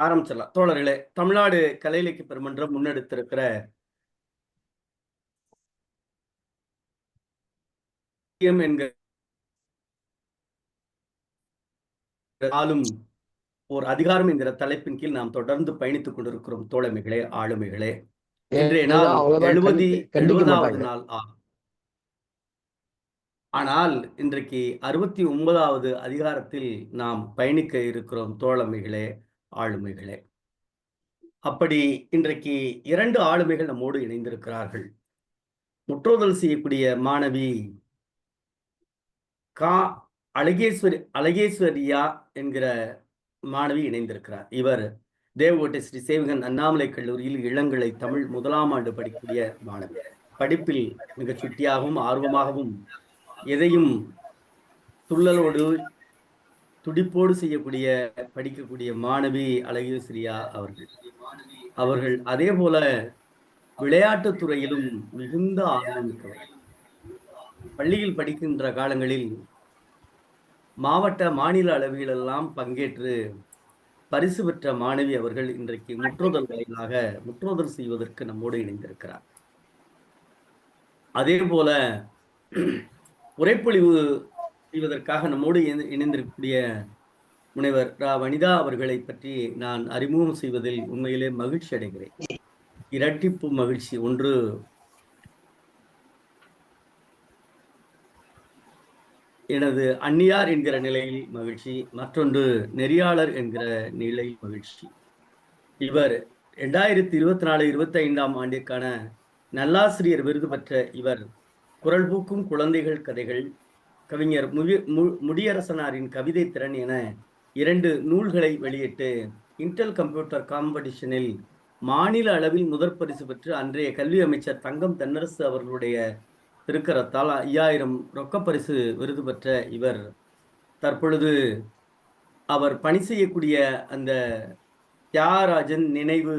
ஆரம்பிச்சிடலாம். தோழர்களே, தமிழ்நாடு கலை இலக்கிய பெருமன்றம் முன்னெடுத்திருக்கிற என்கிற ஆளும் ஓர் அதிகாரம் என்கிற தலைப்பின் கீழ் நாம் தொடர்ந்து பயணித்துக் கொண்டிருக்கிறோம். தோழமைகளே, ஆளுமைகளே, இன்றைய நாள் அவ்வளவுதான் 70வது நாள் ஆகும். ஆனால் இன்றைக்கு 69வது அதிகாரத்தில் நாம் பயணிக்க இருக்கிறோம். தோழமைகளே, ஆளுமைகளே, அப்படி இன்றைக்கு 2 ஆளுமைகள் நம்மோடு இணைந்திருக்கிறார்கள். முற்றோதல் செய்யக்கூடிய மாணவி கா அழகேஸ்வரியா என்கிற மாணவி இணைந்திருக்கிறார். இவர் தேவகோட்டை ஸ்ரீ சேவகன் அண்ணாமலை கல்லூரியில் இளங்கலை தமிழ் 1ஆம் ஆண்டு படிக்கக்கூடிய மாணவி. படிப்பில் மிக சுட்டியாகவும் ஆர்வமாகவும் எதையும் துள்ளலோடு துடிப்போடு செய்யக்கூடிய படிக்கக்கூடிய மாணவி அழகேஸ்வரியா அவர்கள் அதே போல விளையாட்டுத் துறையிலும் மிகுந்த ஆர்வம் மிக்கவர். பள்ளியில் படிக்கின்ற காலங்களில் மாவட்ட மாநில அளவிலெல்லாம் பங்கேற்று பரிசு பெற்ற மாணவி அவர்கள் இன்றைக்கு முற்றோதல் வாயிலாக முற்றோதல் செய்வதற்கு நம்மோடு இணைந்திருக்கிறார். அதே போல உரைப்பொழிவு செய்வதற்காக நம்மோடு இணைந்திருக்கக்கூடிய முனைவர் வனிதா அவர்களை பற்றி நான் அறிமுகம் செய்வதில் உண்மையிலே மகிழ்ச்சி அடைகிறேன். இரட்டிப்பு மகிழ்ச்சி. ஒன்று, எனது அந்நியார் என்கிற நிலையில் மகிழ்ச்சி, மற்றொன்று நெறியாளர் என்கிற நிலையில் மகிழ்ச்சி. இவர் 2024-25ஆம் ஆண்டிற்கான நல்லாசிரியர் விருது பெற்ற இவர் குரல் பூக்கும் குழந்தைகள் கதைகள், கவிஞர் முடியரசனாரின் கவிதை திறன் என 2 நூல்களை வெளியிட்டு இன்டெல் கம்ப்யூட்டர் காம்படிஷனில் மாநில அளவில் முதற் பரிசு பெற்று அன்றைய கல்வி அமைச்சர் தங்கம் தென்னரசு அவர்களுடைய திருக்கரத்தால் 5000 ரொக்கப்பரிசு விருது பெற்ற இவர் தற்பொழுது அவர் பணி செய்யக்கூடிய அந்த தியாகராஜன் நினைவு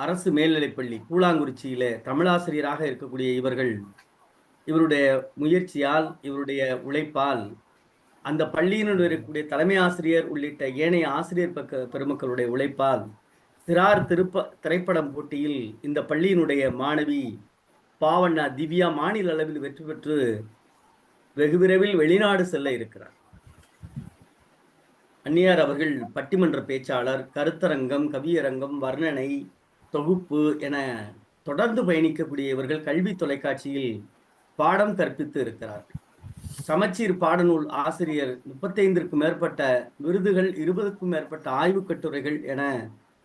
அரசு மேல்நிலைப்பள்ளி கூழாங்குறிச்சியில தமிழாசிரியராக இருக்கக்கூடிய இவருடைய முயற்சியால், இவருடைய உழைப்பால் அந்த பள்ளியினுடைய இருக்கக்கூடிய தலைமை ஆசிரியர் உள்ளிட்ட ஏனைய ஆசிரியர் பெருமக்களுடைய உழைப்பால் சிறார் திரைப்படம் போட்டியில் இந்த பள்ளியினுடைய மாணவி பாவண்ணா திவ்யா மாநில அளவில் வெற்றி பெற்று வெகு விரைவில் வெளிநாடு செல்ல இருக்கிறார். அந்நியார் அவர்கள் பட்டிமன்ற பேச்சாளர், கருத்தரங்கம், கவியரங்கம், வர்ணனை, தொகுப்பு என தொடர்ந்து பயணிக்கக்கூடிய இவர்கள் கல்வி தொலைக்காட்சியில் பாடம் கற்பித்து இருக்கிறார்கள். சமச்சீர் பாடநூல் ஆசிரியர், 35க்கும் மேற்பட்ட விருதுகள், 20க்கும் மேற்பட்ட ஆய்வு கட்டுரைகள் என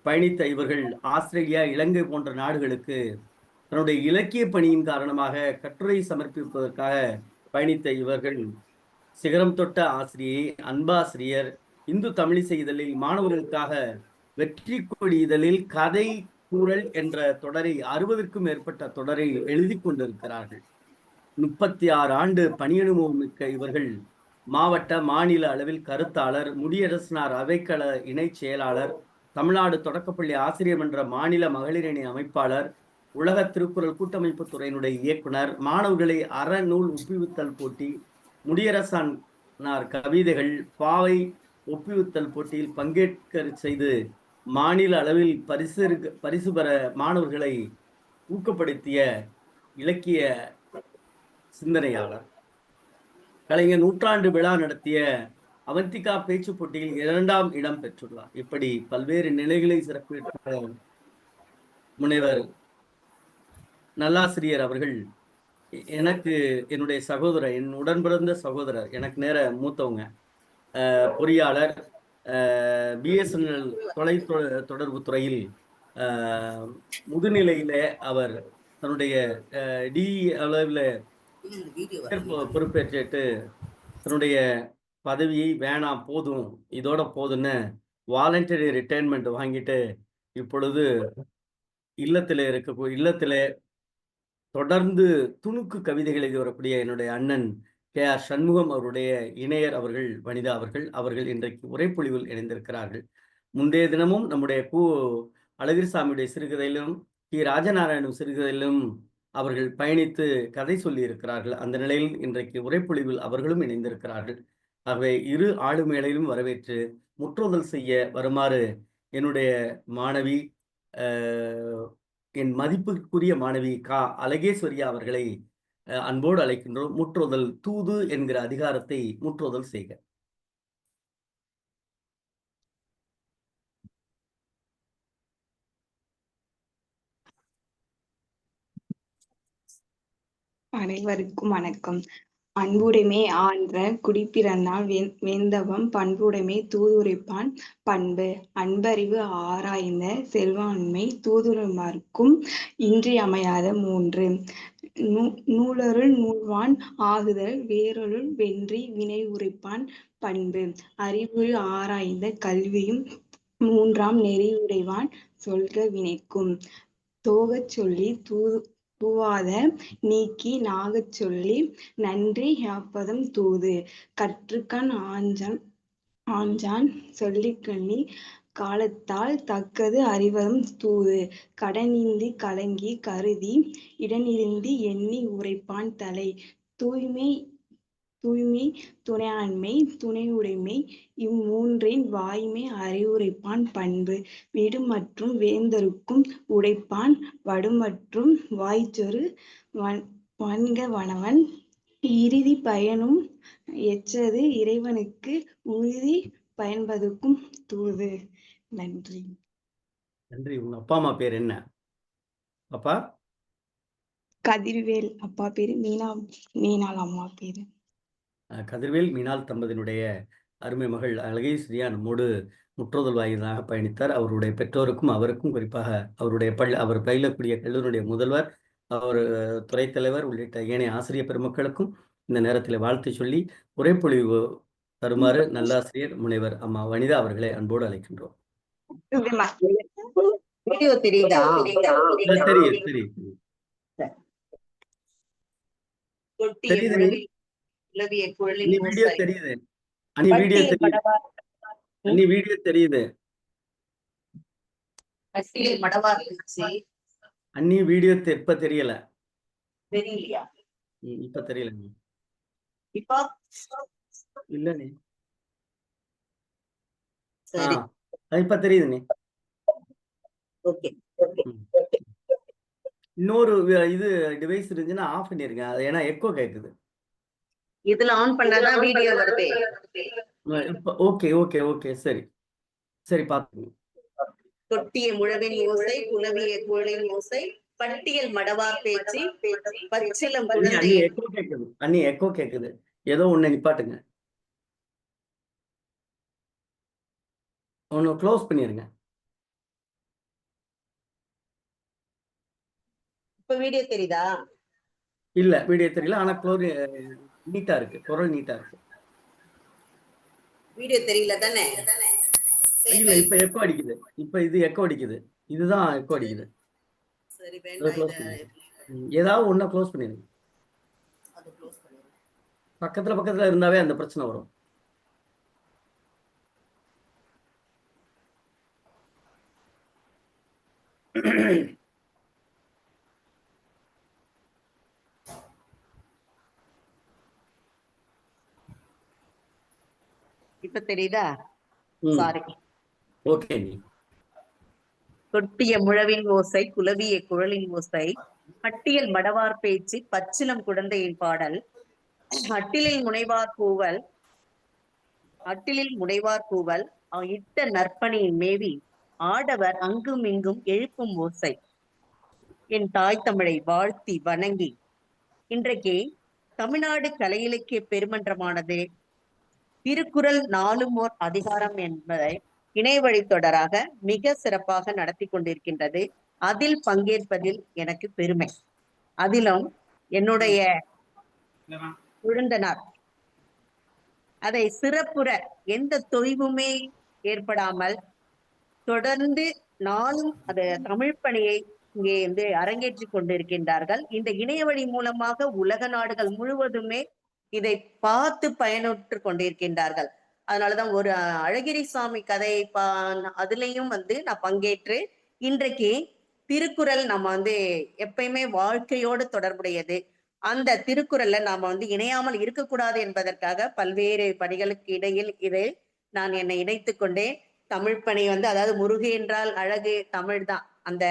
பயணித்த இவர்கள் ஆஸ்திரேலியா, இலங்கை போன்ற நாடுகளுக்கு தன்னுடைய இலக்கிய பணியின் காரணமாக கட்டுரை சமர்ப்பிப்பதற்காக பயணித்த இவர்கள் சிகரம் தொட்ட ஆசிரியை, அன்பாசிரியர், இந்து தமிழிசை இதழில் மாணவர்களுக்காக வெற்றி கொடி இதழில் கதை கூறல் என்ற தொடரை 60க்கும் மேற்பட்ட தொடரை எழுதி கொண்டிருக்கிறார்கள். 36 ஆண்டு பணி அனுபவம் மிக்க இவர்கள் மாவட்ட மாநில அளவில் கருத்தாளர், முடியரசனார் அவைக்கள இணை செயலாளர், தமிழ்நாடு தொடக்கப்பள்ளி ஆசிரியர் மன்ற மாநில மகளிரணி அமைப்பாளர், உலக திருக்குறள் கூட்டமைப்பு துறையினுடைய இயக்குனர், மாணவர்களை அறநூல் ஒப்புவித்தல் போட்டி, முடியரசனார் கவிதைகள், பாவை ஒப்புவித்தல் போட்டியில் பங்கேற்க செய்து மாநில அளவில் பரிசு பெற மாணவர்களை ஊக்கப்படுத்திய இலக்கிய சிந்தனையாளர், கலைஞர் நூற்றாண்டு விழா நடத்திய அவந்திகா பேச்சு போட்டியில் 2ஆம் இடம் பெற்றுள்ளார். இப்படி பல்வேறு நிலைகளை சிறப்பித்த முனைவர் நல்லாசிரியர் அவர்கள் எனக்கு என்னுடைய சகோதரர், என் உடன் பிறந்த சகோதரர், எனக்கு நேர மூத்தவங்க, பொறியாளர், பிஎஸ்என்எல் தொலை தொடர்பு துறையில் முதுநிலையில அவர் தன்னுடைய டி அளவில் பொறுப்பேற்று தன்னுடைய பதவியை வேணாம் போதும் இதோட போதுன்னு வாலண்டரி ரிட்டையர்மெண்ட் வாங்கிட்டு இப்பொழுது இல்லத்திலே தொடர்ந்து துணுக்கு கவிதைகள் எழுதி வரக்கூடிய என்னுடைய அண்ணன் KR சண்முகம் அவருடைய இணையர் அவர்கள் வனிதா அவர்கள் இன்றைக்கு உரைப்பொழிவில் இணைந்திருக்கிறார்கள். முந்தைய தினமும் நம்முடைய அழகிரிசாமியுடைய சிறுகதையிலும் ராஜநாராயணன் சிறுகதையிலும் அவர்கள் பயணித்து கதை சொல்லி இருக்கிறார்கள். அந்த நிலையில் இன்றைக்கு உரைப்பொழிவில் அவர்களும் இணைந்திருக்கிறார்கள். ஆகவே இரு ஆளுமைகளையும் வரவேற்று முற்றோதல் செய்ய வருமாறு என்னுடைய மாணவி என் மதிப்புக்குரிய மாணவி அழகேஸ்வரியா அவர்களை அன்போடு அழைக்கின்றோம். முற்றுதல் தூது என்கிற அதிகாரத்தை முற்றுதல் செய்க. அனைவருக்கும் வணக்கம். அன்புடைமை ஆன்ற குடிப்பிறந்தால் வேந்தவம் பண்புடைமை தூதுரைப்பான் பண்பு. அன்பறிவு ஆராய்ந்த செல்வாண்மை தூதுரைமார்க்கும் இன்றியமையாத மூன்று. நூலருள் நூல்வான் ஆகுதல் வேறொருள் வென்றி வினை உரைப்பான் பண்பு. அறிவுரு ஆராய்ந்த கல்வியும் மூன்றாம் நெறியுடைவான் சொல்க வினைக்கும். தோகச் சொல்லி தூவாத நீக்கி நாகச் சொல்லி நன்றி யாப்பதும் தூது. கற்றுக்கண் ஆஞ்சான் சொல்லிக்கண்ணி காலத்தால் தக்கது அறிவதும் தூது. கடனிந்தி கலங்கி கருதி இடனிருந்தி எண்ணி உரைப்பான் தலை. தூய்மை துணையாண்மை துணையுடைமை இம்மூன்றின் வாய்மை அறிவுரைப்பான் பண்பு. விடுமற்றும் வேந்தருக்கும் உடைப்பான் வடுமற்றும் வாய்ச்சொரு வன்க வனவன். இறுதி பயனும் எச்சது இறைவனுக்கு உறுதி பயன்பதுக்கும் தூது. நன்றி. நன்றி. உங்க அப்பா அம்மா பேர் என்ன? அப்பா கதிர்வேல், அப்பா பேரு மீனாள், அம்மா பேரு கதிர்வேல். மீனாள் தம்பதியினுடைய அருமை மகள் அழகேஸ்வரியா நம்மோடு முற்றுதல் வாயிலாக பயணித்தார். அவருடைய பெற்றோருக்கும் அவருக்கும் குறிப்பாக அவருடைய அவர் பயிலக்கூடிய கல்லூரியுடைய முதல்வர், அவர் துறைத் தலைவர் உள்ளிட்ட ஏனைய ஆசிரியர் பெருமக்களுக்கும் இந்த நேரத்தில் வாழ்த்து சொல்லி உரைப்பொழிவு தருமாறு நல்லாசிரியர் முனைவர் அம்மா வனிதா அவர்களை அன்போடு அழைக்கின்றோம். அண்ணி வீடியோ எப்ப தெரியல, தெரியலையா? இப்ப தெரியல. இப்போ இல்ல நீ சரி, இப்ப தெரியுது. ஓகே. இன்னொரு இது டிவைஸ் இருந்துச்சுன்னா ஆஃப் பண்ணிருங்க, ஏன்னா எக்கோ கேக்குது. இதுல ஆன் பண்ணாதான் வீடியோ வருது. ஓகே ஓகே ஓகே, சரி சரி, பாத்துங்க. தொட்டிய முழவின் ஓசை குலவிய குழலின் ஓசை பட்டியல் மடவார் பேச்சு பச்சிலம் குழந்தை. எக்கோ கேக்குது அண்ணி, எக்கோ கேக்குது. ஏதோ ஒண்ணு நிப்பாட்டுங்க, ஒன்னு க்ளோஸ் பண்ணிருங்க. இப்ப வீடியோ தெரியுதா? இல்ல வீடியோ தெரியல, ஆனா நீட்டா இருக்கு, குரல் நீட்டா இருக்கு. வீடியோ தெரியல தானே? இல்ல, இப்ப எக்கோ அடிக்குது. இப்ப இது எக்கோ அடிக்குது, இதுதான் எக்கோ அடிக்குது. சரி, வேண்டாம். ஏதாவது ஒண்ணா க்ளோஸ் பண்ணிருங்க. பக்கத்துல இருந்தாவே அந்த பிரச்சனை வரும். இப்ப தெரியுதா? சாரி. ஓகே. தொட்டிய முழவின் ஓசை குலவிய குழலின் ஓசை பட்டியல் மடவார் பேச்சு பச்சிலம் குழந்தையின் பாடல். அட்டிலில் முனைவார் கூவல் இட்ட நற்பணியின் மேவி ஆடவர் அங்கும் இங்கும் எழுப்பும் ஓசை. என் தாய் தமிழை வாழ்த்தி வணங்கி இன்றைக்கு தமிழ்நாடு கலை இலக்கிய பெருமன்றமானது திருக்குறள் 4 ஓர் அதிகாரம் என்பதை இணைய வழி தொடராக மிக சிறப்பாக நடத்தி கொண்டிருக்கின்றது. அதில் பங்கேற்பதில் எனக்கு பெருமை. அதிலும் என்னுடைய விழுந்தனார் அதை சிறப்புற எந்த தொய்வுமே ஏற்படாமல் தொடர்ந்து நாளும் அது தமிழ் பணியை இங்கே அரங்கேற்றி கொண்டிருக்கின்றார்கள். இந்த இணைய வழி மூலமாக உலக நாடுகள் முழுவதுமே இதை பார்த்து பயனுற்று கொண்டிருக்கின்றார்கள். அதனாலதான் ஒரு அழகிரிசாமி கதை அதுலயும் நான் பங்கேற்று இன்றைக்கு திருக்குறள் நம்ம எப்பயுமே வாழ்க்கையோடு தொடர்புடையது. அந்த திருக்குறள்ல நாம இணையாமல் இருக்கக்கூடாது என்பதற்காக பல்வேறு பணிகளுக்கு இடையில் இதை நான் என்னை இணைத்துக் கொண்டேன். தமிழ் பணி வந்து, அதாவது முருகு என்றால் அழகு தமிழ் தான். அந்த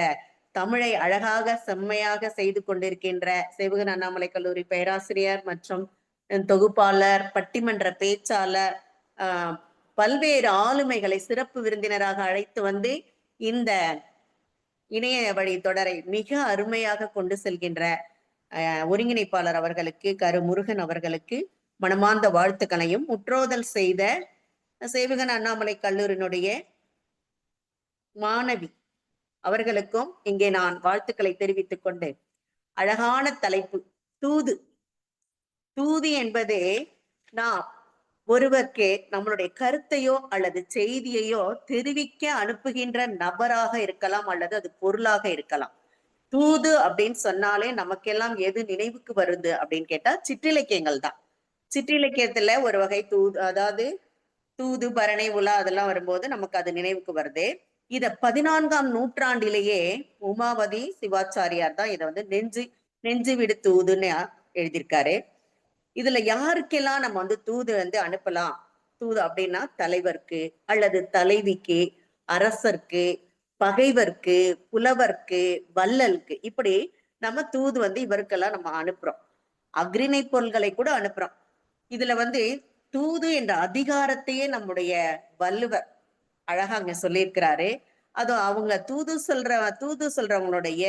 தமிழை அழகாக செம்மையாக செய்து கொண்டிருக்கின்ற சிவகன் அண்ணாமலை கல்லூரி பேராசிரியர் மற்றும் தொகுப்பாளர், பட்டிமன்ற பேச்சாளர், பல்வேறு ஆளுமைகளை சிறப்பு விருந்தினராக அழைத்து வந்து இந்த இணைய வழி தொடரை மிக அருமையாக கொண்டு செல்கின்ற ஒருங்கிணைப்பாளர் அவர்களுக்கு, கரு முருகன் அவர்களுக்கு மனமார்ந்த வாழ்த்துக்களையும், முற்றோதல் செய்த சேவகன் அண்ணாமலை கல்லூரியினுடைய மாணவி அவர்களுக்கும் இங்கே நான் வாழ்த்துக்களை தெரிவித்துக் கொண்டு, அழகான தலைப்பு தூது. தூது என்பது நாம் ஒருவருக்கு நம்மளுடைய கருத்தையோ அல்லது செய்தியையோ தெரிவிக்க அனுப்புகின்ற நபராக இருக்கலாம், அல்லது அது பொருளாக இருக்கலாம். தூது அப்படின்னு சொன்னாலே நமக்கெல்லாம் எது நினைவுக்கு வருது அப்படின்னு கேட்டா சிற்றிலக்கியங்கள் தான். சிற்றிலக்கியத்துல ஒரு வகை தூது, அதாவது தூது, பரணை, உலா அதெல்லாம் வரும்போது நமக்கு அது நினைவுக்கு வருது. இத 14ஆம் நூற்றாண்டிலேயே உமாவதி சிவாச்சாரியார் தான் இதை வந்து நெஞ்சு விடு தூதுன்னு எழுதியிருக்காரு. இதுல யாருக்கெல்லாம் நம்ம வந்து தூது வந்து அனுப்பலாம்? தூது அப்படின்னா தலைவருக்கு அல்லது தலைவிக்கு, அரசருக்கு, பகைவர்க்கு, புலவர்க்கு, வள்ளலுக்கு, இப்படி நம்ம தூது வந்து இவருக்கெல்லாம் நம்ம அனுப்புறோம். அக்ரிணை பொருள்களை கூட அனுப்புறோம். இதுல வந்து தூது என்ற அதிகாரத்தையே நம்முடைய வள்ளுவர் அழகா அங்க சொல்லியிருக்கிறாரு. அதுவும் அவங்க தூது சொல்றவங்களுடைய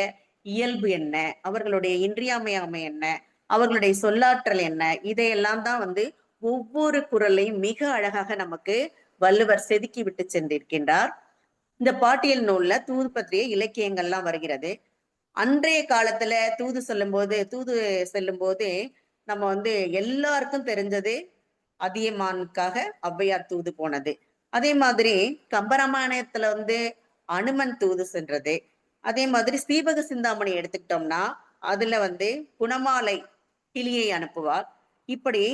இயல்பு என்ன, அவர்களுடைய இன்றியமையாமை என்ன, அவர்களுடைய சொல்லாற்றல் என்ன, இதையெல்லாம் தான் வந்து ஒவ்வொரு குறளையும் மிக அழகாக நமக்கு வள்ளுவர் செதுக்கி விட்டு சென்றிருக்கின்றார். இந்த பாட்டியல் நூல்ல தூது பற்றிய இலக்கியங்கள்லாம் வருகிறது. அன்றைய காலத்துல தூது செல்லும் போது நம்ம வந்து எல்லாருக்கும் தெரிஞ்சது அதியமானுக்காக ஔவையார் தூது போனது. அதே மாதிரி கம்பராமாயணத்துல வந்து அனுமன் தூது சென்றது. அதே மாதிரி சீவக சிந்தாமணி எடுத்துக்கிட்டோம்னா அதுல வந்து குணமாலை கிளியை அனுப்புவார். இப்படி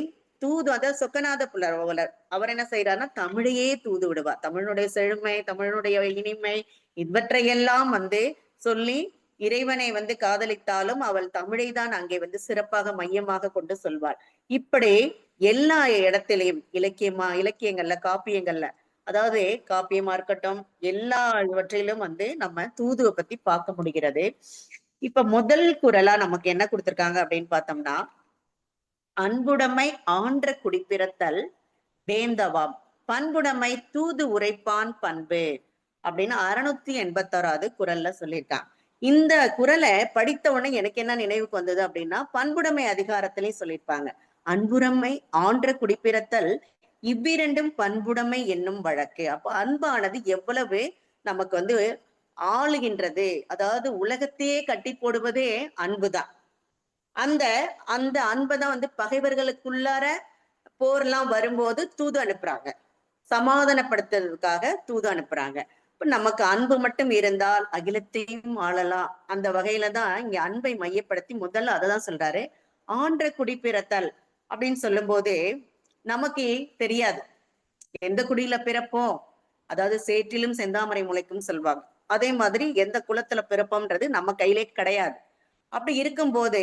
தூது, அதாவது சொக்கநாத புலவர் அவர் என்ன செய்யறாருன்னா தமிழையே தூது விடுவார். தமிழனுடைய செழுமை, தமிழனுடைய இனிமை, இவற்றையெல்லாம் வந்து சொல்லி இறைவனை வந்து காதலித்தாலும் அவள் தமிழை தான் அங்கே வந்து சிறப்பாக மையமாக கொண்டு சொல்வாள். இப்படி எல்லா இடத்திலையும் இலக்கியங்கள்ல, காப்பியங்கள்ல, அதாவது காப்பியமா இருக்கட்டும், எல்லா இவற்றிலும் வந்து நம்ம தூதுவை பத்தி பார்க்க முடிகிறது. இப்ப முதல் குறளா நமக்கு என்ன கொடுத்திருக்காங்க அப்படின்னு பார்த்தோம்னா, அன்புடைமை ஆன்ற குடிப்பிறத்தல் வேந்தவாம், பண்புடைமை தூது உரைப்பான் பண்பு அப்படின்னு 686வது குறள்ல சொல்லியிருக்கான். இந்த குறளை படித்த உடனே எனக்கு என்ன நினைவுக்கு வந்தது அப்படின்னா, பண்புடைமை அதிகாரத்திலையும் சொல்லியிருப்பாங்க. அன்புடைமை ஆன்ற குடிப்பிறத்தல் இவ்விரண்டும் பண்புடைமை என்னும் வழக்கு. அப்போ அன்பானது எவ்வளவு நமக்கு வந்து ஆளுகின்றது, அதாவது உலகத்தையே கட்டி போடுவதே அன்புதான். அந்த அந்த அன்பைதான் வந்து பகைவர்களுக்குள்ளார போர்லாம் வரும்போது தூது அனுப்புறாங்க, சமாதானப்படுத்துறதுக்காக தூது அனுப்புறாங்க. இப்ப நமக்கு அன்பு மட்டும் இருந்தால் அகிலத்தையும் ஆளலாம். அந்த வகையில தான் இங்க அன்பை மையப்படுத்தி முதல்ல அததான் சொல்றாரு. ஆன்ற குடிப்பிறத்தல் அப்படின்னு சொல்லும் போது நமக்கு தெரியாது எந்த குடியில பிறப்போம், அதாவது சேற்றிலும் செந்தாமரை முளைக்கும் சொல்வாங்க. அதே மாதிரி எந்த குலத்துல பிறப்போம்ன்றது நம்ம கையிலே கிடையாது. அப்படி இருக்கும்போது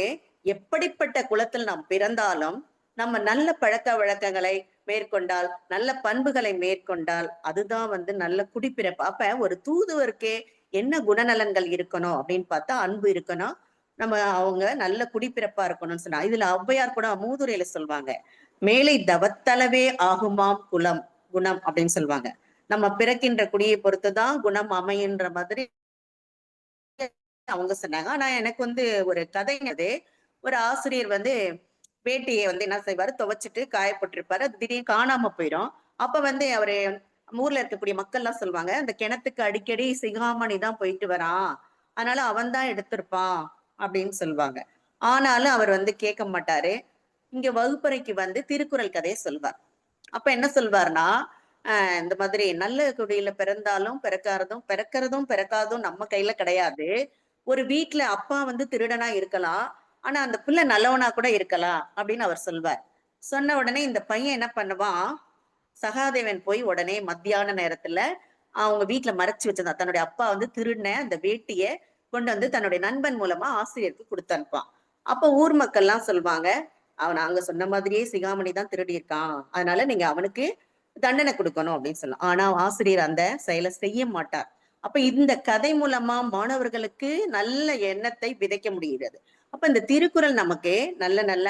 எப்படிப்பட்ட குலத்தில் நாம் பிறந்தாலும் நம்ம நல்ல பழக்க வழக்கங்களை மேற்கொண்டால், நல்ல பண்புகளை மேற்கொண்டால் அதுதான் வந்து நல்ல குடிப்பிறப்பு. அப்ப ஒரு தூதுவருக்கே என்ன குணநலன்கள் இருக்கணும் அப்படின்னு பார்த்தா அன்பு இருக்கணும், நம்ம அவங்க நல்ல குடிப்பிறப்பா இருக்கணும்னு சொன்னா. இதுல ஔவையார் கூட மூதுரையில சொல்லுவாங்க, மேலை தவத்தளவே ஆகுமாம் குணம் அப்படின்னு சொல்லுவாங்க. நம்ம பிறக்கின்ற குடியை பொறுத்துதான் குணம் அமையுன்ற மாதிரி அவங்க சொன்னாங்க. ஆனா எனக்கு வந்து ஒரு கதைங்கிறது, ஒரு ஆசிரியர் வந்து வேட்டியை வந்து என்ன செய்வாரு, துவைச்சிட்டு காயப்பட்டிருப்பாரு, அது திடீர்னு காணாம போயிடும். அப்ப வந்து அவரு ஊர்ல இருக்கக்கூடிய மக்கள் எல்லாம் சொல்லுவாங்க, அந்த கிணத்துக்கு அடிக்கடி சிகாமணி தான் போயிட்டு வரான், அதனால அவன் தான் எடுத்திருப்பான் அப்படின்னு சொல்லுவாங்க. ஆனாலும் அவர் வந்து கேட்க மாட்டாரு. இங்க வகுப்பறைக்கு வந்து திருக்குறள் கதையை சொல்வார். அப்ப என்ன சொல்வார்னா, இந்த மாதிரி நல்ல குடியில பிறந்தாலும் பிறக்காததும் நம்ம கையில கிடையாது. ஒரு வீட்டுல அப்பா வந்து திருடனா இருக்கலாம், ஆனா அந்த பிள்ளை நல்லவனா கூட இருக்கலாம் அப்படின்னு அவர் சொல்வார். சொன்ன உடனே இந்த பையன் என்ன பண்ணுவான், சகாதேவன் போய் உடனே மத்தியான நேரத்துல அவங்க வீட்டுல மறைச்சு வச்சிருந்தான் தன்னுடைய அப்பா வந்து திருடின அந்த வேட்டிய கொண்டு வந்து தன்னுடைய நண்பன் மூலமா ஆசிரியருக்கு கொடுத்து அனுப்பான். அப்ப ஊர் மக்கள் எல்லாம் சொல்லுவாங்க, அவன் அங்க சொன்ன மாதிரியே சிகாமணி தான் திருடி இருக்கான், அதனால நீங்க அவனுக்கு தண்டனை கொடுக்கணும் அப்படின்னு சொல்லலாம். ஆனா ஆசிரியர் அந்த செயலை செய்ய மாட்டார். அப்ப இந்த கதை மூலமா மாணவர்களுக்கு நல்ல எண்ணத்தை விதைக்க முடிகிறது. அப்ப இந்த திருக்குறள் நமக்கு நல்ல நல்ல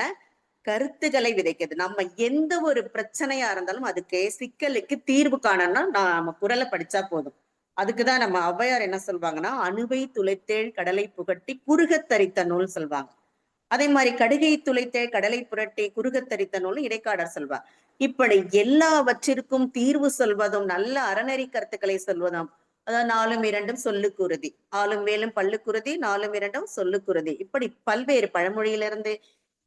கருத்துக்களை விதைக்குது. நம்ம எந்த ஒரு பிரச்சனையா இருந்தாலும் அதுக்கு சிக்கலுக்கு தீர்வு காணணும்னா நாம குறளை படிச்சா போதும். அதுக்குதான் நம்ம ஔவையார் என்ன சொல்வாங்கன்னா, அணுவை துளைத்தேள் கடலை புகட்டி குறுகத் தரித்த நூல் சொல்வாங்க. அதே மாதிரி கடுகை துளைத்தேள் கடலை புரட்டி குறுகத் தரித்த நூல் இடைக்காடர் சொல்வார். இப்படி எல்லாவற்றிற்கும் தீர்வு சொல்வதும் நல்ல அறநெறி கருத்துக்களை சொல்வதும், அதாவது நாலும் இரண்டும் சொல்லுக்குறுதி, ஆளும் வேலும் பல்லுக்குறுதி, நாலும் இரண்டும் சொல்லுக்குறுதி, இப்படி பல்வேறு பழமொழியிலிருந்து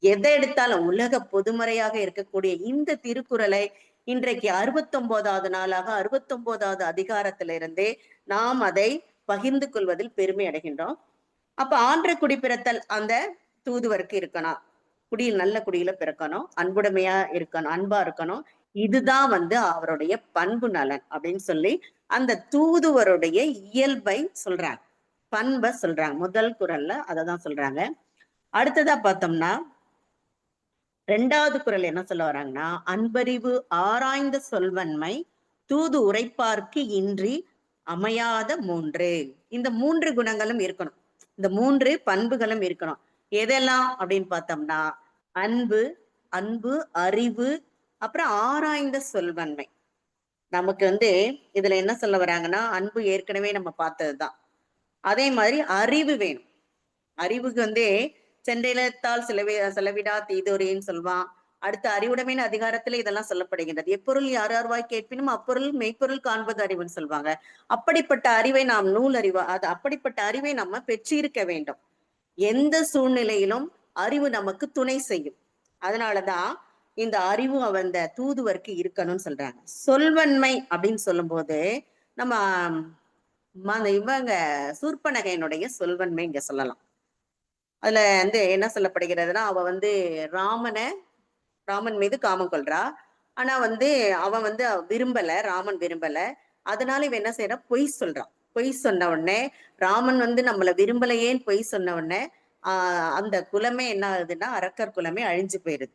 எதை எடுத்தாலும் உலக பொதுமறையாக இருக்கக்கூடிய இந்த திருக்குறளை இன்றைக்கு 69வது நாளாக 69வது அதிகாரத்திலிருந்தே நாம் அதை பகிர்ந்து கொள்வதில் பெருமை அடைகின்றோம். அப்ப ஆன்ற குடி பிறத்தல் அந்த தூதுவருக்கு இருக்கணும். குடியில் நல்ல குடியில பிறக்கணும், அன்புடைமையா இருக்கணும், அன்பா இருக்கணும். இதுதான் அவருடைய பண்பு நலன் அப்படின்னு சொல்லி அந்த தூதுவருடைய இயல்பை சொல்றாங்க, பண்பை சொல்றாங்க. முதல் குறள்ல அததான் சொல்றாங்க. அடுத்ததா பார்த்தோம்னா 2வது குறள் என்ன சொல்ல வராங்கன்னா, அன்பறிவு ஆராய்ந்த சொல்வன்மை தூது உரைப்பார்க்கு இன்றி அமையாத 3. இந்த 3 குணங்களும் இருக்கணும், இந்த 3 பண்புகளும் இருக்கணும். எதெல்லாம் அப்படின்னு பார்த்தோம்னா, அன்பு, அறிவு, அப்புறம் ஆராய்ந்த சொல்வன்மை. நமக்கு இதுல என்ன சொல்ல வராங்கன்னா, அன்பு ஏற்கனவே நம்ம பார்த்ததுதான். அதே மாதிரி அறிவு வேணும். அறிவுக்கு சென்றெழுத்தால் செலவிடா தீதோரின்னு சொல்வான். அடுத்து அறிவுடைமையின் அதிகாரத்துல இதெல்லாம் சொல்லப்படுகின்றது. எப்பொருள் யார் யார்வாய் கேட்பினும் அப்பொருள் மெய்ப்பொருள் காண்பது அறிவுன்னு சொல்வாங்க. அப்படிப்பட்ட அறிவை நாம் அப்படிப்பட்ட அறிவை நம்ம பெற்றிருக்க வேண்டும். எந்த சூழ்நிலையிலும் அறிவு நமக்கு துணை செய்யும். அதனாலதான் இந்த அறிவு அந்த தூதுவருக்கு இருக்கணும்னு சொல்றாங்க. சொல்வன்மை அப்படின்னு சொல்லும் போது நம்ம இவங்க சூர்ப்பனகையினுடைய சொல்வன்மை இங்க சொல்லலாம். அதுல என்ன சொல்லப்படுகிறதுனா, அவ ராமன் மீது காமம் கொள்றா. ஆனா அவன் விரும்பல, ராமன் விரும்பல. அதனால இவன் என்ன செய்யறான், பொய் சொல்றான். பொய் சொன்ன உடனே ராமன் நம்மள விரும்பலையேன்னு பொய் சொன்ன உடனே அந்த குலமே என்ன ஆகுதுன்னா, அரக்கர் குலமே அழிஞ்சு போயிருது.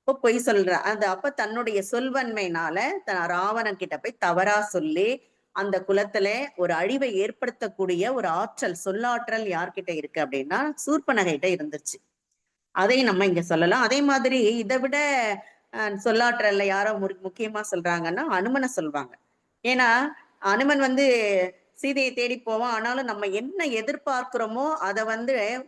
இப்போ பொய் சொல்ற அப்ப தன்னுடைய சொல்வன்மையினால ராவணன் கிட்ட போய் தவறா சொல்லி அந்த குலத்துல ஒரு அழிவை ஏற்படுத்தக்கூடிய ஒரு ஆற்றல், சொல்லாற்றல் யார்கிட்ட இருக்கு அப்படின்னா சூர்ப்பனகைட்ட இருந்துச்சு. அதை நம்ம இங்க சொல்லலாம். அதே மாதிரி இதை விட சொல்லாற்றல்ல யாரோ முக்கியமா சொல்றாங்கன்னா அனுமனை சொல்வாங்க. ஏன்னா அனுமன் சீதையை தேடி போவான். ஆனாலும் நம்ம என்ன எதிர்பார்க்கிறோமோ அதை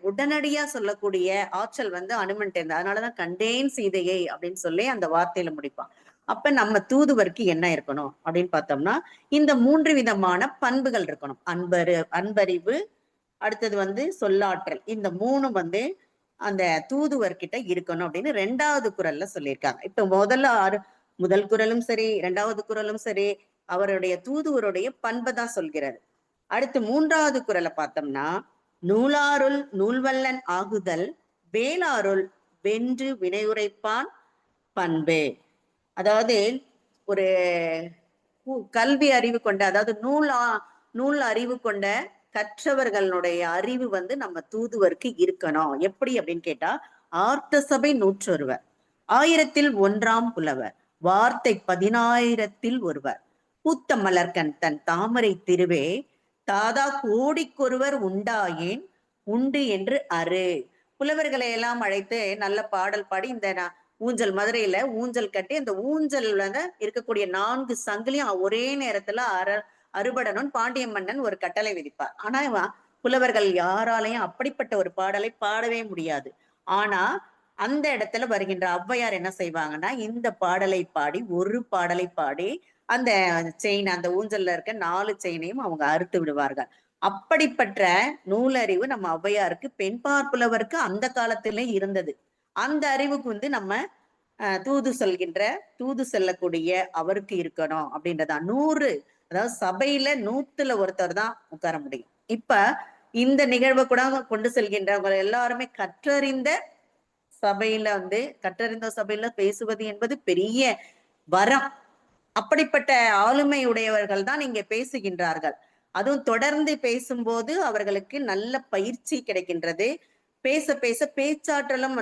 உடனடியா சொல்லக்கூடிய ஆற்றல் அனுமன்ட்டு இருந்தது. அதனாலதான் கண்டேன் சீதையை அப்படின்னு சொல்லி அந்த வார்த்தையில முடிப்பான். அப்ப நம்ம தூதுவருக்கு என்ன இருக்கணும் அப்படின்னு பார்த்தோம்னா, இந்த 3 விதமான பண்புகள் இருக்கணும். அன்பறிவு, அடுத்தது சொல்லாற்றல். இந்த 3 அந்த தூதுவர்கிட்ட இருக்கணும் அப்படின்னு 2வது குறள்ல சொல்லியிருக்காங்க. இப்ப முதல் குறளும் சரி, 2வது குறளும் சரி, அவருடைய தூதுவருடைய பண்பை தான் சொல்கிறது. அடுத்து 3வது குறளை பார்த்தோம்னா, நூலாருள் நூல்வல்லன் ஆகுதல் வேளாருள் வென்று வினையுரைப்பான் பண்பு. அதாவது ஒரு கல்வி அறிவு கொண்ட, அதாவது நூல் அறிவு கொண்ட கற்றவர்களுடைய அறிவு நம்ம தூதுவருக்கு இருக்கணும். எப்படி அப்படின்னு கேட்டா, ஆர்த்த சபை 101, 1000ல் 1ஆம் புலவர், வார்த்தை 10,000ல் ஒருவர், பூத்த மலர்கண் தன் தாமரை திருவே தாதா கோடிக்கொருவர் உண்டாயேன் உண்டு என்று அரு. புலவர்களை எல்லாம் அழைத்து நல்ல பாடல் பாடி இந்த ஊஞ்சல், மதுரையில ஊஞ்சல் கட்டி அந்த ஊஞ்சல்ல இருக்கக்கூடிய 4 சங்கிலியும் ஒரே நேரத்துல அறுபடணும் பாண்டிய மன்னன் ஒரு கட்டளை விதிப்பார். ஆனா புலவர்கள் யாராலையும் அப்படிப்பட்ட ஒரு பாடலை பாடவே முடியாது. ஆனா அந்த இடத்துல வருகின்ற ஔவையார் என்ன செய்வாங்கன்னா, இந்த பாடலை பாடி, ஒரு பாடலை பாடி அந்த செயின், அந்த ஊஞ்சல்ல இருக்க 4 செயினையும் அவங்க அறுத்து விடுவார்கள். அப்படிப்பட்ட நூலறிவு நம்ம ஔவையாருக்கு, பெண்பார் புலவருக்கு அந்த காலத்திலே இருந்தது. அந்த அறிவுக்கு நம்ம தூது செல்லக்கூடிய அவருக்கு இருக்கணும் அப்படின்றதான். 100, அதாவது சபையில 100ல ஒருத்தர் தான் உட்கார முடியும். இப்ப இந்த நிகழ்வை கூட கொண்டு செல்கின்றவங்க எல்லாருமே கற்றறிந்த சபையில பேசுவது என்பது பெரிய வரம். அப்படிப்பட்ட ஆளுமை உடையவர்கள் தான் இங்க பேசுகின்றார்கள். அதுவும் தொடர்ந்து பேசும்போது அவர்களுக்கு நல்ல பயிற்சி கிடைக்கின்றது. பேச பேச பேச்சாற்றலும்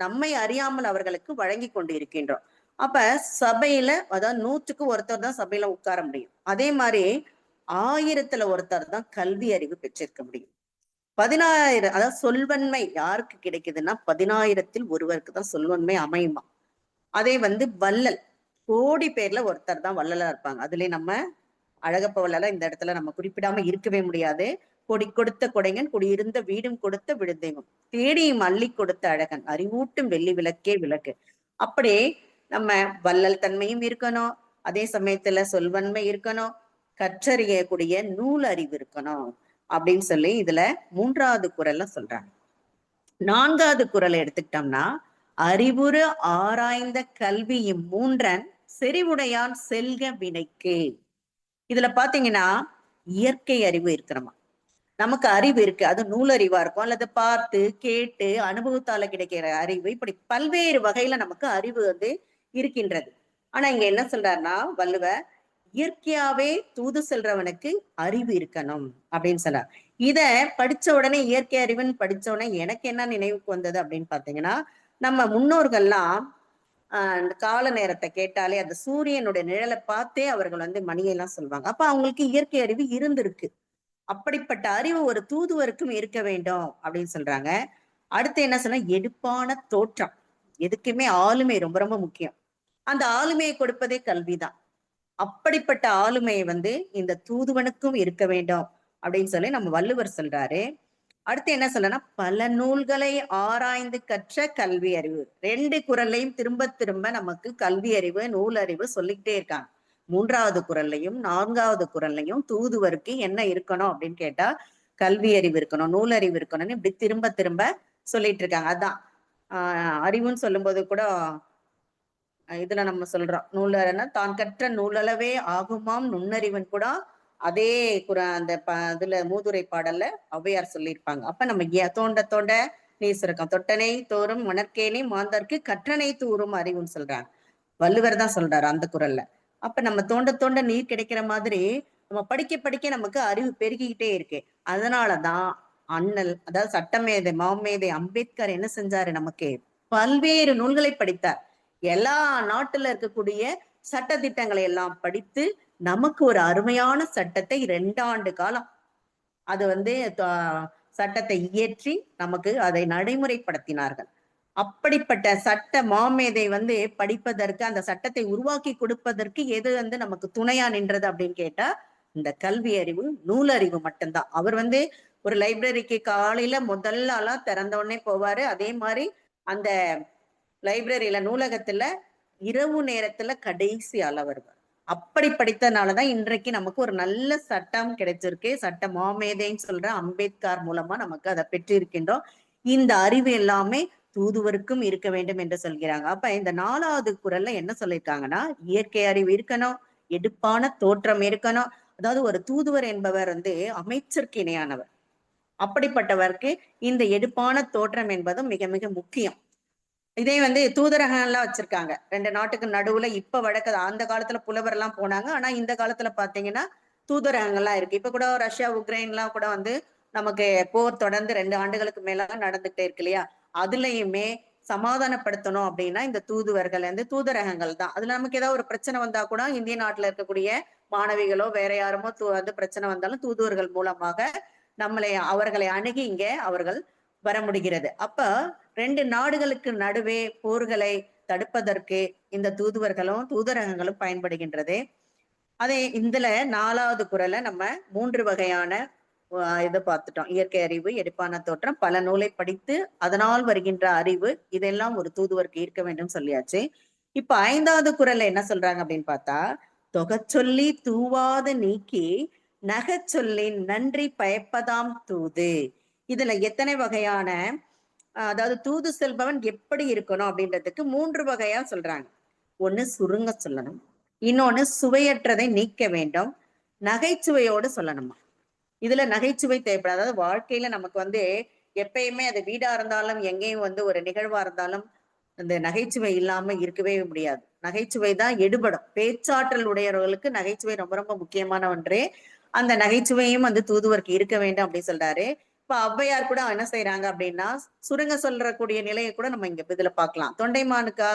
நம்மை அறியாமல் அவர்களுக்கு வழங்கி கொண்டு இருக்கின்றோம். அப்ப சபையில, அதாவது 100க்கு ஒருத்தர் தான் சபையில உட்கார முடியும். அதே மாதிரி 1000த்துல ஒருத்தர் தான் கல்வி அறிவு பெற்றிருக்க முடியும். 10,000, அதாவது சொல்வன்மை யாருக்கு கிடைக்குதுன்னா 10,000ல் ஒருவருக்கு தான் சொல்வன்மை அமையுமா. அதே வள்ளல், கோடி பேர்ல ஒருத்தர் தான் வள்ளலா இருப்பாங்க. அதுலயே நம்ம அழகப்ப வள்ளல இந்த இடத்துல நம்ம குறிப்பிடாம இருக்கவே முடியாது. கொடி கொடுத்த கொடைங்கன், குடியிருந்த வீடும் கொடுத்த விடுதெய்வம், தேடியும் அள்ளி கொடுத்த அழகன், அறிவூட்டும் வெள்ளி விளக்கே விளக்கு. அப்படி நம்ம வள்ளல் தன்மையும் இருக்கணும், அதே சமயத்துல சொல்வன்மை இருக்கணும், கற்றறியக்கூடிய நூல் அறிவு இருக்கணும் அப்படின்னு சொல்லி இதுல 3வது குறள்ல சொல்றாங்க. 4வது குறளை எடுத்துக்கிட்டோம்னா, அறிவுறு ஆராய்ந்த கல்வி இம்மூன்றன் செறிவுடையான் செல்க வினைக்கு. இதுல பாத்தீங்கன்னா இயற்கை அறிவு இருக்கிறோமா, நமக்கு அறிவு இருக்கு, அது நூலறிவா இருக்கும், அல்லது பார்த்து கேட்டு அனுபவத்தால கிடைக்கிற அறிவு, இப்படி பல்வேறு வகையில நமக்கு அறிவு இருக்கின்றது. ஆனா இங்க என்ன சொல்றாருன்னா வள்ளுவர், இயற்கையாவே தூது செல்றவனுக்கு அறிவு இருக்கணும் அப்படின்னு சொல்றார். இத படிச்ச உடனே, இயற்கை அறிவுன்னு படிச்ச உடனே எனக்கு என்ன நினைவுக்கு வந்தது அப்படின்னு பாத்தீங்கன்னா, நம்ம முன்னோர்கள்லாம் இந்த கால நேரத்தை கேட்டாலே அந்த சூரியனுடைய நிழலை பார்த்தே அவர்கள் மணியெல்லாம் சொல்லுவாங்க. அப்ப அவங்களுக்கு இயற்கை அறிவு இருந்திருக்கு. அப்படிப்பட்ட அறிவு ஒரு தூதுவருக்கும் இருக்க வேண்டும் அப்படின்னு சொல்றாங்க. அடுத்து என்ன சொன்னா, எடுப்பான தோற்றம். எதுக்குமே ஆளுமை ரொம்ப ரொம்ப முக்கியம். அந்த ஆளுமையை கொடுப்பதே கல்விதான். அப்படிப்பட்ட ஆளுமையை இந்த தூதுவனுக்கும் இருக்க வேண்டும் அப்படின்னு சொல்லி நம்ம வள்ளுவர் சொல்றாரு. அடுத்து என்ன சொல்லனா, பல நூல்களை ஆராய்ந்து கற்ற கல்வி அறிவு. 2 குறளையும் திரும்ப திரும்ப நமக்கு கல்வி அறிவு, நூல் அறிவு சொல்லிக்கிட்டே இருக்காங்க. 3வது குறள்லையும் 4வது குறள்லையும் தூதுவருக்கு என்ன இருக்கணும் அப்படின்னு கேட்டா, கல்வி அறிவு இருக்கணும், நூல் அறிவு இருக்கணும்னு இப்படி திரும்ப திரும்ப சொல்லிட்டு இருக்காங்க. அதான் அறிவுன்னு சொல்லும் போது கூட இதுல நம்ம சொல்றோம், நூலறன்னா தான் கற்ற நூலளவே ஆகுமாம் நுண்ணறிவன் கூட. அதே அந்த இதுல மூதுரை பாடல்ல ஔவையார் சொல்லியிருப்பாங்க. அப்ப நம்ம தோண்ட தோண்ட நீர் சுரக்கம், தொட்டனை தோறும் மணற்கேணி மாந்தர்க்கு கற்றனை தூறும் அறிவுன்னு சொல்றாங்க. வள்ளுவர் தான் சொல்றாரு அந்த குறள்ல. அப்ப நம்ம தோண்ட தோண்ட நீர் கிடைக்கிற மாதிரி நம்ம படிக்க படிக்க நமக்கு அறிவு பெருகிக்கிட்டே இருக்கு. அதனாலதான் அண்ணல், அதாவது சட்டமேதை மாமேதை அம்பேத்கர் என்ன செஞ்சாரு, நமக்கு பல்வேறு நூல்களை படித்தார். எல்லா நாட்டுல இருக்கக்கூடிய சட்ட திட்டங்களை எல்லாம் படித்து நமக்கு ஒரு அருமையான சட்டத்தை 2 ஆண்டு காலம் அது சட்டத்தை இயற்றி நமக்கு அதை நடைமுறைப்படுத்தினார்கள். அப்படிப்பட்ட சட்ட மாமேதை படிப்பதற்கு, அந்த சட்டத்தை உருவாக்கி கொடுப்பதற்கு எது நமக்கு துணையா நின்றது அப்படின்னு கேட்டா, இந்த கல்வி அறிவு, நூலறிவு மட்டும்தான். அவர் ஒரு லைப்ரரிக்கு காலையில முதல்ல திறந்த உடனே போவாரு. அதே மாதிரி அந்த லைப்ரரியில, நூலகத்துல இரவு நேரத்துல கடைசி ஆளா வருவார். அப்படி படித்ததுனாலதான் இன்றைக்கு நமக்கு ஒரு நல்ல சட்டம் கிடைச்சிருக்கு. சட்ட மாமேதைன்னு சொல்ற அம்பேத்கர் மூலமா நமக்கு அதை பெற்றிருக்கின்றோம். இந்த அறிவு எல்லாமே தூதுவருக்கும் இருக்க வேண்டும் என்று சொல்கிறாங்க. அப்ப இந்த 4வது குறள்ல என்ன சொல்லியிருக்காங்கன்னா, இயற்கை அறிவு இருக்கணும், எடுப்பான தோற்றம் இருக்கணும். அதாவது ஒரு தூதுவர் என்பவர் அமைச்சருக்கு இணையானவர். அப்படிப்பட்டவருக்கு இந்த எடுப்பான தோற்றம் என்பதும் மிக மிக முக்கியம். இதே தூதரகம் எல்லாம் வச்சிருக்காங்க 2 நாட்டுக்கு நடுவுல. இப்ப வழக்கு, அந்த காலத்துல புலவர் எல்லாம் போனாங்க. ஆனா இந்த காலத்துல பாத்தீங்கன்னா தூதரகங்கள்லாம் இருக்கு. இப்ப கூட ரஷ்யா உக்ரைன் எல்லாம் கூட நமக்கு போர் தொடர்ந்து 2 ஆண்டுகளுக்கு மேல நடந்துகிட்டே இருக்கு இல்லையா. அதுலயுமே சமாதானப்படுத்தணும் அப்படின்னா இந்த தூதுவர்கள் தூதரகங்கள் தான். அதுல நமக்கு ஏதாவது ஒரு பிரச்சனை வந்தா கூட இந்திய நாட்டுல இருக்கக்கூடிய மாணவிகளோ வேற யாருமோ பிரச்சனை வந்தாலும் தூதுவர்கள் மூலமாக அவர்களை அணுகி இங்க அவர்கள் வர முடிகிறது. அப்ப 2 நாடுகளுக்கு நடுவே போர்களை தடுப்பதற்கு இந்த தூதுவர்களும் தூதரகங்களும் பயன்படுகின்றது. அதே இதுல 4வது குறளை நம்ம 3 வகையான இதை பார்த்துட்டோம். இயற்கை அறிவு, எடுப்பான தோற்றம், பல நூலை படித்து அதனால் வருகின்ற அறிவு, இதெல்லாம் ஒரு தூதுவருக்கு இருக்க வேண்டும் சொல்லியாச்சு. இப்ப 5வது குறள்ல என்ன சொல்றாங்க அப்படின்னு பார்த்தா, தொகச்சொல்லி தூவாது நீக்கி நகச்சொல்லின் நன்றி பயப்பதாம் தூது. இதுல எத்தனை வகையான, அதாவது தூது செல்பவன் எப்படி இருக்கணும் அப்படின்றதுக்கு 3 வகையா சொல்றாங்க. ஒண்ணு சுருங்க சொல்லணும், இன்னொன்னு சுவையற்றதை நீக்க வேண்டும், நகைச்சுவையோடு சொல்லணுமா. இதுல நகைச்சுவை தேவைப்படாது. அதாவது வாழ்க்கையில நமக்கு எப்பயுமே அது வீடா இருந்தாலும் எங்கேயும் ஒரு நிகழ்வா இருந்தாலும் அந்த நகைச்சுவை இல்லாம இருக்கவே முடியாது. நகைச்சுவை தான் எடுபடும். பேச்சாற்றல் உடையவர்களுக்கு நகைச்சுவை ரொம்ப ரொம்ப முக்கியமான ஒன்று. அந்த நகைச்சுவையும் தூதுவருக்கு இருக்க வேண்டும் அப்படின்னு சொல்றாரு. இப்ப ஔவையார் கூட என்ன செய்யறாங்க அப்படின்னா, சுருங்க சொல்றக்கூடிய நிலையை கூட நம்ம இங்க இதுல பார்க்கலாம். தொண்டைமானுக்கா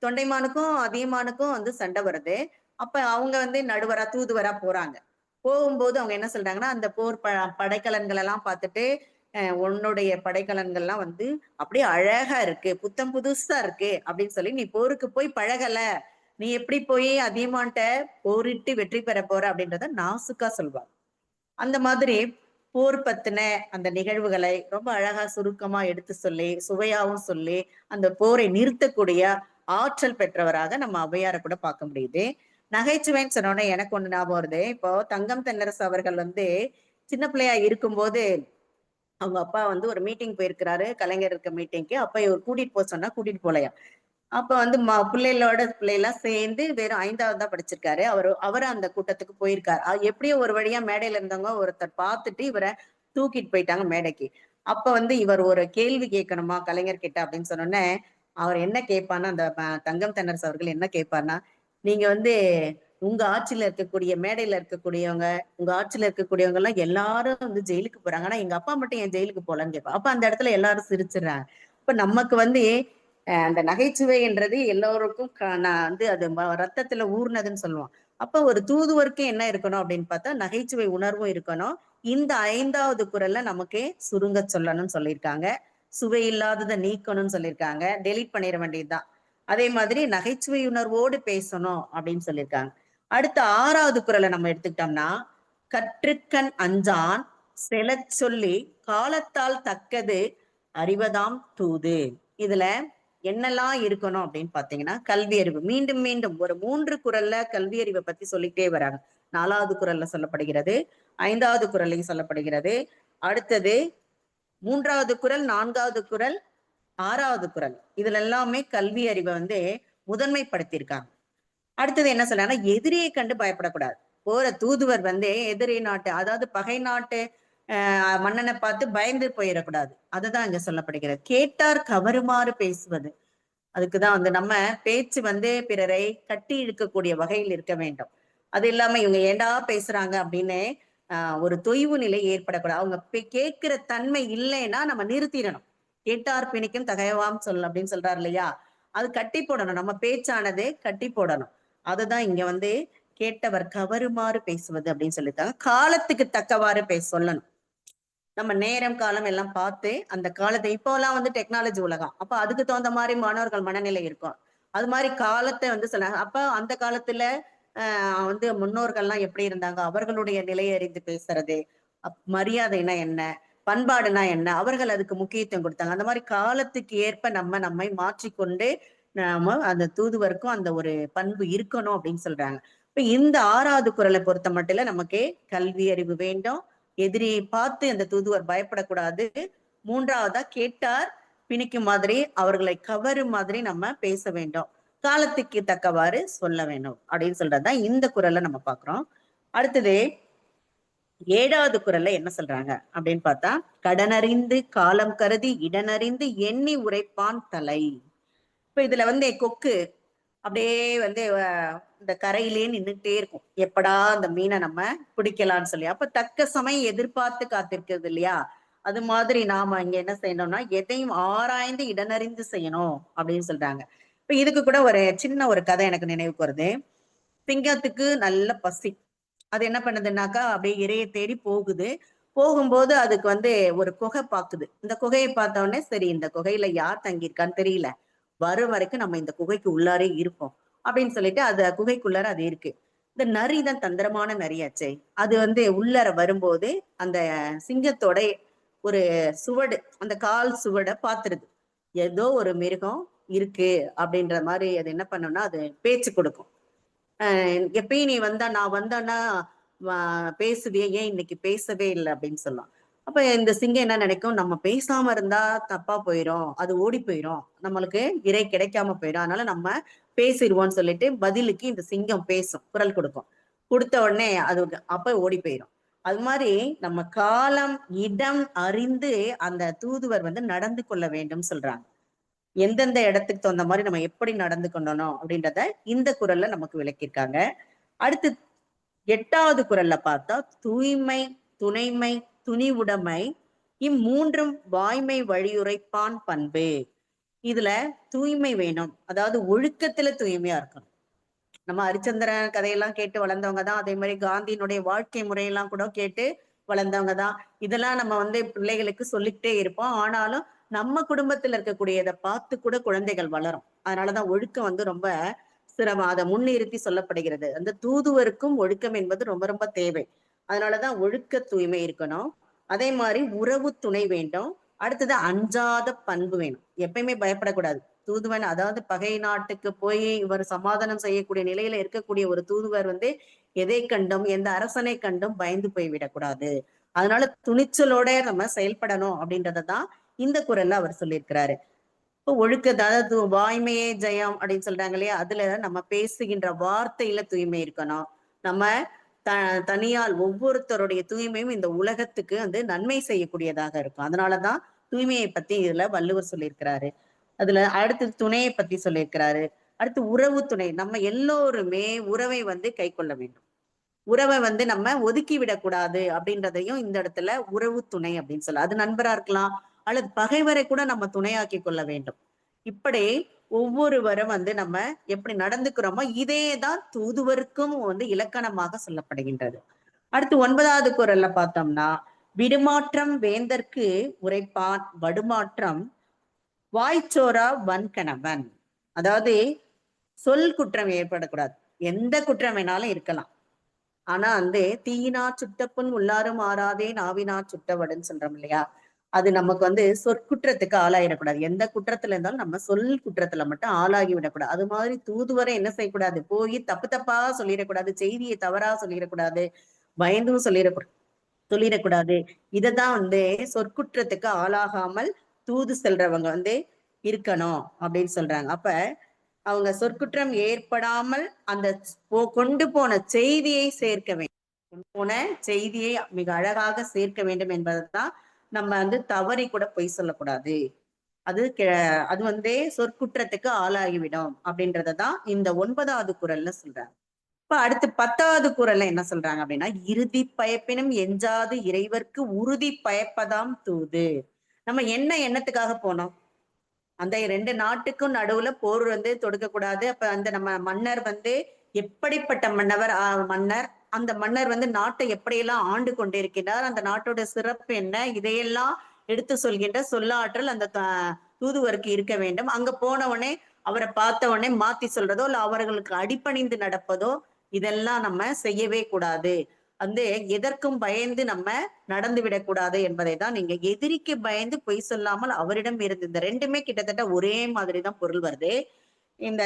தொண்டைமானுக்கும் அதியமானுக்கும் வந்து சண்டை வருது. அப்ப அவங்க வந்து நடுவரா தூதுவரா போறாங்க. போகும்போது அவங்க என்ன சொல்றாங்கன்னா, அந்த போர் படைக்கலன்கள் எல்லாம் பார்த்துட்டு, உன்னுடைய படைக்கலன்கள்லாம் வந்து அப்படியே அழகா இருக்கு, புத்தம் புதுசா இருக்கு அப்படின்னு சொல்லி, நீ போருக்கு போய் பழகல, நீ எப்படி போய் அதியமான்ட்ட போரிட்டு வெற்றி பெற போற அப்படின்றத நாசுக்கா சொல்வாங்க. அந்த மாதிரி போர் பத்தின அந்த நிகழ்வுகளை ரொம்ப அழகா சுருக்கமா எடுத்து சொல்லி, சுவையாவும் சொல்லி, அந்த போரை நிறுத்தக்கூடிய ஆற்றல் பெற்றவராக நம்ம ஔவையாரை கூட பார்க்க முடியுது. நகைச்சுவைன்னு சொன்னோன்னே எனக்கு ஒண்ணு ஞாபகம் வருது. இப்போ தங்கம் தென்னரசு அவர்கள் வந்து சின்ன பிள்ளையா இருக்கும்போது, அவங்க அப்பா வந்து ஒரு மீட்டிங் போயிருக்கிறாரு. கலைஞர் இருக்க மீட்டிங்க்கு. அப்ப இவர் கூட்டிட்டு போ சொன்னா கூட்டிட்டு போலயாம். அப்ப வந்து பிள்ளைகளோட பிள்ளைலாம் சேர்ந்து வெறும் 5வது தான் படிச்சிருக்காரு. அவரு அந்த கூட்டத்துக்கு போயிருக்காரு. எப்படியோ ஒரு வழியா மேடையில இருந்தவங்க ஒருத்தர் பார்த்துட்டு இவர தூக்கிட்டு போயிட்டாங்க மேடைக்கு. அப்ப வந்து இவர் ஒரு கேள்வி கேட்கணுமா கலைஞர் கிட்ட அப்படின்னு சொன்னோனே, அவர் என்ன கேட்பார்ன்னா, அந்த தங்கம் தென்னரசு அவர்கள் என்ன கேட்பார்ன்னா, நீங்க வந்து உங்க ஆட்சியில இருக்கக்கூடிய மேடையில இருக்கக்கூடியவங்க, உங்க ஆட்சியில இருக்கக்கூடியவங்க எல்லாம் எல்லாரும் வந்து ஜெயிலுக்கு போறாங்க. ஆனா எங்க அப்பா மட்டும் ஏன் ஜெயிலுக்கு போலன்னு கேட்பா. அப்ப அந்த இடத்துல எல்லாரும் சிரிச்சுடுறாங்க. இப்ப நமக்கு வந்து அந்த நகைச்சுவைன்றது எல்லோருக்கும் நான் வந்து அது ரத்தத்துல ஊர்னதுன்னு சொல்லுவோம். அப்ப ஒரு தூதுவருக்கு என்ன இருக்கணும் அப்படின்னு பார்த்தா நகைச்சுவை உணர்வும் இருக்கணும். இந்த 5வது குறள்ல நமக்கு சுருங்க சொல்லணும்னு சொல்லியிருக்காங்க. சுவை இல்லாததை நீக்கணும்னு சொல்லியிருக்காங்க. டெலீட் பண்ணிட வேண்டியதுதான். அதே மாதிரி நகைச்சுவை உணர்வோடு பேசணும் அப்படின்னு சொல்லியிருக்காங்க. அடுத்த 6வது குறளை நம்ம எடுத்துக்கிட்டோம்னா, கற்றுக்கண் அஞ்சான் செலச் சொல்லி காலத்தால் தக்கது அறிவதாம் தூது. இதுல என்னெல்லாம் இருக்கணும் அப்படின்னு பாத்தீங்கன்னா, கல்வி அறிவு. மீண்டும் மீண்டும் ஒரு 3 குறள்ல கல்வி அறிவை பத்தி சொல்லிட்டே வராங்க. 4வது குறள்ல சொல்லப்படுகிறது, 5வது குறள்லையும் சொல்லப்படுகிறது. அடுத்தது 3வது குறள், 4வது குறள், 6வது குறள். இதுல எல்லாமே கல்வி அறிவை வந்து முதன்மைப்படுத்தியிருக்காங்க. அடுத்தது என்ன சொல்றாங்கன்னா, எதிரியை கண்டு பயப்படக்கூடாது. போற தூதுவர் வந்து எதிரி நாட்டு, அதாவது பகை நாட்டு மன்னனை பார்த்து பயந்து போயிடக்கூடாது. அதுதான் இங்க சொல்லப்படுகிறது. கேட்டார் கவருமாறு பேசுவது. அதுக்குதான் வந்து நம்ம பேச்சு வந்து பிறரை கட்டி இழுக்கக்கூடிய வகையில் இருக்க வேண்டும். அது இல்லாம இவங்க ஏண்டா பேசுறாங்க அப்படின்னு ஒரு தொய்வு நிலை ஏற்படக்கூடாது. அவங்க கேட்கிற தன்மை இல்லைன்னா நம்ம நிறுத்திடணும். கேட்டார் பிணிக்கும் தகையவாம் சொல் அப்படின்னு சொல்றாரு இல்லையா? அது கட்டி போடணும். நம்ம பேச்சானது கட்டி போடணும். அதுதான் இங்க வந்து கேட்டவர் கவருமாறு பேசுவது அப்படின்னு சொல்லியிருக்காங்க. காலத்துக்கு தக்கவாறு சொல்லணும். நம்ம நேரம் காலம் எல்லாம் பார்த்து அந்த காலத்தை, இப்போ எல்லாம் வந்து டெக்னாலஜி உலகம். அப்ப அதுக்கு தகுந்த மாதிரி மாணவர்கள் மனநிலை இருக்கும். அது மாதிரி காலத்தை வந்து சொன்னாங்க. அப்ப அந்த காலத்துல வந்து முன்னோர்கள்லாம் எப்படி இருந்தாங்க, அவர்களுடைய நிலையை அறிந்து பேசுறது, மரியாதைனா என்ன, பண்பாடுனா என்ன, அவர்கள் அதுக்கு முக்கியத்துவம் கொடுத்தாங்க. அந்த மாதிரி காலத்துக்கு ஏற்ப நம்மை மாற்றிக்கொண்டு நாம அந்த தூதுவருக்கும் அந்த ஒரு பண்பு இருக்கணும் அப்படின்னு சொல்றாங்க. இப்ப இந்த 6வது குறளை பொறுத்த மட்டும் நமக்கு கல்வி அறிவு வேண்டும். எதிரியை பார்த்து அந்த தூதுவர் பயப்படக்கூடாது. 3வதா கேட்டார் பிணிக்கும் மாதிரி, அவர்களை கவரும் மாதிரி நம்ம பேச வேண்டும். காலத்துக்கு தக்கவாறு சொல்ல வேண்டும் அப்படின்னு சொல்றதுதான் இந்த குறளை நம்ம பாக்குறோம். அடுத்தது 7வது குறள்ல என்ன சொல்றாங்க அப்படின்னு பார்த்தா, கடனறிந்து காலம் கருதி இடனறிந்து எண்ணி உரைப்பான் தலை. இப்ப இதுல வந்து கொக்கு அப்படியே வந்து இந்த கரையிலேயே நின்றுட்டே இருக்கும். எப்படா அந்த மீனை நம்ம பிடிக்கலாம்னு சொல்லி. அப்ப தக்க சமயம் எதிர்பார்த்து காத்திருக்கிறது இல்லையா? அது மாதிரி நாம இங்க என்ன செய்யணும்னா, எதையும் ஆராய்ந்து இடனறிந்து செய்யணும் அப்படின்னு சொல்றாங்க. இப்ப இதுக்கு கூட ஒரு சின்ன ஒரு கதை எனக்கு நினைவுக்கு வருது. சிங்கத்துக்கு நல்ல பசி. அது என்ன பண்ணுதுன்னாக்கா, அப்படியே இரையை தேடி போகுது. போகும்போது அதுக்கு வந்து ஒரு குகை பாக்குது. இந்த குகையை பார்த்த உடனே, சரி இந்த குகையில யார் தங்கியிருக்கான்னு தெரியல, வரும் வரைக்கும் நம்ம இந்த குகைக்கு உள்ளாரே இருப்போம் அப்படின்னு சொல்லிட்டு அந்த குகைக்குள்ளார அது இருக்கு. இந்த நரி தான் தந்திரமான நரியாச்சே. அது வந்து உள்ளார வரும்போது அந்த சிங்கத்தோட ஒரு சுவடு, அந்த கால் சுவடை பாத்துருது. ஏதோ ஒரு மிருகம் இருக்கு அப்படின்ற மாதிரி அது என்ன பண்ணும்னா, அது பேச்சு கொடுக்கும். எப்பயும் நீ வந்தா, நான் வந்தேன்னா பேசுவியே, ஏன் இன்னைக்கு பேசவே இல்லை அப்படின்னு சொல்லலாம். அப்ப இந்த சிங்கம் என்ன நினைக்கும், நம்ம பேசாம இருந்தா தப்பா போயிரும், அது ஓடி போயிரும், நம்மளுக்கு இறை கிடைக்காம போயிடும், அதனால நம்ம பேசிடுவோம்னு சொல்லிட்டு பதிலுக்கு இந்த சிங்கம் பேசும், குரல் கொடுக்கும். கொடுத்த உடனே அது அப்ப ஓடி போயிரும். அது மாதிரி நம்ம காலம் இடம் அறிந்து அந்த தூதுவர் வந்து நடந்து கொள்ள வேண்டும் சொல்றாங்க. எந்தெந்த இடத்துக்கு தகுந்த மாதிரி நம்ம எப்படி நடந்து கொள்ளணும் அப்படின்றத இந்த குறள்ல நமக்கு விளக்கியிருக்காங்க. அடுத்து 8வது குறள்ல பார்த்தா, தூய்மை, துணைமை, துணிவுடைமை இம்மூன்றும் வாய்மை வழியுரைப்பான் பண்பு. இதுல தூய்மை வேணும், அதாவது ஒழுக்கத்துல தூய்மையா இருக்கணும். நம்ம ஹரிச்சந்திரன் கதையெல்லாம் கேட்டு வளர்ந்தவங்க தான். அதே மாதிரி காந்தியினுடைய வாழ்க்கை முறையெல்லாம் கூட கேட்டு வளர்ந்தவங்க தான். இதெல்லாம் நம்ம பிள்ளைகளுக்கு சொல்லிக்கிட்டே இருப்போம். ஆனாலும் நம்ம குடும்பத்துல இருக்கக்கூடியதை பார்த்து கூட குழந்தைகள் வளரும். அதனாலதான் ஒழுக்கம் ரொம்ப சிரமம். அதை முன்னிறுத்தி சொல்லப்படுகிறது. அந்த தூதுவருக்கும் ஒழுக்கம் என்பது ரொம்ப ரொம்ப தேவை. அதனாலதான் ஒழுக்க தூய்மை இருக்கணும். அதே மாதிரி உறவு துணை வேண்டும். அடுத்தது அஞ்சாத பண்பு வேணும். எப்பயுமே பயப்படக்கூடாது. தூதுவன், அதாவது பகை நாட்டுக்கு போய் இவர் சமாதானம் செய்யக்கூடிய நிலையில இருக்கக்கூடிய ஒரு தூதுவர் எதை கண்டும் எந்த அரசனை கண்டும் பயந்து போய் விடக்கூடாது. அதனால துணிச்சலோட நம்ம செயல்படணும் அப்படின்றதான் இந்த குரல்ல அவர் சொல்லியிருக்கிறாரு. இப்போ ஒழுக்கத்தை, அதாவது வாய்மையே ஜெயம் அப்படின்னு சொல்றாங்க இல்லையா, அதுல நம்ம பேசுகின்ற வார்த்தையில தூய்மை இருக்கணும். நம்ம தனியால் ஒவ்வொருத்தருடைய தூய்மையும் இந்த உலகத்துக்கு நன்மை செய்யக்கூடியதாக இருக்கும். அதனாலதான் தூய்மையை பத்தி இதுல வள்ளுவர் சொல்லியிருக்கிறாரு. அதுல அடுத்து துணையை பத்தி சொல்லியிருக்கிறாரு. அடுத்து உறவு துணை. நம்ம எல்லோருமே உறவை கை கொள்ள வேண்டும். உறவை நம்ம ஒதுக்கி விடக்கூடாது அப்படின்றதையும் இந்த இடத்துல உறவு துணை அப்படின்னு சொல்ல. அது நண்பரா இருக்கலாம், அல்லது பகைவரை கூட நம்ம துணையாக்கி கொள்ள வேண்டும். இப்படி ஒவ்வொருவரும் நம்ம எப்படி நடந்துக்கிறோமோ இதேதான் தூதுவருக்கும் இலக்கணமாக சொல்லப்படுகின்றது. அடுத்து 9வது குறள்ல பார்த்தோம்னா, விடுமாற்றம் வேந்தற்கு உரைப்பான் வடுமாற்றம் வாய்ச்சோரா வன்கணவன். அதாவது சொல் குற்றம் ஏற்படக்கூடாது. எந்த குற்றம் வேணாலும் இருக்கலாம். ஆனா தீயினா சுட்டப்புண் உள்ளாரும் ஆறாதே நாவினா சுட்டவடுன்னு சொல்றோம் இல்லையா, அது நமக்கு சொற்குற்றத்துக்கு ஆளாயிடக்கூடாது. எந்த குற்றத்துல இருந்தாலும் நம்ம சொல் குற்றத்துல மட்டும் ஆளாகி விடக்கூடாது. அது மாதிரி தூதுவரை என்ன செய்யக்கூடாது, போய் தப்பு தப்பா சொல்லிடக்கூடாது, செய்தியை தவறா சொல்லிடக்கூடாது, பயந்தும் சொல்லிடக்கூடாது. இததான் சொற்குற்றத்துக்கு ஆளாகாமல் தூது செல்றவங்க இருக்கணும் அப்படின்னு சொல்றாங்க. அப்ப அவங்க சொற்குற்றம் ஏற்படாமல் அந்த கொண்டு போன செய்தியை சேர்க்க வேண்டும். போன செய்தியை மிக அழகாக சேர்க்க வேண்டும் என்பதுதான். நம்ம தவறி கூட பொய் சொல்லக்கூடாது. அது சொற்குற்றத்துக்கு ஆளாகிவிடும் அப்படின்றதான் இந்த 9வது குறள்ல சொல்றாங்க. இப்ப அடுத்து 10வது குறள்ல என்ன சொல்றாங்க அப்படின்னா, இறுதி பயப்பினும் எஞ்சாது இறைவர்க்கு உறுதி பயப்பதாம் தூது. நம்ம என்ன எண்ணத்துக்காக போனோம், அந்த 2 நாட்டுக்கும் நடுவுல போர் தொடுக்கக்கூடாது. அப்ப நம்ம மன்னர் எப்படிப்பட்ட மன்னர், அந்த மன்னர் நாட்டை எப்படியெல்லாம் ஆண்டு கொண்டிருக்கிறார், அந்த நாட்டோட சிறப்பு என்ன, இதையெல்லாம் எடுத்து சொல்கின்ற சொல்லாற்றல் அந்த தூதுவருக்கு இருக்க வேண்டும். அங்க போன உடனே அவரை பார்த்த உடனே மாத்தி சொல்றதோ இல்ல அவர்களுக்கு அடிபணிந்து நடப்பதோ இதெல்லாம் நம்ம செய்யவே கூடாது. எதற்கும் பயந்து நம்ம நடந்து விடக்கூடாது என்பதை தான். நீங்க எதிரிக்கு பயந்து பொய் சொல்லாமல் அவரிடம் இருந்து, இந்த ரெண்டுமே கிட்டத்தட்ட ஒரே மாதிரிதான் பொருள் வருது. இந்த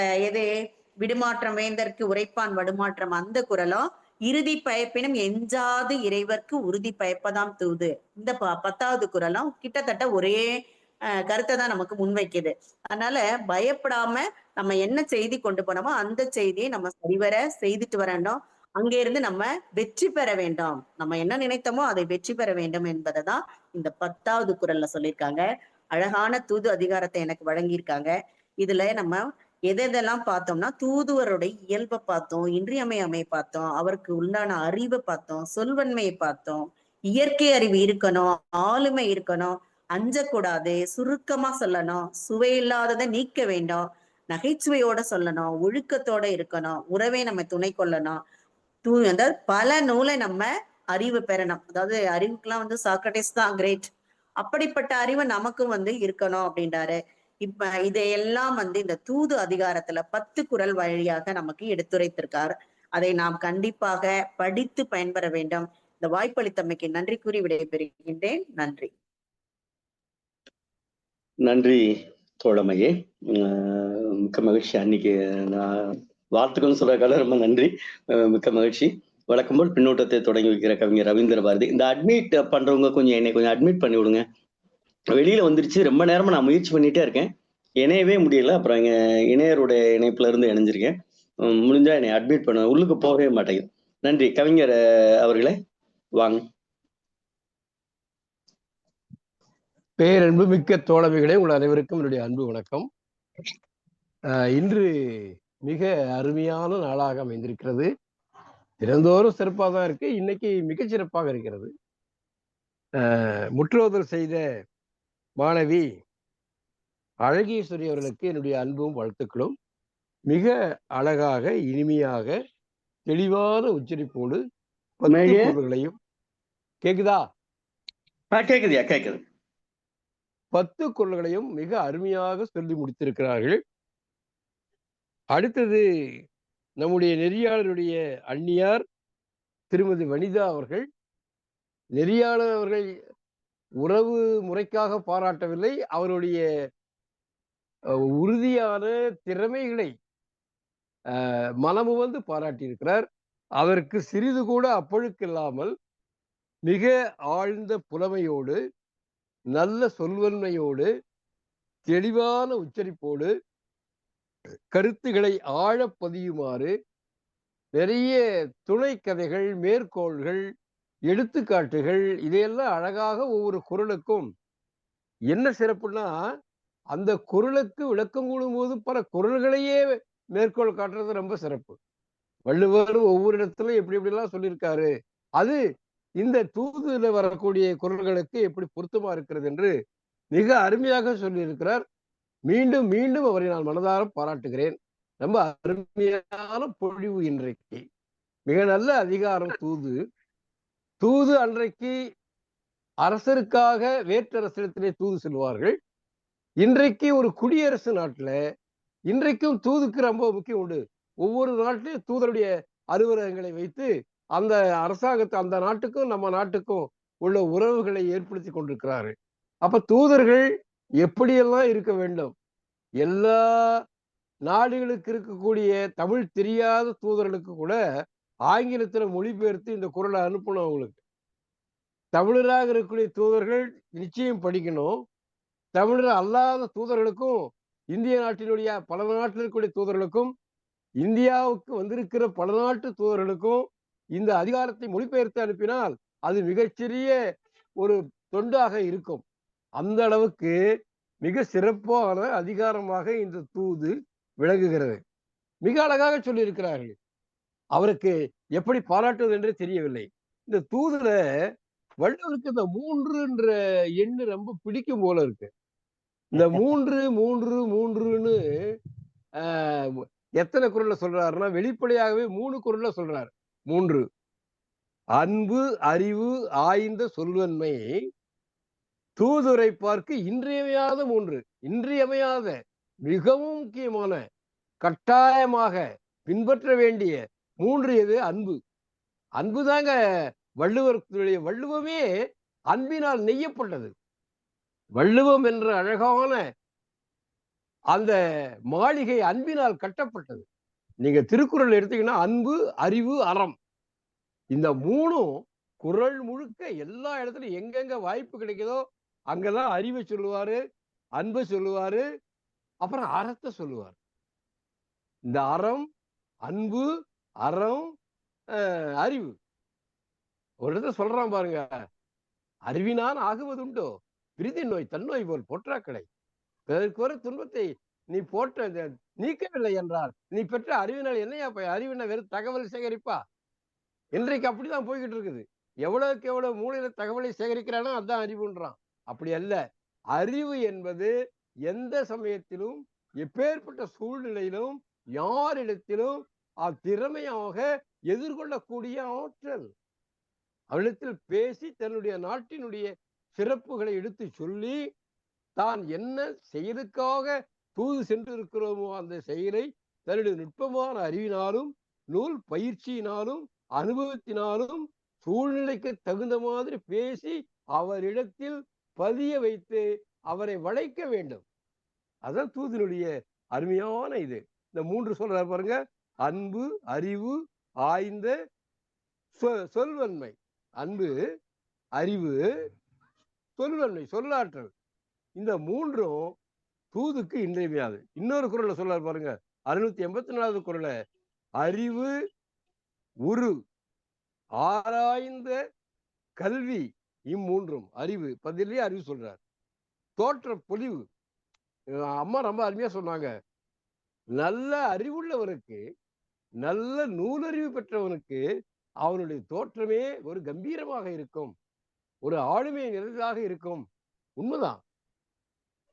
விடுமாற்றம் வேந்தற்கு உரைப்பான் வடுமாற்றம் அந்த குறளும், இறுதி பயப்பினும் எஞ்சாது இறைவர்க்கு உறுதி பயப்பதாம் தூது இந்த 10வது குறளும் கிட்டத்தட்ட ஒரே கருத்தை தான் நமக்கு முன்வைக்குது. அதனால பயப்படாம நம்ம என்ன செய்தி கொண்டு போனோமோ அந்த செய்தியை நம்ம சரிவர செய்துட்டு வரணும். அங்க இருந்து நம்ம வெற்றி பெற வேண்டும். நம்ம என்ன நினைத்தோமோ அதை வெற்றி பெற வேண்டும் என்பதை தான் இந்த 10வது குறள்ல சொல்லியிருக்காங்க. அழகான தூது அதிகாரத்தை எனக்கு வழங்கியிருக்காங்க. இதுல நம்ம எதெல்லாம் பார்த்தோம்னா, தூதுவருடைய இயல்பை பார்த்தோம், இன்றியமையாமை பார்த்தோம், அவருக்கு உண்டான அறிவை பார்த்தோம், சொல்வன்மையை பார்த்தோம், இயற்கை அறிவு இருக்கணும், ஆளுமை இருக்கணும், அஞ்சக்கூடாது, சுருக்கமா சொல்லணும், சுவையில்லாததை நீக்க வேண்டும், நகைச்சுவையோட சொல்லணும், ஒழுக்கத்தோட இருக்கணும், உறவை நம்ம துணை கொள்ளணும், அதாவது பல நூலை நம்ம அறிவு பெறணும். அதாவது அறிவுக்கெல்லாம் சாக்ரட்டிஸ் தான் கிரேட். அப்படிப்பட்ட அறிவு நமக்கும் இருக்கணும் அப்படின்றாரு. இப்ப இதையெல்லாம் இந்த தூது அதிகாரத்துல 10 குறள் வழியாக நமக்கு எடுத்துரைத்திருக்கார். அதை நாம் கண்டிப்பாக படித்து பயன்பெற வேண்டும். இந்த வாய்ப்பளித்தமைக்கு நன்றி கூறி விடைபெறுகின்றேன். நன்றி. நன்றி தோழமையே. மிக்க மகிழ்ச்சி. அன்னைக்கு நான் வாழ்த்துக்கள் சொல்றதுக்காக ரொம்ப நன்றி. மிக்க மகிழ்ச்சி. வழக்கம் போல் பின்னூட்டத்தை தொடங்கி வைக்கிற கவிஞர் ரவீந்திர பாரதி. இந்த அட்மிட் பண்றவங்க என்னை கொஞ்சம் அட்மிட் பண்ணி விடுங்க. வெளியில வந்துருச்சு. ரொம்ப நேரமா நான் முயற்சி பண்ணிட்டே இருக்கேன், இணையவே முடியல. அப்புறம் எங்க இணையருடைய இணைப்புல இருந்து இணைஞ்சிருக்கேன். முடிஞ்சா என்னை அட்மிட் பண்ண, உள்ளுக்கு போகவே மாட்டேங்குது. நன்றி கவிஞர் அவர்களே, வாங்க. பேரன்பு மிக்க தோழமைகளே, உங்கள் அனைவருக்கும் என்னுடைய அன்பு வணக்கம். இன்று மிக அருமையான நாளாக அமைந்திருக்கிறது. தினந்தோறும் சிறப்பாக தான் இருக்கு, இன்னைக்கு மிக சிறப்பாக இருக்கிறது. முற்றுவதல் செய்த மாணவி அழகேஸ்வரி அவர்களுக்கு என்னுடைய அன்பும் வாழ்த்துக்களும். மிக அழகாக, இனிமையாக, தெளிவான உச்சரிப்போடு 10 குறள்களையும் கேக்குதா? கேக்குதுயா, கேக்குது. 10 குறள்களையும் மிக அருமையாக சொல்லி முடித்திருக்கிறார்கள். அடுத்தது நம்முடைய நெறியாளருடைய அந்நியார் திருமதி வனிதா அவர்கள். நெறியாளர் அவர்கள் உறவு முறைக்காக பாராட்டவில்லை, அவருடைய உறுதியான திறமைகளை மனமு வந்து பாராட்டியிருக்கிறார். அதற்கு சிறிது கூட அப்பழுக்கில்லாமல் மிக ஆழ்ந்த புலமையோடு, நல்ல சொல்வன்மையோடு, தெளிவான உச்சரிப்போடு கருத்துக்களை ஆழ பதியுமாறு நிறைய துணை கதைகள், மேற்கோள்கள், எடுத்துக்காட்டுகள், இதையெல்லாம் அழகாக ஒவ்வொரு குறளுக்கும் என்ன சிறப்புன்னா, அந்த குறளுக்கு விளக்கம் கூடும்போது பல குறள்களையே மேற்கோள் காட்டுறது ரொம்ப சிறப்பு. வள்ளுவர் ஒவ்வொரு இடத்துலயும் எப்படி எப்படிலாம் சொல்லியிருக்காரு, அது இந்த தூதுல வரக்கூடிய குறள்களுக்கு எப்படி பொருத்தமா இருக்கிறது என்று மிக அருமையாக சொல்லியிருக்கிறார். மீண்டும் மீண்டும் அவரை நான் மனதார பாராட்டுகிறேன். ரொம்ப அருமையான பொழிவு இன்றைக்கு. மிக நல்ல அதிகாரம் தூது. தூது அன்றைக்கு அரசருக்காக வேற்றரசிடத்திலே தூது செல்வார்கள். இன்றைக்கு ஒரு குடியரசு நாட்டுல இன்றைக்கும் தூதுக்கு ரொம்ப முக்கியம் உண்டு. ஒவ்வொரு நாட்டிலும் தூதருடைய அலுவலகங்களை வைத்து அந்த அரசாங்கத்தை, அந்த நாட்டுக்கும் நம்ம நாட்டுக்கும் உள்ள உறவுகளை ஏற்படுத்தி கொண்டிருக்கிறார்கள். அப்ப தூதர்கள் எப்படியெல்லாம் இருக்க வேண்டும், எல்லா நாடுகளுக்கு இருக்கக்கூடிய தமிழ் தெரியாத தூதர்களுக்கு கூட ஆங்கிலத்துல மொழிபெயர்த்து இந்த குறளை அனுப்பணும். அவங்களுக்கு தமிழராக இருக்கக்கூடிய தூதர்கள் நிச்சயம் படிக்கணும். தமிழர் அல்லாத தூதர்களுக்கும், இந்திய நாட்டினுடைய பல நாட்டில் இருக்கக்கூடிய தூதர்களுக்கும், இந்தியாவுக்கு வந்திருக்கிற பல நாட்டு தூதர்களுக்கும் இந்த அதிகாரத்தை மொழிபெயர்த்து அனுப்பினால் அது மிகச்சிறிய ஒரு தொண்டாக இருக்கும். அந்த அளவுக்கு மிக சிறப்பான அதிகாரமாக இந்த தூது விளங்குகிறது. மிக அழகாக சொல்லியிருக்கிறார்கள். அவருக்கு எப்படி பாராட்டுவது என்றே தெரியவில்லை. இந்த தூதுல வள்ளுவருக்கு இந்த 3ன்ற எண்ணு ரொம்ப பிடிக்கும் போல இருக்கு. இந்த 3 3 3ன்னு எத்தனை குறள்ல சொல்றாருன்னா, வெளிப்படையாகவே 3 குறள்ல சொல்றாரு. 3 அன்பு, அறிவு, ஆய்ந்த சொல்வன்மை, தூதுரைப்பார்க்கு இன்றியமையாத 3. இன்றியமையாத, மிகவும் முக்கியமான, கட்டாயமாக பின்பற்ற வேண்டிய 3 எது? அன்பு. அன்புதாங்க வள்ளுவருடைய வள்ளுவமே அன்பினால் நெய்யப்பட்டது. வள்ளுவம் என்ற அழகான அந்த மாளிகை அன்பினால் கட்டப்பட்டது. நீங்க திருக்குறள் எடுத்தீங்கன்னா அன்பு, அறிவு, அறம், இந்த 3ம் குறள் முழுக்க எல்லா இடத்துலயும் எங்கெங்க வாய்ப்பு கிடைக்குதோ அங்கெல்லாம் அறிவை சொல்லுவாரு, அன்பை சொல்லுவாரு, அப்புறம் அறத்தை சொல்லுவார். இந்த அறம், அன்பு, அறம், அறிவு. ஒரு இடத்துல சொல்றான் பாருங்க, அறிவினான் ஆகுவதுண்டோ பிரிதி நோய் தன்னோய் போல் போற்றாக்கடை, பிறருக்கு வர துன்பத்தை நீ போற்ற நீக்கவில்லை என்றால் நீ பெற்ற அறிவினால் என்னையா அறிவின வெறும் தகவல் சேகரிப்பா? இன்றைக்கு அப்படிதான் போய்கிட்டு இருக்குது. எவ்வளவுக்கு எவ்வளவு மூளையில தகவலை சேகரிக்கிறானோ அதான் அறிவுன்றான். அப்படி அல்ல. அறிவு என்பது எந்த சமயத்திலும், எப்பேற்பட்ட சூழ்நிலையிலும், யாரிடத்திலும் திறமையாக எதிர்கொள்ளக்கூடிய ஆற்றல். அவளிடத்தில் பேசி தன்னுடைய நாட்டினுடைய சிறப்புகளை எடுத்து சொல்லி, தான் என்ன செயலுக்காக தூது சென்று இருக்கிறோமோ அந்த செயலை தன்னுடைய நுட்பமான அறிவினாலும், நூல் பயிற்சியினாலும், அனுபவத்தினாலும், சூழ்நிலைக்கு தகுந்த மாதிரி பேசி அவரிடத்தில் பதிய வைத்து அவரை வளைக்க வேண்டும். அதான் தூதினுடைய அருமையான இது. இந்த 3 சொல்றாரு பாருங்க, அன்பு, அறிவு, ஆய்ந்த சொல்வன்மை. அன்பு, அறிவு, சொல்வன்மை, சொல்லாற்றல். இந்த 3ம் தூதுக்கு இன்றியமையாது. இன்னொரு குறளை சொல்றாரு பாருங்க, 684வது குறள, அறிவு, உரு, ஆராய்ந்த கல்வி, இம்மூன்றும். அறிவு பதிலே அறிவு சொல்றார். தோற்ற பொலிவு, அம்மா ரொம்ப அருமையா சொன்னாங்க. நல்ல அறிவுள்ளவனுக்கு, நல்ல நூலறிவு பெற்றவனுக்கு அவனுடைய தோற்றமே ஒரு கம்பீரமாக இருக்கும், ஒரு ஆளுமை நிறைந்ததாக இருக்கும். உண்மைதான்.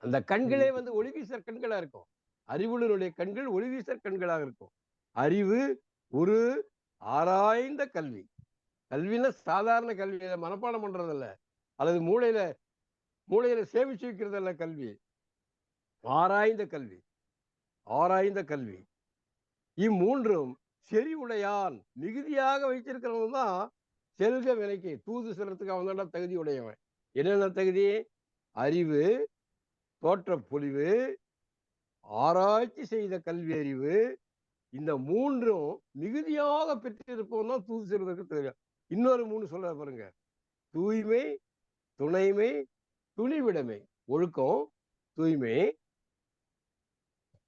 அந்த கண்களே வந்து ஒளிவீசர் கண்களா இருக்கும். அறிவுள்ளவருடைய கண்கள் ஒளிவீசர் கண்களாக இருக்கும். அறிவு ஒரு ஆராய்ந்த கல்வி. கல்வின்னா சாதாரண கல்வி மனப்பாடம் பண்றதில்ல, அல்லது மூளையில சேமிச்சு வைக்கிறதல்ல கல்வி. ஆராய்ந்த கல்வி, ஆராய்ந்த கல்வி. இம்மூன்றும் செறி உடையான் மிகுதியாக வைத்திருக்கிறவன் தான் செல்க விலைக்கு தூது செல்றதுக்கு அவன் தான் தகுதி உடையவன். என்னென்ன தகுதி? அறிவு, தோற்ற பொலிவு, ஆராய்ச்சி செய்த கல்வி அறிவு, இந்த மூன்றும் மிகுதியாக பெற்றிருப்பவன் தான் தூது செல்வதற்கு தெரியும். இன்னொரு 3 சொல்ல பாருங்க. தூய்மை, துணைமை, துணிவிடமை. ஒழுக்கம், தூய்மை,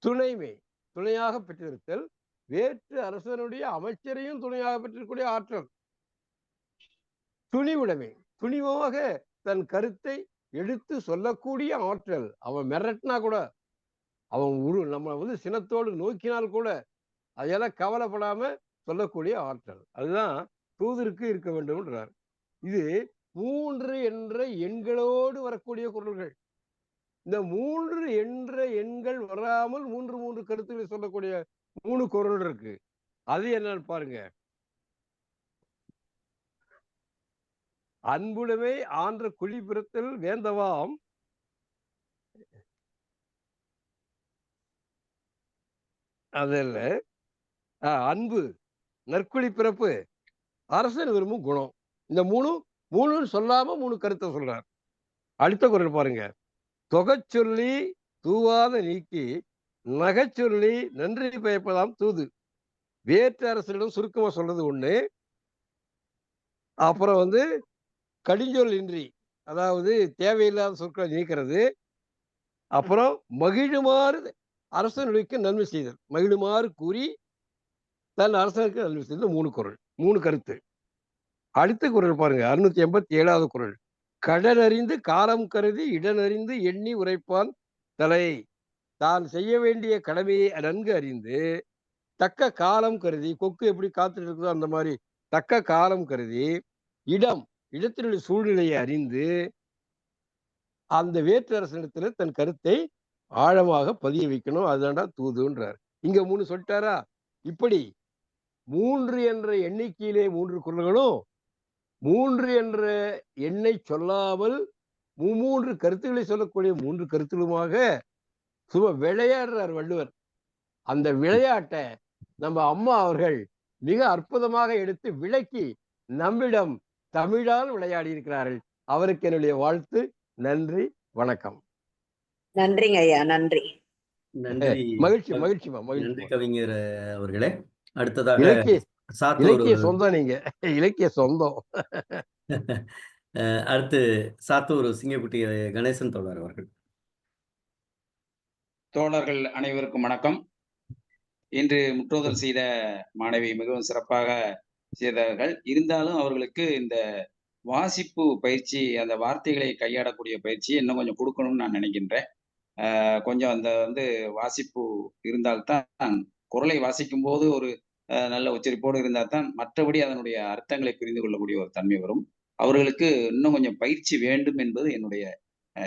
துணைமை, துணையாக பெற்றிருத்தல், வேற்று அரசனுடைய அமைச்சரையும் துணையாக பெற்றிருக்கக்கூடிய ஆற்றல். துணிவுடைமை, துணிவாக தன் கருத்தை எடுத்து சொல்லக்கூடிய ஆற்றல். அவன் மிரட்டினா கூட, அவன் நம்ம வந்து சினத்தோடு நோக்கினால் கூட அதையெல்லாம் கவலைப்படாம சொல்லக்கூடிய ஆற்றல். அதுதான் தூதருக்கு இருக்க வேண்டும்ன்றார். இது 3 என்ற எண்களோடு வரக்கூடிய குரல்கள். இந்த 3 என்ற எண்கள் வராமல் 3 கருத்துக்களை சொல்லக்கூடிய 3 குரல் இருக்கு. அது என்னன்னு பாருங்க. அன்புடைமை ஆன்ற குழிபிறத்தில் வேந்தவாம் அதில் அன்பு நற்குழி பிறப்பு அரசன் விரும்பும் குணம். இந்த மூணு சொல்லாம 3 கருத்தை சொல்றார். அடுத்த குரல் பாருங்க. தொகைச்சொல்லி தூவாத நீக்கி நகைச்சொல்லி நன்றி பயப்பதாம் தூது. வேற்று அரசனிடம் சுருக்கமா சொல்றது ஒண்ணு. அப்புறம் வந்து கடிஞ்சொல் இன்றி, அதாவது தேவையில்லாத சொற்களை நீக்கிறது. அப்புறம் மகிழுமாறு அரசனுக்கு நன்மை செய்தல். மகிழுமாறு கூறி தன் அரசனுக்கு நன்மை செய்தல். 3 குரல், 3 கருத்து. அடுத்த குரல் பாருங்க. 687வது குரல். கடனறிந்து காலம் கருதி இடனறிந்து எண்ணி உரைப்பான் தலை. தான் செய்ய வேண்டிய கடமையை நன்கு அறிந்து தக்க காலம் கருதி, கொக்கு எப்படி காத்துட்டு இருக்குதோ அந்த மாதிரி தக்க காலம் கருதி, இடத்தினுடைய சூழ்நிலையை அறிந்து அந்த வேற்று அரசனிடத்துல தன் கருத்தை ஆழமாக பதிய வைக்கணும். அதுதான்டா தூதுன்றார். இங்க 3 சொல்லிட்டாரா? இப்படி 3 என்ற எண்ணிக்கையிலே 3 குரல்களும் 3 என்ற எண்ணை சொல்லாமல் 3 கருத்துக்களை சொல்லக்கூடிய 3 கருத்துகளுமாக சும்மா விளையாடுறார் வள்ளுவர். அந்த விளையாட்டை நம்ம அம்மா அவர்கள் மிக அற்புதமாக எடுத்து விளக்கி நம்மிடம் தமிழால் விளையாடி இருக்கிறார்கள். அவருக்கு என்னுடைய வாழ்த்து. நன்றி, வணக்கம். நன்றிங்க ஐயா, நன்றி. நன்றி. மகிழ்ச்சி. நன்றி கவிஞர் அவர்களே. அடுத்ததாக இலக்கிய சொந்தம், நீங்க இலக்கிய சொந்தம். அடுத்து சாத்தூர் சிங்கக்குட்டி கணேசன் தோழர் அவர்கள். தோழர்கள் அனைவருக்கும் வணக்கம். இன்று முற்றோதல் செய்த மாணவி மிகவும் சிறப்பாக செய்தார்கள். இருந்தாலும் அவர்களுக்கு இந்த வாசிப்பு பயிற்சி, அந்த வார்த்தைகளை கையாடக்கூடிய பயிற்சி இன்னும் கொஞ்சம் கொடுக்கணும்னு நான் நினைக்கின்றேன். கொஞ்சம் அந்த வந்து வாசிப்பு இருந்தால்தான், குரலை வாசிக்கும் போது ஒரு நல்ல உச்சரிப்போடு இருந்தால் தான் மற்றபடி அதனுடைய அர்த்தங்களை புரிந்து கொள்ளக்கூடிய ஒரு தன்மை வரும். அவர்களுக்கு இன்னும் கொஞ்சம் பயிற்சி வேண்டும் என்பது என்னுடைய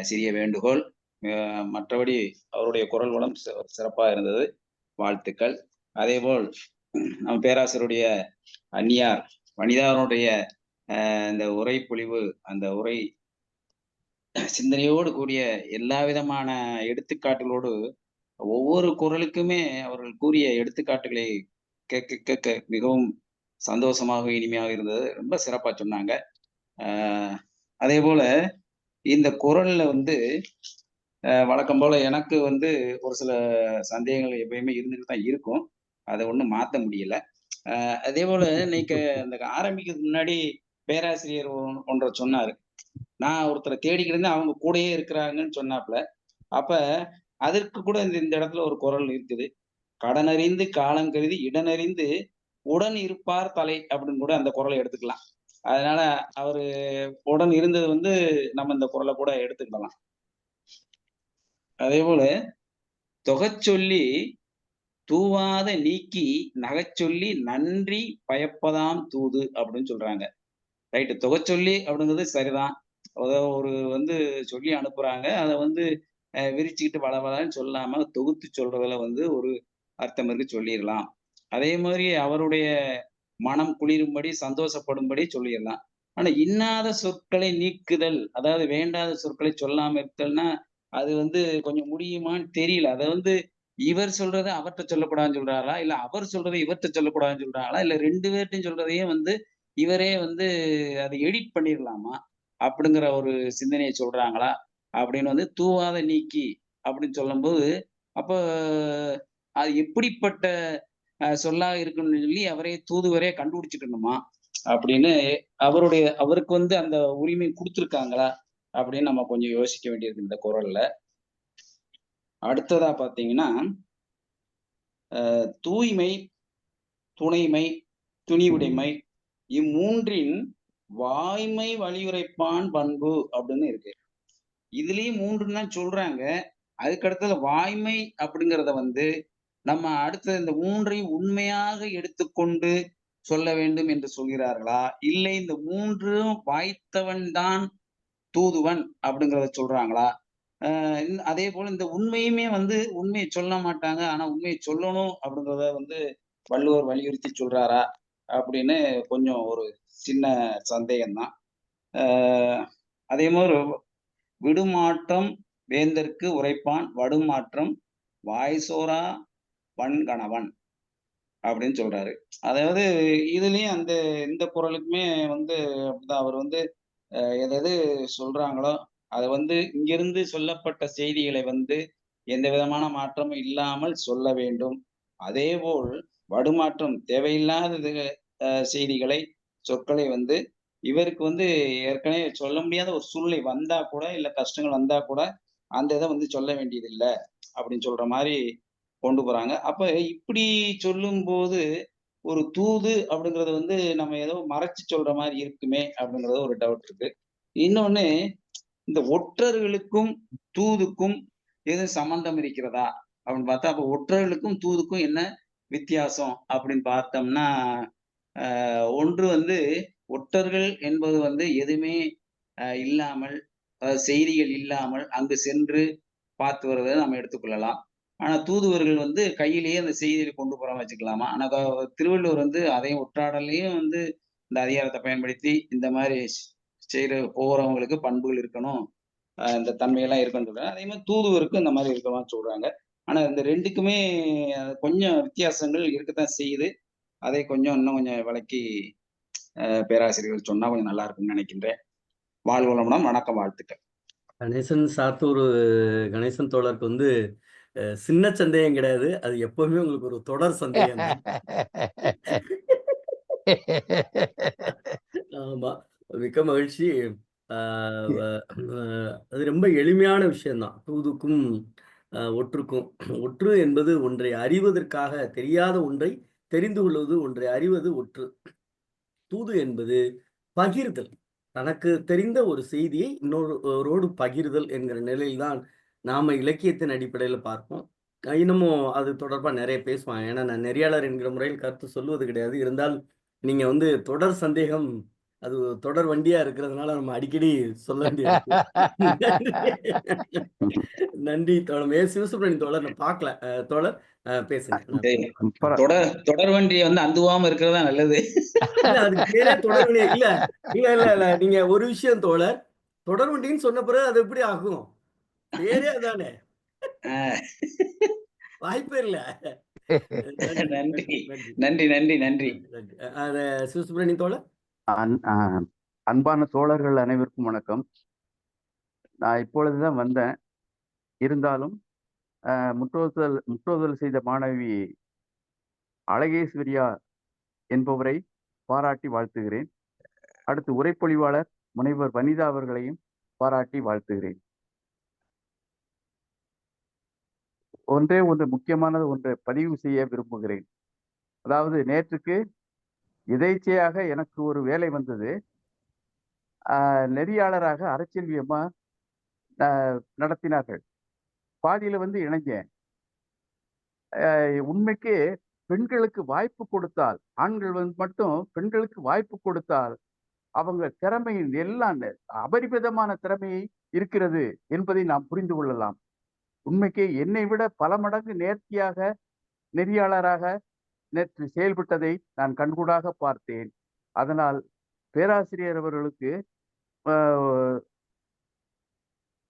சிறிய வேண்டுகோள். மற்றபடி அவருடைய குரல் வளம் சிறப்பாக இருந்தது. வாழ்த்துக்கள். அதேபோல் நம் பேராசிரியருடைய அந்நியார் வனிதாவுடைய இந்த உரை பொழிவு, அந்த உரை சிந்தனையோடு கூடிய எல்லா விதமான எடுத்துக்காட்டுகளோடு ஒவ்வொரு குரலுக்குமே அவர்கள் கூறிய எடுத்துக்காட்டுகளை கேட்க கேட்க மிகவும் சந்தோஷமாக இனிமையாக இருந்தது. ரொம்ப சிறப்பா சொன்னாங்க. அதே போல இந்த குரல்ல வந்து வழக்கம் போல எனக்கு வந்து ஒரு சில சந்தேகங்கள் எப்பயுமே இருந்துட்டு தான் இருக்கும். அதை ஒண்ணும் மாத்த முடியல. அதே போல இன்னைக்கு அந்த ஆரம்பிக்கிறதுக்கு முன்னாடி பேராசிரியர் ஒன்றை சொன்னாரு. நான் ஒருத்தரை தேடிக்கிட்டு இருந்து அவங்க கூடயே இருக்கிறாங்கன்னு சொன்னாப்புல. அப்ப அதற்கு கூட இந்த இடத்துல ஒரு குரல் இருக்குது. கடனறிந்து காலம் கருதி இடனறிந்து உடன் இருப்பார் தலை அப்படின்னு கூட அந்த குரலை எடுத்துக்கலாம். அதனால அவரு உடன் இருந்தது வந்து நம்ம இந்த குரலை கூட எடுத்துக்கலாம். அதே போல தொகைச்சொல்லி தூவாத நீக்கி நகைச்சொல்லி நன்றி பயப்பதாம் தூது அப்படின்னு சொல்றாங்க. ரைட்டு. தொகைச்சொல்லி அப்படிங்கிறது சரிதான். ஒரு வந்து சொல்லி அனுப்புறாங்க. அதை வந்து விரிச்சுக்கிட்டு வளவலன்னு சொல்லாம தொகுத்து சொல்றதுல வந்து ஒரு அர்த்தம் இருக்கு, சொல்லிடலாம். அதே மாதிரி அவருடைய மனம் குளிரும்படி, சந்தோஷப்படும்படி சொல்லிடலாம். ஆனா இன்னாத சொற்களை நீக்குதல், அதாவது வேண்டாத சொற்களை சொல்லாம இருத்தல்னா, அது வந்து கொஞ்சம் முடியுமான்னு தெரியல. அத வந்து இவர் சொல்றத அவர்ட்ட சொல்லக்கூடாதுன்னு சொல்றாரா? இல்ல அவர் சொல்றத இவர்ட்ட சொல்லக்கூடாதுன்னு சொல்றாங்களா? இல்ல 2 பேர்ட்டயும் சொல்றதையே வந்து இவரே வந்து அத எடிட் பண்ணிறலாமா? அப்படிங்கிற ஒரு சிந்தனைய சொல்றாங்களா? அப்படின்னு வந்து தூவாத நீக்கி அப்படின்னு சொல்லும்போது, அப்ப அது எப்படிப்பட்ட சொல்லா இருக்குன்னு சொல்லி அவரே தூதுவரே கண்டுபிடிச்சுக்கணுமா? அப்படின்னு அவருக்கு வந்து அந்த உரிமை குடுத்துருக்காங்களா? அப்படின்னு நம்ம கொஞ்சம் யோசிக்க வேண்டியது இந்த குறள்ல. அடுத்ததா பார்த்தீங்கன்னா, தூய்மை, துணைமை, துணிவுடைமை இம்மூன்றின் வாய்மை வலியுரைப்பான் பண்பு அப்படின்னு இருக்கு. இதுலயும் 3ன்னு தான் சொல்றாங்க. அதுக்கு அடுத்தது வாய்மை அப்படிங்கிறத வந்து நம்ம அடுத்தது இந்த 3ஐயும் உண்மையாக எடுத்துக்கொண்டு சொல்ல வேண்டும் என்று சொல்கிறார்களா? இல்லை இந்த 3ம் வாய்த்தவன் தான் தூதுவன் அப்படிங்கிறத சொல்றாங்களா? அதேபோல இந்த உண்மையுமே வந்து உண்மைய சொல்ல மாட்டாங்க. ஆனா உண்மைய சொல்லணும் அப்படிங்கிறத வந்து வள்ளுவர் வலியுறுத்தி சொல்றாரா? அப்படின்னு கொஞ்சம் ஒரு சின்ன சந்தேகம் தான். அ அதே மாரி விடுமாற்றம் வேந்தர்க்கு உரைப்பான் வடுமாற்றம் வாய்சோரா வன்கணவன் அப்படின்னு சொல்றாரு. அதாவது இதுலயும் இந்த குறளுக்குமே வந்து அப்படிதான். அவர் வந்து எது சொல்றாங்களோ, அத வந்து இங்கிருந்து சொல்லப்பட்ட செய்திகளை வந்து எந்த விதமான மாற்றமும் இல்லாமல் சொல்ல வேண்டும். அதேபோல் வடுமாற்றம் தேவையில்லாதது செய்திகளை, சொற்களை வந்து இவருக்கு வந்து ஏற்கனவே சொல்ல முடியாத ஒரு சூழ்நிலை வந்தா கூட, இல்ல கஷ்டங்கள் வந்தா கூட, அந்த இத வந்து சொல்ல வேண்டியதில்ல. அப்படின்னு சொல்ற மாரி கொண்டு போறாங்க. அப்ப இப்படி சொல்லும்போது, ஒரு தூது அப்படிங்கிறது வந்து நம்ம ஏதோ மறைச்சு சொல்ற மாரி இருக்குமே அப்படிங்கிறது ஒரு டவுட் இருக்கு. இன்னொன்னு, இந்த ஒற்றர்களுக்கும், தூதுக்கும் எதுவும் சம்மந்தம் இருக்கிறதா? அப்படின்னு பார்த்தா, அப்ப ஒற்றர்களுக்கும், தூதுக்கும் என்ன வித்தியாசம் அப்படின்னு பார்த்தோம்னா, ஒன்று வந்து ஒற்றர்கள் என்பது வந்து எதுவுமே இல்லாமல், செய்திகள் இல்லாமல் அங்கு சென்று பார்த்து வருவதை நம்ம எடுத்துக்கொள்ளலாம். ஆனா தூதுவர்கள் வந்து கையிலேயே அந்த செய்திய கொண்டு போறாம வச்சுக்கலாமா? ஆனா திருவள்ளுவர் வந்து அதையும் உற்றாடலையும் வந்து இந்த அதிகாரத்த பயன்படுத்தி இந்த மாரி போறவங்களுக்கு பண்புகள் இருக்கணும். இந்த தன்மையெல்லாம் இருக்குன்னு சொல்றாங்க. அதே மாரி தூதுவருக்கும் இந்த மாரி இருக்கணும்னு சொல்றாங்க. ஆனா இந்த 2க்குமே கொஞ்சம் வித்தியாசங்கள் இருக்கத்தான் செய்யுது. அதை கொஞ்சம் இன்னும் கொஞ்சம் விளக்கி பேராசிரியர்கள் சொன்னா கொஞ்சம் நல்லா இருக்கும்னு நினைக்கின்றேன். வாழ்க வளமுடன். வணக்கம், வாழ்த்துக்கள். கணேசன் சாத்தூர் கணேசன் தோழருக்கு வந்து சின்ன சந்தேகம் கிடையாது. அது எப்பவுமே உங்களுக்கு ஒரு தொடர் சந்தேகம் தான். ஆமா. மிக்க மகிழ்ச்சி. ஆ வ அ அது ரொம்ப எளிமையான விஷயம் தான். தூதுக்கும், ஒற்றுக்கும். ஒற்று என்பது ஒன்றை அறிவதற்காக தெரியாத ஒன்றை தெரிந்து கொள்வது, ஒன்றை அறிவது ஒற்று. தூது என்பது பகிர்தல். தனக்கு தெரிந்த ஒரு செய்தியை இன்னொருவரோடு பகிர்தல் என்கிற நிலையில் தான் நாம இலக்கியத்தின் அடிப்படையில பார்ப்போம். இன்னமும் அது தொடர்பா நெறைய பேசுவாங்க. ஏன்னா, நான் நெறியாளர் என்கிற முறையில் கருத்து சொல்வது கிடையாது. இருந்தாலும் நீங்க வந்து தொடர் சந்தேகம் அது தொடர் வண்டியா இருக்கிறதுனால நம்ம அடிக்கடி சொல்ல வேண்டியிருக்கு. நன்றி தோழர். சிவசுப்ரமணியன் தோழர் நான் பார்க்கல. தோழர் பேசுங்க. தொடர் வண்டிய வந்து அந்துவாம இருக்கிறது தான் நல்லது. இல்ல அதுக்கு பேரே தொடர்வண்டி இல்ல. இல்ல. நீங்க ஒரு விஷயம் தோழர். தொடர்வண்டின்னு சொன்ன பிறகு அது எப்படி ஆகும்? பேரே அதானே. வாய்ப்பே இல்ல. நன்றி, நன்றி. நன்றி, நன்றி. நன்றி, நன்றி, நன்றி. நன்றி. அத சிவசுப்ரமணியன் தோழர். அன் அ அன்பான தோழர்கள் அனைவருக்கும் வணக்கம். நான் இப்பொழுதுதான் வந்தேன். இருந்தாலும் முற்றோதல் செய்த மாணவி அழகேஸ்வரியா என்பவரை பாராட்டி வாழ்த்துகிறேன். அடுத்து உரைப்பொழிவாளர் முனைவர் வனிதா அவர்களையும் பாராட்டி வாழ்த்துகிறேன். ஒன்றே ஒன்று முக்கியமானது ஒன்றை பதிவு செய்ய விரும்புகிறேன். அதாவது நேற்றுக்கு எதேச்சையாக எனக்கு ஒரு வேலை வந்தது. நெறியாளராக அரசியல் அம்மா நடத்தினார்கள். பாதியில வந்து இணைஞ்சேன். உண்மைக்கு பெண்களுக்கு வாய்ப்பு கொடுத்தால், ஆண்கள் மட்டும் பெண்களுக்கு வாய்ப்பு கொடுத்தால், அவங்க திறமையின் எல்லாம் அபரிமிதமான திறமை இருக்கிறது என்பதை நாம் புரிந்து கொள்ளலாம். உண்மைக்கு என்னை விட பல மடங்கு நேர்த்தியாக நெறியாளராக நேற்று செயல்பட்டதை நான் கண்கூடாக பார்த்தேன். அதனால் பேராசிரியர் அவர்களுக்கு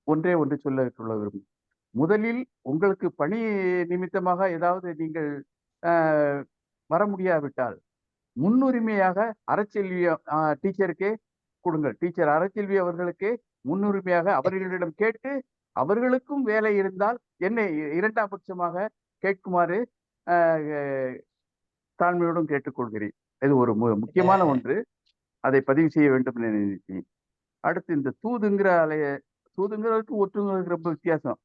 ஒன்றே ஒன்று சொல்ல விரும்புகிறேன். முதலில் உங்களுக்கு பணி நிமித்தமாக ஏதாவது நீங்கள் வர முடியாவிட்டால் முன்னுரிமையாக அறச்செல்வி டீச்சருக்கே கொடுங்கள். டீச்சர் அறச்செல்வி அவர்களுக்கு முன்னுரிமையாக அவர்களிடம் கேட்டு அவர்களுக்கும் வேலை இருந்தால் என்னை இரண்டாம் பட்சமாக கேட்குமாறு தாழ்மையோடும் கேட்டுக்கொள்கிறேன். இது ஒரு முக்கியமான ஒன்று, அதை பதிவு செய்ய வேண்டும் என்று நினைத்தேன். அடுத்து இந்த தூதுங்கிறதுக்கு ஒற்றுங்கிறதுக்கு ரொம்ப வித்தியாசம்.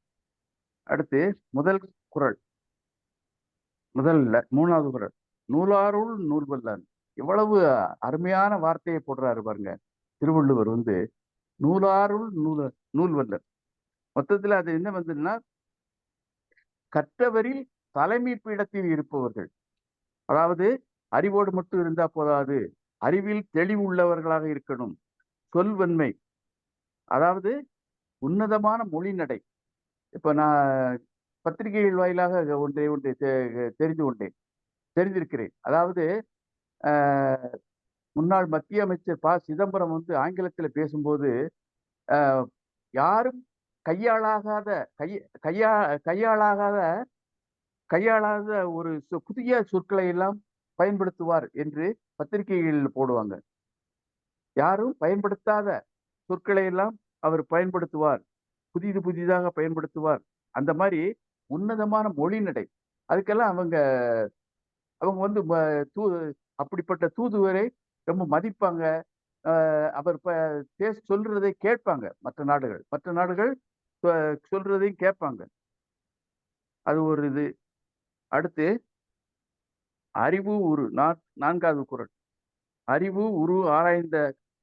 அடுத்து முதல் குறள், மூணாவது குறள், நூலாருள் நூல்வல்லான். எவ்வளவு அருமையான வார்த்தையை போடுறாரு பாருங்க திருவள்ளுவர். நூலாருள் நூல்வல்லர். மொத்தத்துல அது என்ன வந்ததுன்னா, கற்றவரில் தலைமை பீடத்தில் இருப்பவர்கள். அதாவது அறிவோடு மட்டும் இருந்தா போதாது, அறிவில் தெளிவு உள்ளவர்களாக இருக்கணும். சொல்வன்மை, அதாவது உன்னதமான மொழி நடை. இப்ப நான் பத்திரிகைகள் வாயிலாக ஒன்றை தெரிந்திருக்கிறேன். அதாவது முன்னாள் மத்திய அமைச்சர் ப. சிதம்பரம் ஆங்கிலத்தில் பேசும்போது யாரும் கையாளாத ஒரு புதிய சொற்களை எல்லாம் பயன்படுத்துவார் என்று பத்திரிகைகளில் போடுவாங்க. யாரும் பயன்படுத்தாத சொற்களை எல்லாம் அவர் பயன்படுத்துவார், புதிதாக பயன்படுத்துவார். அந்த மாதிரி உன்னதமான மொழி நடை. அதுக்கெல்லாம் அவங்க அப்படிப்பட்ட தூதுவரை ரொம்ப மதிப்பாங்க. அவர் சொல்றதை கேட்பாங்க. மற்ற நாடுகள் சொல்றதையும் கேட்பாங்க. அது ஒரு இது. அடுத்து அறிவு உரு, நான்காவது குறள். அறிவு உரு ஆராய்ந்த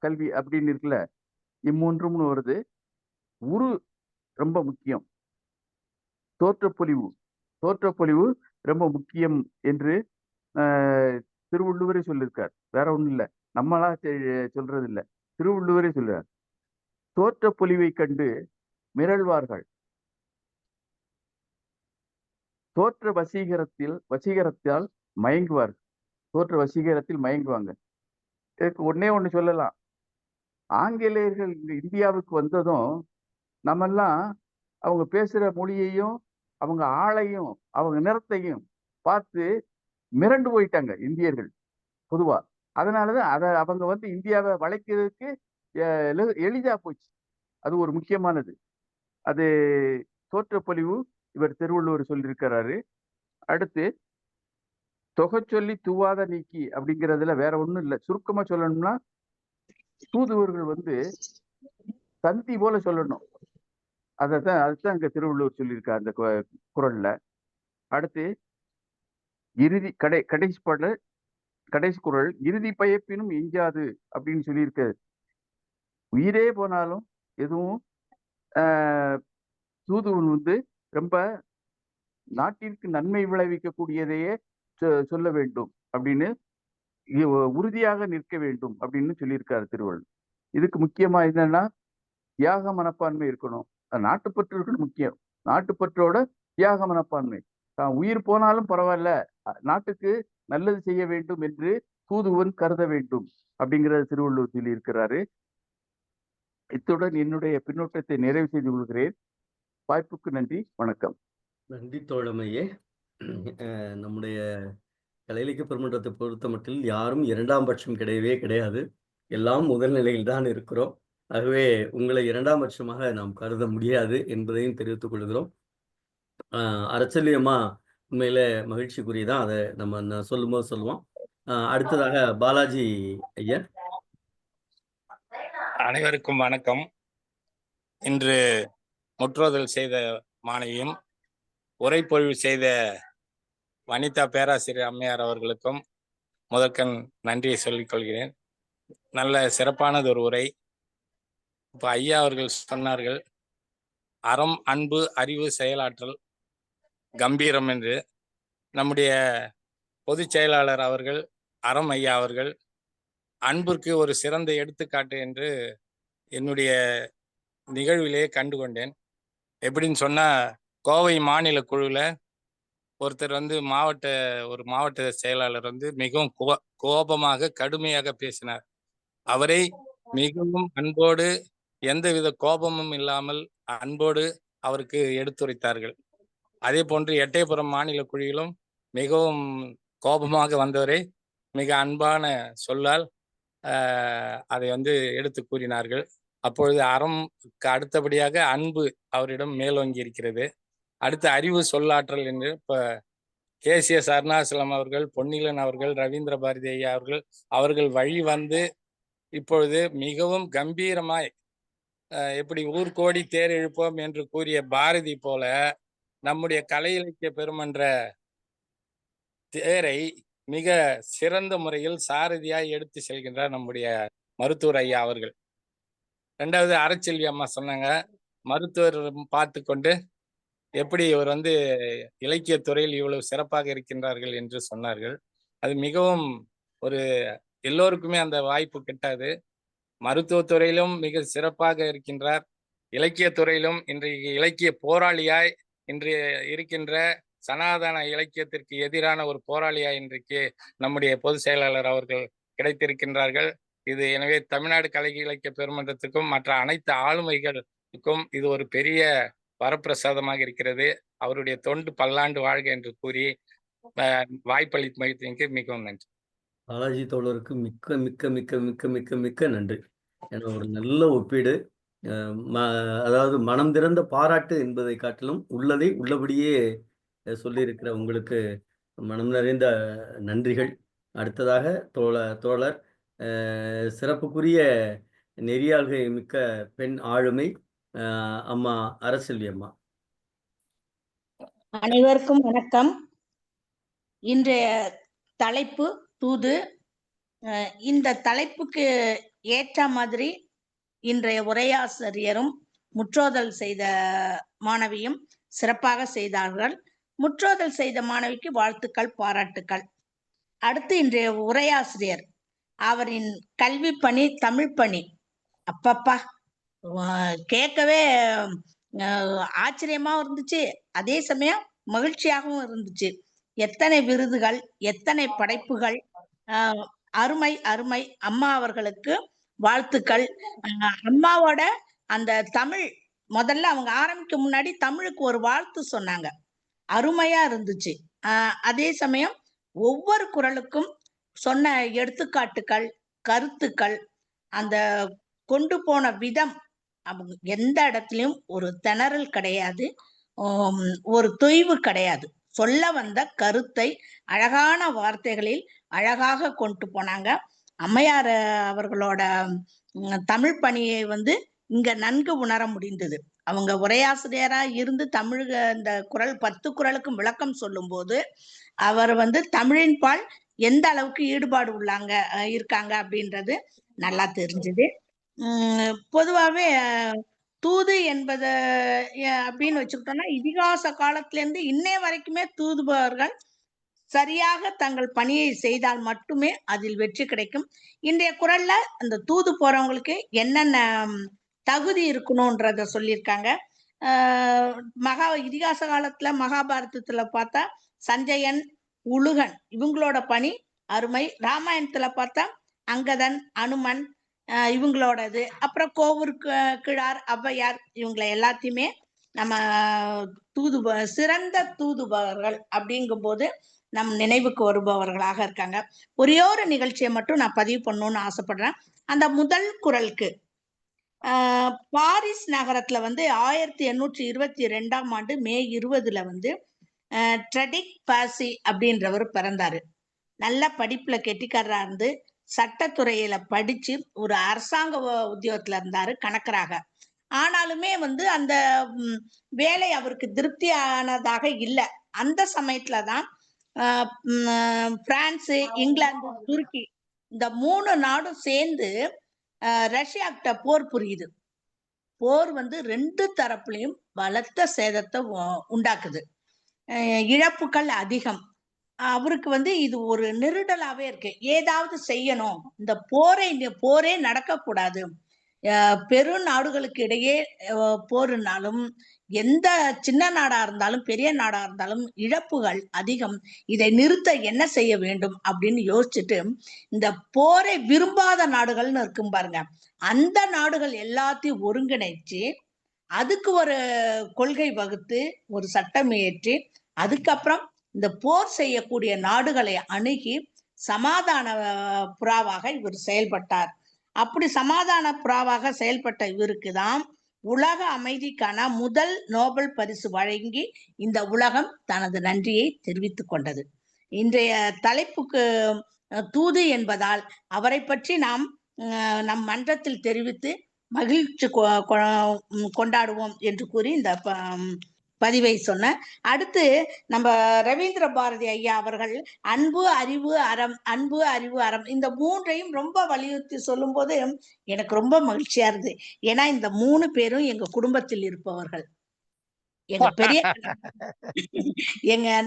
கல்வி அப்படின்னு இருக்குல்ல, இம்மூன்றும்னு வருது. உரு ரொம்ப முக்கியம். தோற்றப்பொழிவு ரொம்ப முக்கியம் என்று திருவள்ளுவரே சொல்லியிருக்கார். வேற ஒண்ணும் இல்லை, நம்மளா சொல்றது இல்லை, திருவள்ளுவரே சொல்றார். தோற்றப்பொழிவை கண்டு மிரள்வார்கள், தோற்ற வசீகரத்தால் மயங்குவார்கள். தோற்ற வசீகரத்தில் மயங்குவாங்க. இதுக்கு ஒண்ணு சொல்லலாம். ஆங்கிலேயர்கள் இந்தியாவுக்கு வந்ததும் நம்மெல்லாம் அவங்க பேசுற மொழியையும் அவங்க ஆளையும் அவங்க நிறத்தையும் பார்த்து மிரண்டு போயிட்டாங்க இந்தியர்கள் பொதுவா. அதனாலதான் அவங்க இந்தியாவை வளைக்கிறதுக்கு எளிதா போச்சு. அது ஒரு முக்கியமானது. அது தோற்றப்பொழிவு இவர் திருவள்ளுவர் சொல்லியிருக்கிறாரு. அடுத்து தொகை சொல்லி தூவாத நீக்கி அப்படிங்கிறதுல வேற ஒண்ணும் இல்லை. சுருக்கமா சொல்லணும்னா, தூதுவர்கள் தந்தி போல சொல்லணும். அதுதான் இங்க திருவள்ளுவர் சொல்லியிருக்கார் அந்த குறள்ல. அடுத்து கடைசி குறள், இறுதி பயப்பினும் எஞ்சாது அப்படின்னு சொல்லியிருக்காரு. உயிரே போனாலும் எதுவும் தூதுவன் ரொம்ப நாட்டிற்கு நன்மை விளைவிக்கக்கூடியதையே சொல்ல வேண்டும் அப்படின்னு, உறுதியாக நிற்க வேண்டும் அப்படின்னு சொல்லியிருக்காரு திருவள்ளுவர். இதுக்கு முக்கியமா என்னன்னா, தியாக மனப்பான்மை இருக்கணும். நாட்டுப்பற்று இருக்கணும் முக்கியம். நாட்டுப்பற்றோட தியாக மனப்பான்மை. தான் உயிர் போனாலும் பரவாயில்ல, நாட்டுக்கு நல்லது செய்ய வேண்டும் என்று தூதுவன் கருத வேண்டும் அப்படிங்கிறத திருவள்ளுவர் சொல்லி இருக்கிறாரு. இத்துடன் என்னுடைய பின்னோட்டத்தை நிறைவு செய்து கொள்கிறேன். வாய்ப்புக்கு நன்றி, வணக்கம். நன்றி தோழமையே. நம்முடைய கலை இலக்கிய பெருமன்றத்தை பொறுத்த மட்டில் யாரும் இரண்டாம் பட்சம் கிடையவே கிடையாது. எல்லாம் முதல் நிலையில் தான் இருக்கிறோம். ஆகவே உங்களை இரண்டாம் பட்சமாக நாம் கருத முடியாது என்பதையும் தெரிவித்துக் கொள்கிறோம். அறச்சல்யமா உண்மையில மகிழ்ச்சிக்குரியதான். அதை நம்ம சொல்லும்போது சொல்லுவோம். அடுத்ததாக பாலாஜி ஐயா. அனைவருக்கும் வணக்கம். இன்று முற்றுதல் செய்த மாணவியும் உரைப்பொழிவு செய்த வனிதா பேராசிரியர் அம்மையார் அவர்களுக்கும் முதற்கண் நன்றியை சொல்லிக் கொள்கிறேன். நல்ல சிறப்பானது ஒரு உரை. இப்போ ஐயா அவர்கள் சொன்னார்கள், அறம், அன்பு, அறிவு, செயலாற்றல் கம்பீரம் என்று. நம்முடைய பொதுச் செயலாளர் அவர்கள், அறம் ஐயா அவர்கள், அன்பிற்கு ஒரு சிறந்த எடுத்துக்காட்டு என்று என்னுடைய நிகழ்விலேயே கண்டு கொண்டேன். எப்படின்னு சொன்னா, கோவை மாநில குழுல ஒருத்தர் வந்து ஒரு மாவட்ட செயலாளர் வந்து மிகவும் கோபமாக கடுமையாக பேசினார். அவரை மிகவும் அன்போடு, எந்தவித கோபமும் இல்லாமல் அன்போடு அவருக்கு எடுத்துரைத்தார்கள். அதே போன்று எட்டயபுரம் மாநில குழுவிலும் மிகவும் கோபமாக வந்தவரை மிக அன்பான சொல்லால் அதை வந்து எடுத்து கூறினார்கள். அப்பொழுது அறம்க்கு அடுத்தபடியாக அன்பு அவரிடம் மேலோங்கி இருக்கிறது. அடுத்து அறிவு சொல்லாற்றல் என்று இப்ப KCS அருணாசலம் அவர்கள், பொன்னிலன் அவர்கள், ரவீந்திர பாரதி ஐயா அவர்கள் வழி வந்து இப்பொழுது மிகவும் கம்பீரமாய் எப்படி ஊர்கோடி தேர் இழுப்போம் என்று கூறிய பாரதி போல நம்முடைய கலை இலக்கிய பெருமன்ற தேரை மிக சிறந்த முறையில் சாரதியாய் எடுத்து செல்கின்றார் நம்முடைய மருத்துவர் ஐயா அவர்கள். ரெண்டாவது அறச்செல்வி அம்மா சொன்னாங்க, மருத்துவர் பார்த்து கொண்டு எப்படி இவர் வந்து இலக்கிய துறையில் இவ்வளவு சிறப்பாக இருக்கின்றார்கள் என்று சொன்னார்கள். அது மிகவும் எல்லோருக்குமே அந்த வாய்ப்பு கிட்டாது. மருத்துவத்துறையிலும் மிக சிறப்பாக இருக்கின்றார். இலக்கிய துறையிலும் இன்றைக்கு இலக்கிய போராளியாய் இன்று இருக்கின்ற சனாதன இலக்கியத்திற்கு எதிரான ஒரு போராளியாய் இன்றைக்கு நம்முடைய பொதுச் செயலாளர் அவர்கள் கிடைத்திருக்கின்றார்கள். இது எனவே தமிழ்நாடு கலை இலக்கிய பெருமன்றத்துக்கும் மற்ற அனைத்து ஆளுமைகளுக்கும் இது ஒரு பெரிய வரப்பிரசாதமாக இருக்கிறது. அவருடைய தொண்டு பல்லாண்டு வாழ்க என்று கூறி வாய்ப்பளித்தமைக்கு மிகவும் நன்றி. பாலாஜி தோழருக்கு மிக்க மிக்க மிக்க மிக்க மிக்க மிக்க நன்றி. என ஒரு நல்ல ஒப்பீடு. அதாவது மனம் திறந்த பாராட்டு என்பதை காட்டிலும் உள்ளதை உள்ளபடியே சொல்லியிருக்கிற உங்களுக்கு மனம் நிறைந்த நன்றிகள். அடுத்ததாக தோழர் சிறப்புக்குரிய நெறியாள்கை மிக்க பெண் ஆளுமை அம்மா அரசெல்வி அம்மா. அனைவருக்கும் வணக்கம். இன்றைய தலைப்பு தூது. இந்த தலைப்புக்கு ஏற்ற மாதிரி இன்றைய உரையாசிரியரும் முற்றோதல் செய்த மாணவியும் சிறப்பாக செய்தார்கள். முற்றோதல் செய்த மாணவிக்கு வாழ்த்துக்கள், பாராட்டுக்கள். அடுத்து இன்றைய உரையாசிரியர் அவரின் கல்வி பணி, தமிழ் பணி, அப்பப்பா கேட்கவே ஆச்சரியமாவும் இருந்துச்சு, அதே சமயம் மகிழ்ச்சியாகவும் இருந்துச்சு. எத்தனை விருதுகள், எத்தனை படைப்புகள், அருமை அருமை. அம்மா அவர்களுக்கு வாழ்த்துக்கள். அம்மாவோட அந்த தமிழ் முதல்ல அவங்க ஆரம்பிக்க முன்னாடி தமிழுக்கு ஒரு வாழ்த்து சொன்னாங்க, அருமையா இருந்துச்சு. அதே சமயம் ஒவ்வொரு குறளுக்கும் சொன்ன எடுத்துக்காட்டுகள், கருத்துக்கள், அந்த கொண்டு போன விதம், அவங்க எந்த இடத்துலயும் ஒரு திணறல் கிடையாது, ஒரு தொய்வு கிடையாது. சொல்ல வந்த கருத்தை அழகான வார்த்தைகளில் அழகாக கொண்டு போனாங்க. அம்மையார் அவர்களோட தமிழ் பணியை இங்க நன்கு உணர முடிந்தது. அவங்க உரையாசிரியரா இருந்து இந்த குறள் 10 குறளுக்கும் விளக்கம் சொல்லும் போது அவர் தமிழின் பால் எந்த அளவுக்கு ஈடுபாடு இருக்காங்க அப்படின்றது நல்லா தெரிஞ்சது. பொதுவாகவே தூது என்பது அப்படின்னு வச்சுக்கிட்டோம்னா, இதிகாச காலத்துல இருந்து இன்னைய வரைக்குமே தூதுபவர்கள் சரியாக தங்கள் பணியை செய்தால் மட்டுமே அதில் வெற்றி கிடைக்கும். இன்றைய குறள்ல அந்த தூது போறவங்களுக்கு என்னென்ன தகுதி இருக்கணும்ன்றத சொல்லியிருக்காங்க. இதிகாச காலத்துல மகாபாரதத்துல பார்த்தா சஞ்சயன், உலுகன் இவங்களோட பணி அருமை. ராமாயணத்துல பார்த்தா அங்கதன், அனுமன் இவங்களோடது. அப்புறம் கோவூர் கிழார், ஔவையார் இவங்களை எல்லாத்தையுமே நம்ம சிறந்த தூதுபவர்கள் அப்படிங்கும் போது நம் நினைவுக்கு வருபவர்களாக இருக்காங்க. ஒரே ஒரு நிகழ்ச்சியை மட்டும் நான் பதிவு பண்ணணும்னு ஆசைப்படுறேன். அந்த முதல் குறளுக்கு பாரிஸ் நகரத்துல 1822ஆம் ஆண்டு மே 20 ட்ரெடிக் பாசி அப்படின்றவர் பிறந்தாரு. நல்ல படிப்புல கெட்டிக்காரரா இருந்து சட்டத்துறையில படிச்சு ஒரு அரசாங்க உத்தியோகத்துல இருந்தாரு, கணக்கராக. ஆனாலுமே அந்த வேலை அவருக்கு திருப்தியானதாக இல்லை. அந்த சமயத்துலதான் பிரான்ஸ், இங்கிலாந்து, துருக்கி இந்த 3 நாடும் சேர்ந்து ரஷ்யாக்கிட்ட போர் புரியுது. போர் 2 தரப்புலையும் பலத்த சேதத்தை உண்டாக்குது, இழப்புகள் அதிகம். அவருக்கு இது ஒரு நெருடலாவே இருக்கு. ஏதாவது செய்யணும், இந்த போரே நடக்கக்கூடாது, பெரு நாடுகளுக்கு இடையே போருனாலும் எந்த சின்ன நாடா இருந்தாலும் பெரிய நாடா இருந்தாலும் இழப்புகள் அதிகம். இதை நிறுத்த என்ன செய்ய வேண்டும் அப்படின்னு யோசிச்சுட்டு இந்த போரை விரும்பாத நாடுகள்னு இருக்கும் பாருங்க, அந்த நாடுகள் எல்லாத்தையும் ஒருங்கிணைச்சு அதுக்கு ஒரு கொள்கை வகுத்து ஒரு சட்டம் இயற்றி அதுக்கப்புறம் இந்த போர் செய்யக்கூடிய நாடுகளை அணுகி சமாதான புறாவாக இவர் செயல்பட்டார். அப்படி சமாதான புறாவாக செயல்பட்ட இவருக்கு தான் உலக அமைதிக்கான முதல் நோபல் பரிசு வழங்கி இந்த உலகம் தனது நன்றியை தெரிவித்துக் கொண்டது. இன்றைய தலைப்புக்கு தூது என்பதால் அவரை பற்றி நாம் நம் மன்றத்தில் தெரிவித்து மகிழ்ச்சி கொண்டாடுவோம் என்று கூறி இந்த பதிவை சொன்ன. அடுத்து நம்ம ரவீந்திர பாரதி ஐயா அவர்கள் அன்பு அறிவு அறம், அன்பு அறிவு அறம் இந்த மூன்றையும் ரொம்ப வலியுறுத்தி சொல்லும் போது எனக்கு ரொம்ப மகிழ்ச்சியா இருந்தது. ஏன்னா இந்த 3 பேரும் எங்க குடும்பத்தில் இருப்பவர்கள். எங்க பெரிய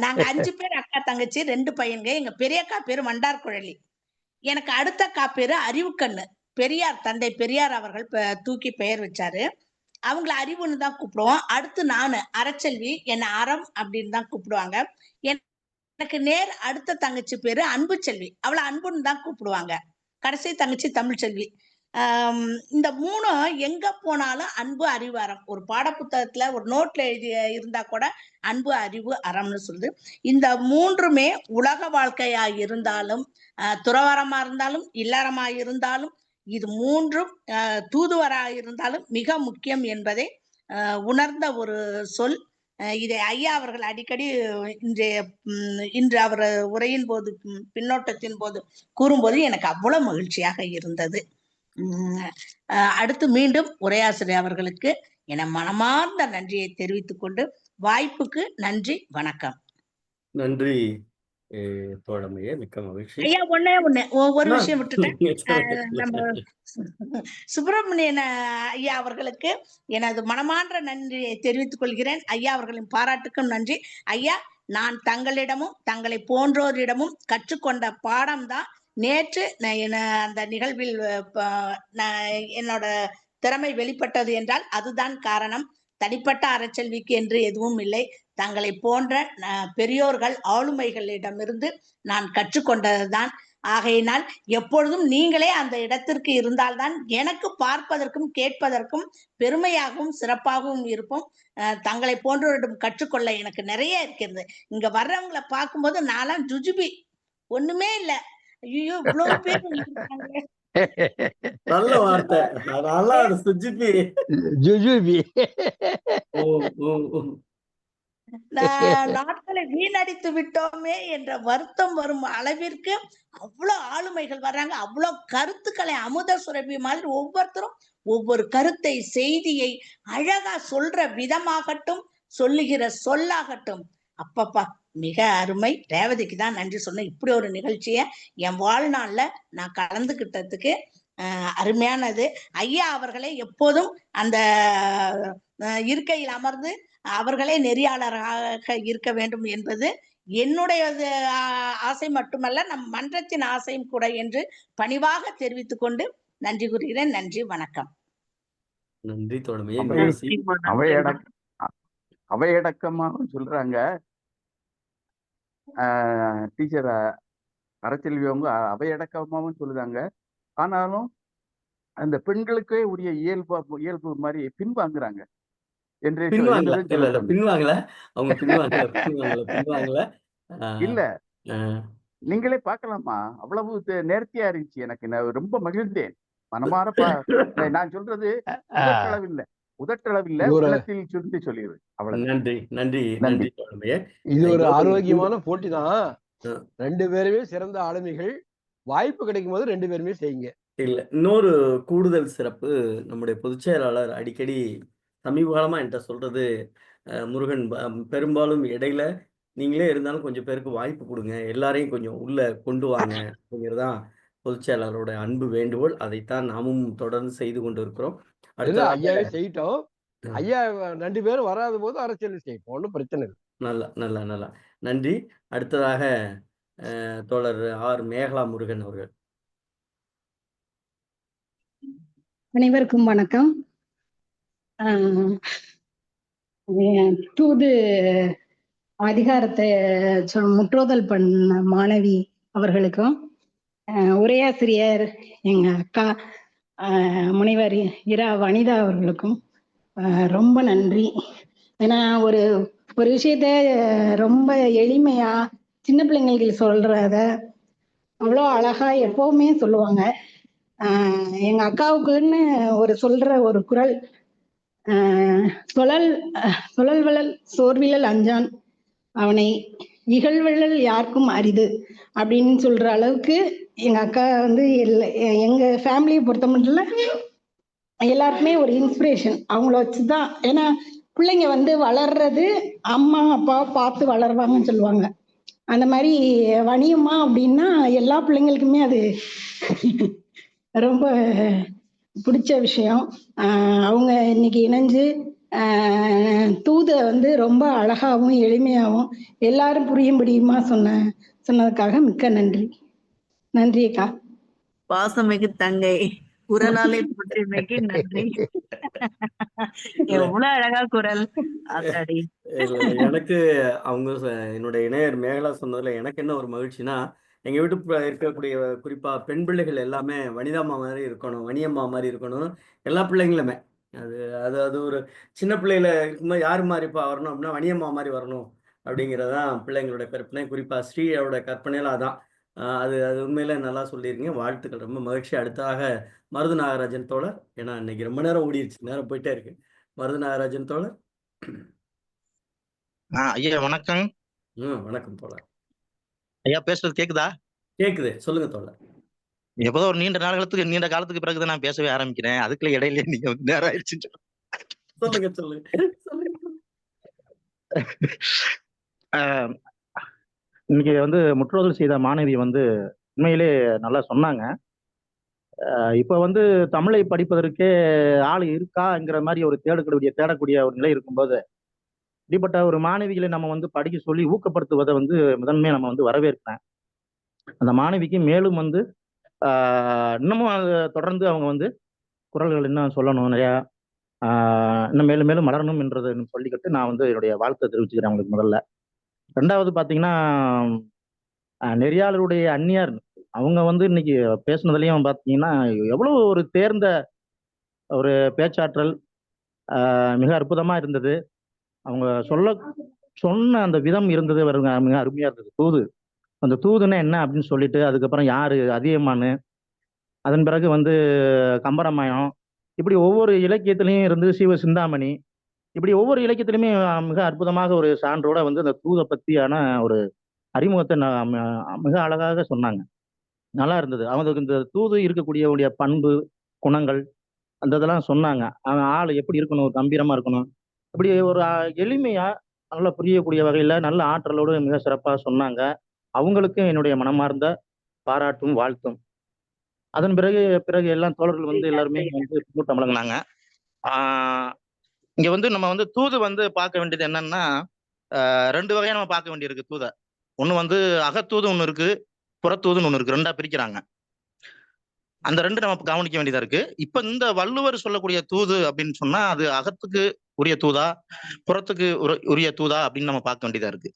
நாங்க 5 பேர் அக்கா தங்கச்சி, 2 பையன்க. எங்க பெரிய அக்கா பேரு வண்டார் குழலி. எனக்கு அடுத்த அக்கா பேரு அறிவுக்கண்ணு. பெரியார், தந்தை பெரியார் அவர்கள் தூக்கி பெயர் வச்சாரு. அவங்கள அறிவுன்னு தான் கூப்பிடுவோம். அடுத்து நானு அறச்செல்வி, என்ன அறம் அப்படின்னு தான் கூப்பிடுவாங்க. எனக்கு நேர் அடுத்த தங்கச்சி பேரு அன்பு செல்வி, அவளை அன்புன்னு தான் கூப்பிடுவாங்க. கடைசி தங்கச்சி தமிழ் செல்வி. இந்த 3 எங்க போனாலும் அன்பு அறிவு அறம், ஒரு பாட புத்தகத்துல ஒரு நோட்ல எழுதி இருந்தா கூட அன்பு அறிவு அறம்னு சொல்லுது. இந்த 3மே உலக வாழ்க்கையா இருந்தாலும், துறவரமா இருந்தாலும், இல்லறமா இருந்தாலும், இது 3ம் தூதுவராக இருந்தாலும் மிக முக்கியம் என்பதை உணர்ந்த ஒரு சொல். இதை ஐயா அவர்கள் அடிக்கடி இன்று அவர் உரையின் போது பின்னோட்டத்தின் போது கூறும்போது எனக்கு அவ்வளவு மகிழ்ச்சியாக இருந்தது. அடுத்து மீண்டும் உரையாசிரியர் அவர்களுக்கு என மனமார்ந்த நன்றியை தெரிவித்துக் கொண்டு வாய்ப்புக்கு நன்றி, வணக்கம். நன்றி தோழமையே, மிக்க மகிழ்ச்சி. ஐயா ஒண்ணே ஒரு விஷயம் விட்டுட்டேன். நம்ம சுப்பிரமணியன் ஐயா அவர்களுக்கு எனது மனமார்ந்த நன்றியை தெரிவித்துக் கொள்கிறேன். ஐயா அவர்களின் பாராட்டுக்கும் நன்றி. ஐயா, நான் தங்களிடமும் தங்களை போன்றோரிடமும் கற்றுக்கொண்ட பாடம் தான் நேற்று அந்த நிகழ்வில் என்னோட திறமை வெளிப்பட்டது என்றால் அதுதான் காரணம். தனிப்பட்ட அறச்செல்விக்கு என்று எதுவும் இல்லை. தங்களை போன்ற பெரியோர்கள் ஆளுமைகளிடமிருந்து நான் கற்றுக்கொண்டதுதான். ஆகையினால் எப்பொழுதும் நீங்களே அந்த இடத்திற்கு இருந்தால்தான் எனக்கு பார்ப்பதற்கும் கேட்பதற்கும் பெருமையாகவும் சிறப்பாகவும் இருப்போம். தங்களை போன்றவரிடம் கற்றுக்கொள்ள எனக்கு நிறைய இருக்கிறது. இங்க வர்றவங்களை பார்க்கும்போது நான்லாம் ஜுஜுபி, ஒண்ணுமே இல்லை. ஐயோ, இவ்வளவு பேர் நல்ல வார்த்தை. நல்லா சுஜிபி ஜுஜுபி நாட்களை வீணடித்து விட்டோமே என்ற வருத்தம் வரும் அளவிற்கு அவ்வளவு ஆளுமைகள் வர்றாங்க. அவ்வளவு கருத்துக்களை அமுத சுரபி மாதிரி ஒவ்வொருத்தரும் ஒவ்வொரு கருத்தை, செய்தியை அழகா சொல்ற விதமாகட்டும், சொல்லுகிற சொல்லாகட்டும், அப்பப்பா மிக அருமை. ரேவதிக்கு தான் நன்றி சொன்னேன். இப்படி ஒரு நிகழ்ச்சிய என் வாழ்நாள்ல நான் கலந்துகிட்டதுக்கு அருமையானது. ஐயா அவர்களை எப்போதும் அந்த இருக்கையில் அமர்ந்து அவர்களே நெறியாளராக இருக்க வேண்டும் என்பது என்னுடைய ஆசை மட்டுமல்ல, நம் மன்றத்தின் ஆசையும் கூட என்று பணிவாக தெரிவித்துக் கொண்டு நன்றி கூறுகிறேன். நன்றி, வணக்கம். நன்றி தோழமையே. அவையடக்கமாக சொல்றாங்க டீச்சர் அறச்செல்வி அவங்க அவையடக்கமாகவும் சொல்லுதாங்க. ஆனாலும் அந்த பெண்களுக்கே உரிய இயல்பு மாதிரி பின்வாங்குறாங்க. இல்ல, நீங்களே பார்க்கலாமா, அவ்வளவு நேர்த்தியா இருந்துச்சு. எனக்கு ரொம்ப மகிழ்ந்தேன். மனமாற நான் சொல்றது உதட்டளவில்லை, உள்ளத்தில் சுருந்தி சொல்லிடுது. அவ்வளவு. நன்றி நன்றி நன்றி தோழமையே. இது ஒரு ஆரோக்கியமான போட்டி தான். 2 பேருமே சிறந்த ஆளுமைகள். வாய்ப்பு கிடைக்கும் போது 2 பேருமே செய்யுங்க. இல்ல, இன்னொரு கூடுதல் சிறப்பு, நம்முடைய பொதுச் செயலாளர் அடிக்கடி சமீப காலமா என்கிட்ட சொல்றது, முருகன் பெரும்பாலும் இடையில நீங்களே இருந்தாலும் கொஞ்சம் பேருக்கு வாய்ப்பு கொடுங்க, எல்லாரையும் கொஞ்சம் உள்ள கொண்டு வாங்க அப்படிங்கிறதான் பொதுச் செயலாளரோட அன்பு வேண்டுகோள். அதைத்தான் நாமும் தொடர்ந்து செய்து கொண்டு இருக்கிறோம். ஐயாவே செய்யிட்டோம். ஐயா 2 பேரும் வராத போது அரசியல் செய்யட்டும், ஒன்றும் பிரச்சனை இல்லை. நல்லா நன்றி. அடுத்ததாக தோழர் ஆர் மேகலா முருகன் அவர்கள். அனைவருக்கும் வணக்கம். தூது அதிகாரத்தை முற்றோதல் பண்ண மாணவி அவர்களுக்கும், உரையாசிரியர் எங்க அக்கா முனைவர் இரா வனிதா அவர்களுக்கும் ரொம்ப நன்றி. ஏன்னா ஒரு விஷயத்த ரொம்ப எளிமையா சின்ன பிள்ளைங்களுக்கு சொல்றத அவ்வளோ அழகா எப்பவுமே சொல்லுவாங்க. எங்க அக்காவுக்குன்னு சொல்ற ஒரு குறள், சுழல்வளல் சோர்விலல் அஞ்சான் அவனை இகழ்வழல் யாருக்கும் அரிது அப்படின்னு சொல்ற அளவுக்கு எங்க அக்கா எங்க ஃபேமிலியை பொறுத்த மட்டும் எல்லாருக்குமே ஒரு இன்ஸ்பிரேஷன். அவங்கள வச்சுதான், ஏன்னா பிள்ளைங்க வளர்றது அம்மா அப்பா பார்த்து வளருவாங்கன்னு சொல்லுவாங்க. அந்த மாதிரி வணியம்மா அப்படின்னா எல்லா பிள்ளைங்களுக்குமே அது ரொம்ப பிடிச்ச விஷயம். அவங்க இன்னைக்கு இணைஞ்சு தூதை ரொம்ப அழகாவும் எளிமையாகவும் எல்லாரும் புரியும்படியுமா சொன்னதுக்காக மிக்க நன்றி. நன்றி அக்கா. பாசமிகு தங்கை குரலாலே போற்றிமைக்கு நன்றி. எவ்வளவு அழகா குரல். எனக்கு அவங்க என்னுடைய இணையர் மேகலா சொன்னதுல எனக்கு என்ன ஒரு மகிழ்ச்சினா, எங்க வீட்டு இருக்கக்கூடிய குறிப்பா பெண் பிள்ளைகள் எல்லாமே வனிதாம்மா மாதிரி இருக்கணும், வனியம்மா மாதிரி இருக்கணும், எல்லா பிள்ளைங்களுமே. அது அது அது ஒரு சின்ன பிள்ளையில இருக்கும்போது யாரு மாதிரிப்பா வரணும் அப்படின்னா வனியம்மா மாதிரி வரணும் அப்படிங்கிறதான் பிள்ளைங்களுடைய கற்பனை. குறிப்பா ஸ்ரீயோட கற்பனையில அதான். அது அது உண்மையில நல்லா சொல்லியிருக்கீங்க. வாழ்த்துக்கள், ரொம்ப மகிழ்ச்சி. அடுத்ததாக மருது நாகராஜன் தோழர். ஏன்னா இன்னைக்கு ரொம்ப நேரம் ஓடிடுச்சு, நேரம் போயிட்டே இருக்கு. மருது நாகராஜன் தோழர். ஐயா வணக்கம். வணக்கம் தோழர். ஐயா பேசுறது கேக்குதா? கேக்குது, சொல்லுங்க தோழர். எப்போதோ ஒரு நீண்ட காலத்துக்கு பிறகுதான் நான் பேசவே ஆரம்பிக்கிறேன். அதுக்குள்ள இடையில நீங்க நேரம் ஆயிடுச்சு. சொல்லுங்க சொல்லுங்க. இன்னைக்கு முற்றோதல் செய்த மாணவி உண்மையிலே நல்லா சொன்னாங்க. இப்ப தமிழை படிப்பதற்கே ஆள் இருக்காங்கிற மாதிரி ஒரு தேடக்கூடிய ஒரு நிலை இருக்கும்போது, இப்படிப்பட்ட ஒரு மாணவிகளை நம்ம படிக்க சொல்லி ஊக்கப்படுத்துவதை முதன்மையா நம்ம வரவேற்கிறேன். அந்த மாணவிக்கு மேலும் இன்னமும் தொடர்ந்து அவங்க குரல்கள் இன்னும் சொல்லணும், நிறையா இன்னும் மேலும் மேலும் மலரணும் என்றதை சொல்லிக்கிட்டு நான் என்னுடைய வாழ்த்தை தெரிவிச்சுக்கிறேன் அவங்களுக்கு. முதல்ல ரெண்டாவது பாத்தீங்கன்னா, நெறியாளருடைய அந்நியார் அவங்க இன்னைக்கு பேசுனதுலயும் பாத்தீங்கன்னா எவ்வளவு ஒரு தேர்ந்த ஒரு பேச்சாற்றல், மிக அற்புதமா இருந்தது. அவங்க சொன்ன அந்த விதம் இருந்தது மிக அருமையா இருந்தது. தூது, அந்த தூதுன்னா என்ன அப்படின்னு சொல்லிட்டு, அதுக்கப்புறம் யாரு அதியமானு, அதன் பிறகு கம்பராமாயணம், இப்படி ஒவ்வொரு இலக்கியத்திலையும் இருந்து சிவ சிந்தாமணி, இப்படி ஒவ்வொரு இலக்கியத்திலுமே மிக அற்புதமாக ஒரு சான்றோட அந்த தூதை பத்தியான ஒரு அறிமுகத்தை மிக அழகாக சொன்னாங்க. நல்லா இருந்தது. அவங்களுக்கு இந்த தூது இருக்கக்கூடிய பண்பு, குணங்கள், அந்த இதெல்லாம் சொன்னாங்க. அவன் ஆள் எப்படி இருக்கணும், ஒரு கம்பீரமா இருக்கணும், இப்படி ஒரு எளிமையா நல்லா புரியக்கூடிய வகையில நல்ல ஆற்றலோடு மிக சிறப்பா சொன்னாங்க. அவங்களுக்கும் என்னுடைய மனமார்ந்த பாராட்டும் வாழ்த்தும். அதன் பிறகு எல்லாம் தோழர்கள் எல்லாருமே கூட்டம் வழங்கினாங்க. இங்க நம்ம தூது பார்க்க வேண்டியது என்னன்னா, 2 வகையா நம்ம பார்க்க வேண்டியிருக்கு தூதை. ஒண்ணு அகத்தூது ஒண்ணு இருக்கு, புறத்தூதுன்னு ஒண்ணு இருக்கு. 2ஆ பிரிக்கிறாங்க. அந்த 2 நம்ம கவனிக்க வேண்டியதா இருக்கு. இப்ப இந்த வள்ளுவர் சொல்லக்கூடிய தூது அப்படின்னு சொன்னா, அது அகத்துக்கு உரிய தூதா, புறத்துக்கு உரிய தூதா அப்படின்னு நம்ம பார்க்க வேண்டியதா இருக்கு.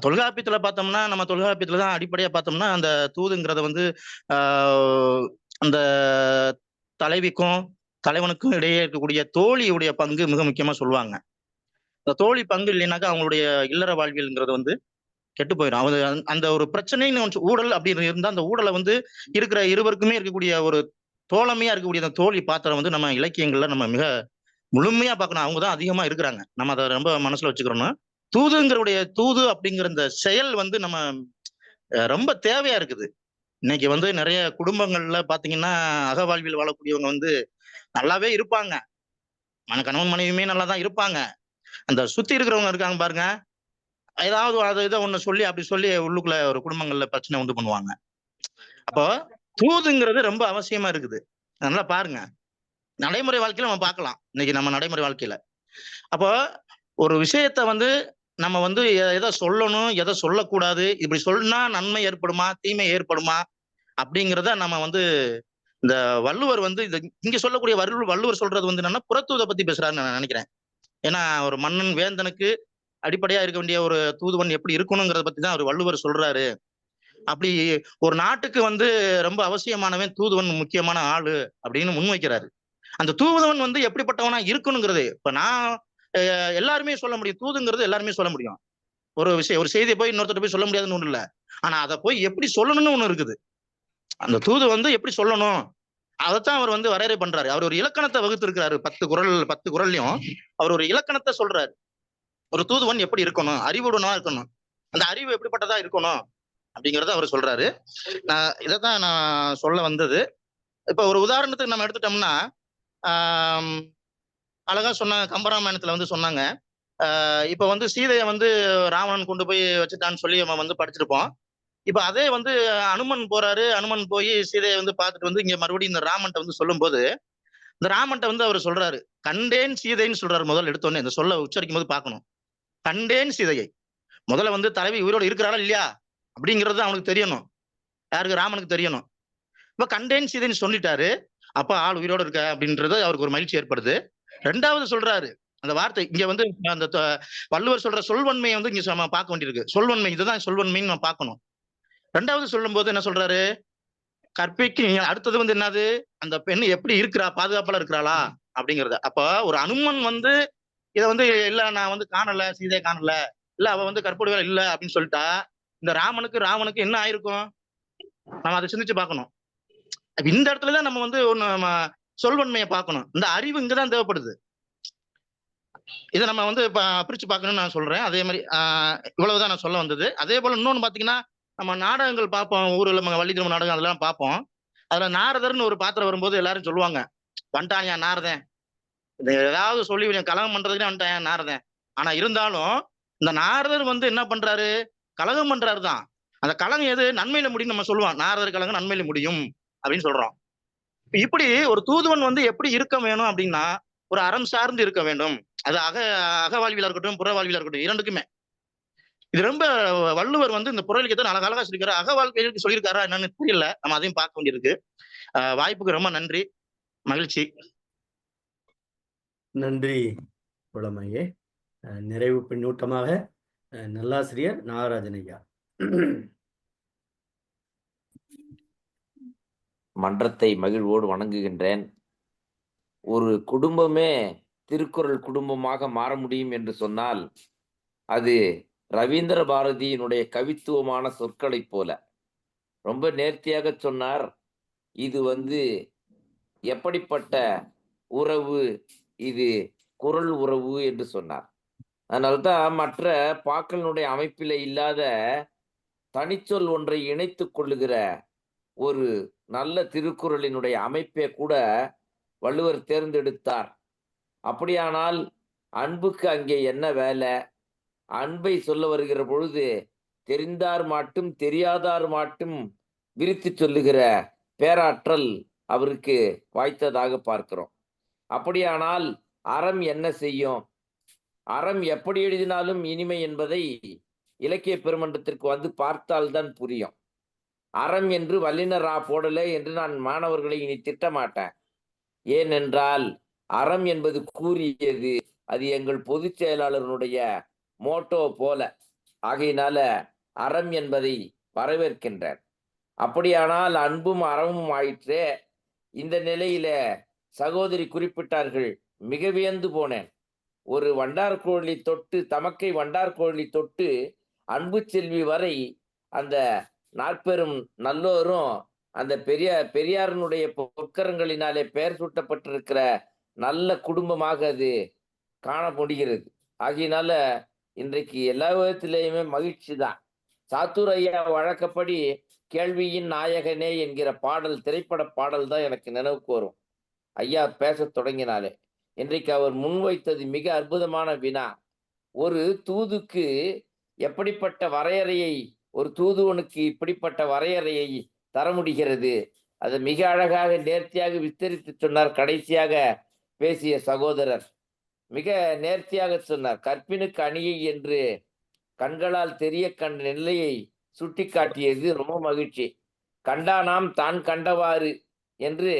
தொல்காப்பியத்துல பார்த்தோம்னா, நம்ம தொல்காப்பியத்துல தான் அடிப்படையா பார்த்தோம்னா, அந்த தூதுங்கிறத அந்த தலைவிக்கும் தலைவனுக்கும் இடையே இருக்கக்கூடிய தோழியுடைய பங்கு மிக முக்கியமா சொல்லுவாங்க. இந்த தோழி பங்கு இல்லைனாக்கா அவங்களுடைய இல்லற வாழ்வியல்ங்கிறது கெட்டு போயிடும். அந்த ஒரு பிரச்சனைன்னு ஊழல் அப்படின்னு இருந்தா, அந்த ஊழலை இருக்கிற இருவருக்குமே இருக்கக்கூடிய ஒரு தோழமையா இருக்கக்கூடிய அந்த தோழி பாத்திரம் நம்ம இலக்கியங்கள்ல நம்ம மிக முழுமையா பார்க்கணும். அவங்கதான் அதிகமா இருக்கிறாங்க. நம்ம அதை ரொம்ப மனசுல வச்சுக்கிறோம்னா, தூது அப்படிங்கிற இந்த செயல் நம்ம ரொம்ப தேவையா இருக்குது. இன்னைக்கு நிறைய குடும்பங்கள்ல பாத்தீங்கன்னா, அகவாழ்வில் வாழக்கூடியவங்க நல்லாவே இருப்பாங்க, கணவன் மனைவியுமே நல்லா தான் இருப்பாங்க. அந்த சுத்தி இருக்கிறவங்க இருக்காங்க பாருங்க, ஏதாவது இதை ஒண்ணு சொல்லி அப்படி சொல்லி உள்ளுக்குள்ள ஒரு குடும்பங்கள்ல பிரச்சனை உண்டு பண்ணுவாங்க. அப்போ தூதுங்கிறது ரொம்ப அவசியமா இருக்குது. நல்லா பாருங்க, நடைமுறை வாழ்க்கையில நம்ம பார்க்கலாம். இன்னைக்கு நம்ம நடைமுறை வாழ்க்கையில அப்போ ஒரு விஷயத்த நம்ம எதை சொல்லணும், எதை சொல்லக்கூடாது, இப்படி சொன்னா நன்மை ஏற்படுமா, தீமை ஏற்படுமா அப்படிங்கிறத நம்ம இந்த வள்ளுவர் வந்து இங்க சொல்லக்கூடிய வள்ளுவர் சொல்றது வந்து என்னன்னா புறத்தூதை பத்தி பேசுறாருன்னு நான் நினைக்கிறேன். ஏன்னா ஒரு மன்னன் வேந்தனுக்கு அடிப்படையா இருக்க வேண்டிய ஒரு தூதுவன் எப்படி இருக்கணுங்கிறத பத்தி தான் அவர் வள்ளுவர் சொல்றாரு. அப்படி ஒரு நாட்டுக்கு வந்து ரொம்ப அவசியமானவன் தூதுவன், முக்கியமான ஆளு அப்படின்னு முன்வைக்கிறாரு. அந்த தூதுவன் வந்து எப்படிப்பட்டவனா இருக்கணுங்கிறது இப்ப நான் எல்லாருமே சொல்ல முடியும். தூதுங்கிறது எல்லாருமே சொல்ல முடியும். ஒரு விஷயம், ஒரு செய்தியை போய் இன்னொருத்தர் போய் சொல்ல முடியாதுன்னு ஒண்ணு இல்ல. ஆனா அதை போய் எப்படி சொல்லணும்னு ஒண்ணு இருக்குது. அந்த தூது வந்து எப்படி சொல்லணும் அதைத்தான் அவர் வந்து வரையறை பண்றாரு. அவர் ஒரு இலக்கணத்தை வகுத்து இருக்கிறாரு. 10 குறள்லயும் அவர் ஒரு இலக்கணத்தை சொல்றாரு. ஒரு தூதுவன் எப்படி இருக்கணும், அறிவுடனா இருக்கணும், அந்த அறிவு எப்படிப்பட்டதா இருக்கணும் அப்படிங்கறத அவர் சொல்றாரு. இதைத்தான் நான் சொல்ல வந்தது. இப்ப ஒரு உதாரணத்துக்கு நம்ம எடுத்துட்டோம்னா அழகா சொன்னாங்க, கம்பராமாயணத்துல வந்து சொன்னாங்க. இப்ப வந்து சீதையை வந்து ராவணன் கொண்டு போய் வச்சுட்டான்னு சொல்லி நம்ம வந்து படிச்சிருப்போம். இப்ப அதே வந்து அனுமன் போறாரு. அனுமன் போய் சீதையை வந்து பார்த்துட்டு வந்து இங்க மறுபடியும் இந்த ராமன்ட்ட வந்து சொல்லும் போது இந்த ராமன்ட்ட வந்து அவர் சொல்றாரு, கண்டேன் சீதைன்னு சொல்றாரு. முதல்ல எடுத்தோன்னே இந்த சொல்ல உச்சரிக்கும் போது பார்க்கணும். கண்டேன் சீதையை. முதல்ல வந்து தலைவி உயிரோடு இருக்கிறாரா இல்லையா அப்படிங்கிறது அவனுக்கு தெரியணும். யாருக்கு? ராமனுக்கு தெரியணும். இப்ப கண்டேன் சீதைன்னு சொல்லிட்டாரு. அப்ப ஆள் உயிரோடு இருக்க அப்படின்றது அவருக்கு ஒரு மகிழ்ச்சி ஏற்படுது. ரெண்டாவது சொல்றாரு அந்த வார்த்தை இங்க வந்து அந்த வள்ளுவர் சொல்ற சொல்வன்மையை வந்து இங்க நம்ம பார்க்க வேண்டியிருக்கு. சொல்வன்மை, இதுதான் சொல்வன்மைன்னு நம்ம பார்க்கணும். ரெண்டாவது சொல்லும் போது என்ன சொல்றாரு, கற்பிக்கு அடுத்தது வந்து என்னது, அந்த பெண் எப்படி இருக்கிறா, பாதுகாப்பால இருக்கிறாளா அப்படிங்கறது. அப்ப ஒரு அனுமன் வந்து இதை வந்து இல்ல நான் வந்து காணல, சீதையை காணல, இல்ல அவ வந்து கற்புடையவள் இல்ல அப்படின்னு சொல்லிட்டா இந்த ராமனுக்கு என்ன ஆயிருக்கும்? நம்ம அதை சிந்திச்சு பார்க்கணும். இந்த இடத்துலதான் நம்ம வந்து ஒண்ணு சொல்வன்மையை பார்க்கணும். இந்த அறிவு இங்கதான் தேவைப்படுது. இதை நம்ம வந்து பிரிச்சு பார்க்கணும்னு நான் சொல்றேன். அதே மாதிரி இவ்வளவுதான் நான் சொல்ல வந்தது. அதே போல இன்னொன்னு பாத்தீங்கன்னா, நம்ம நாடகங்கள் பார்ப்போம், ஊர்ல நம்ம வள்ளி திரும்ப நாடகம் அதெல்லாம் பார்ப்போம். அதுல நாரதர்னு ஒரு பாத்திரம் வரும்போது எல்லாரும் சொல்லுவாங்க, வந்துட்டான் என் நாரதன், ஏதாவது சொல்லி கலகம் பண்றதுக்கு வந்துட்டான் என் நாரதன். ஆனா இருந்தாலும் இந்த நாரதர் வந்து என்ன பண்றாரு, கலகம் பண்றாரு தான். அந்த கலகம் எது, நன்மையில முடியும் நம்ம சொல்லுவோம். நாரதர் கலகம் நன்மையில முடியும் அப்படின்னு சொல்றோம். இப்படி ஒரு தூதுவன் வந்து எப்படி இருக்க வேணும் அப்படின்னா, ஒரு அறம் சார்ந்து இருக்க வேண்டும். அது அகவாழ்வியலா இருக்கட்டும், புற வாழ்வியலா இருக்கட்டும், இரண்டுக்குமே. இது ரொம்ப வள்ளுவர் வந்து இந்த புறவியலுக்கு தான் அழகா சொல்லியிருக்காரு. அகவாழ்வியலுக்கு சொல்லியிருக்காரா என்னன்னு தெரியல. நம்ம அதையும் பார்க்க வேண்டியிருக்கு. வாய்ப்புக்கு ரொம்ப நன்றி, மகிழ்ச்சி. நன்றி புலமையே. நிறைவு பின்னூட்டமாக நல்லாசிரியர் நாகராஜன் ஐயா. மன்றத்தை மகிழ்வோடு வணங்குகின்றேன். ஒரு குடும்பமே திருக்குறள் குடும்பமாக மாற முடியும் என்று சொன்னால் அது ரவீந்திர பாரதியினுடைய கவித்துவமான சொற்களைப் போல. ரொம்ப நேர்த்தியாக சொன்னார். இது வந்து எப்படிப்பட்ட உறவு, இது குறள் உறவு என்று சொன்னார். அதனால்தான் மற்ற பாக்களினுடைய அமைப்பில இல்லாத தனிச்சொல் ஒன்றை இணைத்துக் கொள்ளுகிற ஒரு நல்ல திருக்குறளினுடைய அமைப்பை கூட வள்ளுவர் தேர்ந்தெடுத்தார். அப்படியானால் அன்புக்கு அங்கே என்ன வேலை? அன்பை சொல்ல வருகிற பொழுது தெரிந்தார் மாட்டும் தெரியாதார் மாட்டும் விரித்து சொல்லுகிற பேராற்றல் அவருக்கு வாய்த்ததாக பார்க்கிறோம். அப்படியானால் அறம் என்ன செய்யும்? அறம் எப்படி எழுதினாலும் இனிமை என்பதை இலக்கிய பெருமன்றத்திற்கு வந்து பார்த்தால்தான் புரியும். அறம் என்று வல்லினரா போடலே என்று நான் மாணவர்களை இனி திட்டமாட்டேன். ஏனென்றால் அறம் என்பது கூறியது, அது எங்கள் பொதுச் செயலாளருடைய மோட்டோ போல. ஆகையினால அறம் என்பதை வரவேற்கின்றேன். அப்படியானால் அன்பும் அறமும் ஆயிற்றே. இந்த நிலையில சகோதரி குறிப்பிட்டார்கள், மிக வியந்து போனேன். ஒரு வண்டார்கோழி தொட்டு, தமக்கை வண்டார்கோழி தொட்டு அன்பு செல்வி வரை அந்த நாற்பெரும் நல்லோரும் அந்த பெரியாரனுடைய பொற்கரங்களினாலே பெயர் சூட்டப்பட்டிருக்கிற நல்ல குடும்பமாக அது காண முடிகிறது. ஆகையினால இன்றைக்கு எல்லா விதத்திலேயுமே மகிழ்ச்சி தான். சாத்தூர் ஐயா வழக்கப்படி கேள்வியின் நாயகனே என்கிற பாடல், திரைப்பட பாடல் தான் எனக்கு நினைவுக்கு வரும் ஐயா பேச தொடங்கினாலே. இன்றைக்கு அவர் முன்வைத்தது மிக அற்புதமான வினா. ஒரு தூதுக்கு எப்படிப்பட்ட வரையறையை, ஒரு தூதுவனுக்கு இப்படிப்பட்ட வரையறையை தர முடிகிறது? அதை மிக அழகாக நேர்த்தியாக விஸ்தரித்து சொன்னார். கடைசியாக பேசிய சகோதரர் மிக நேர்த்தியாக சொன்னார். கற்பினுக்கு அணியை என்று கண்களால் தெரிய கண்ட நிலையை சுட்டி காட்டியது ரொம்ப மகிழ்ச்சி. கண்டானாம் தான் கண்டவாறு என்று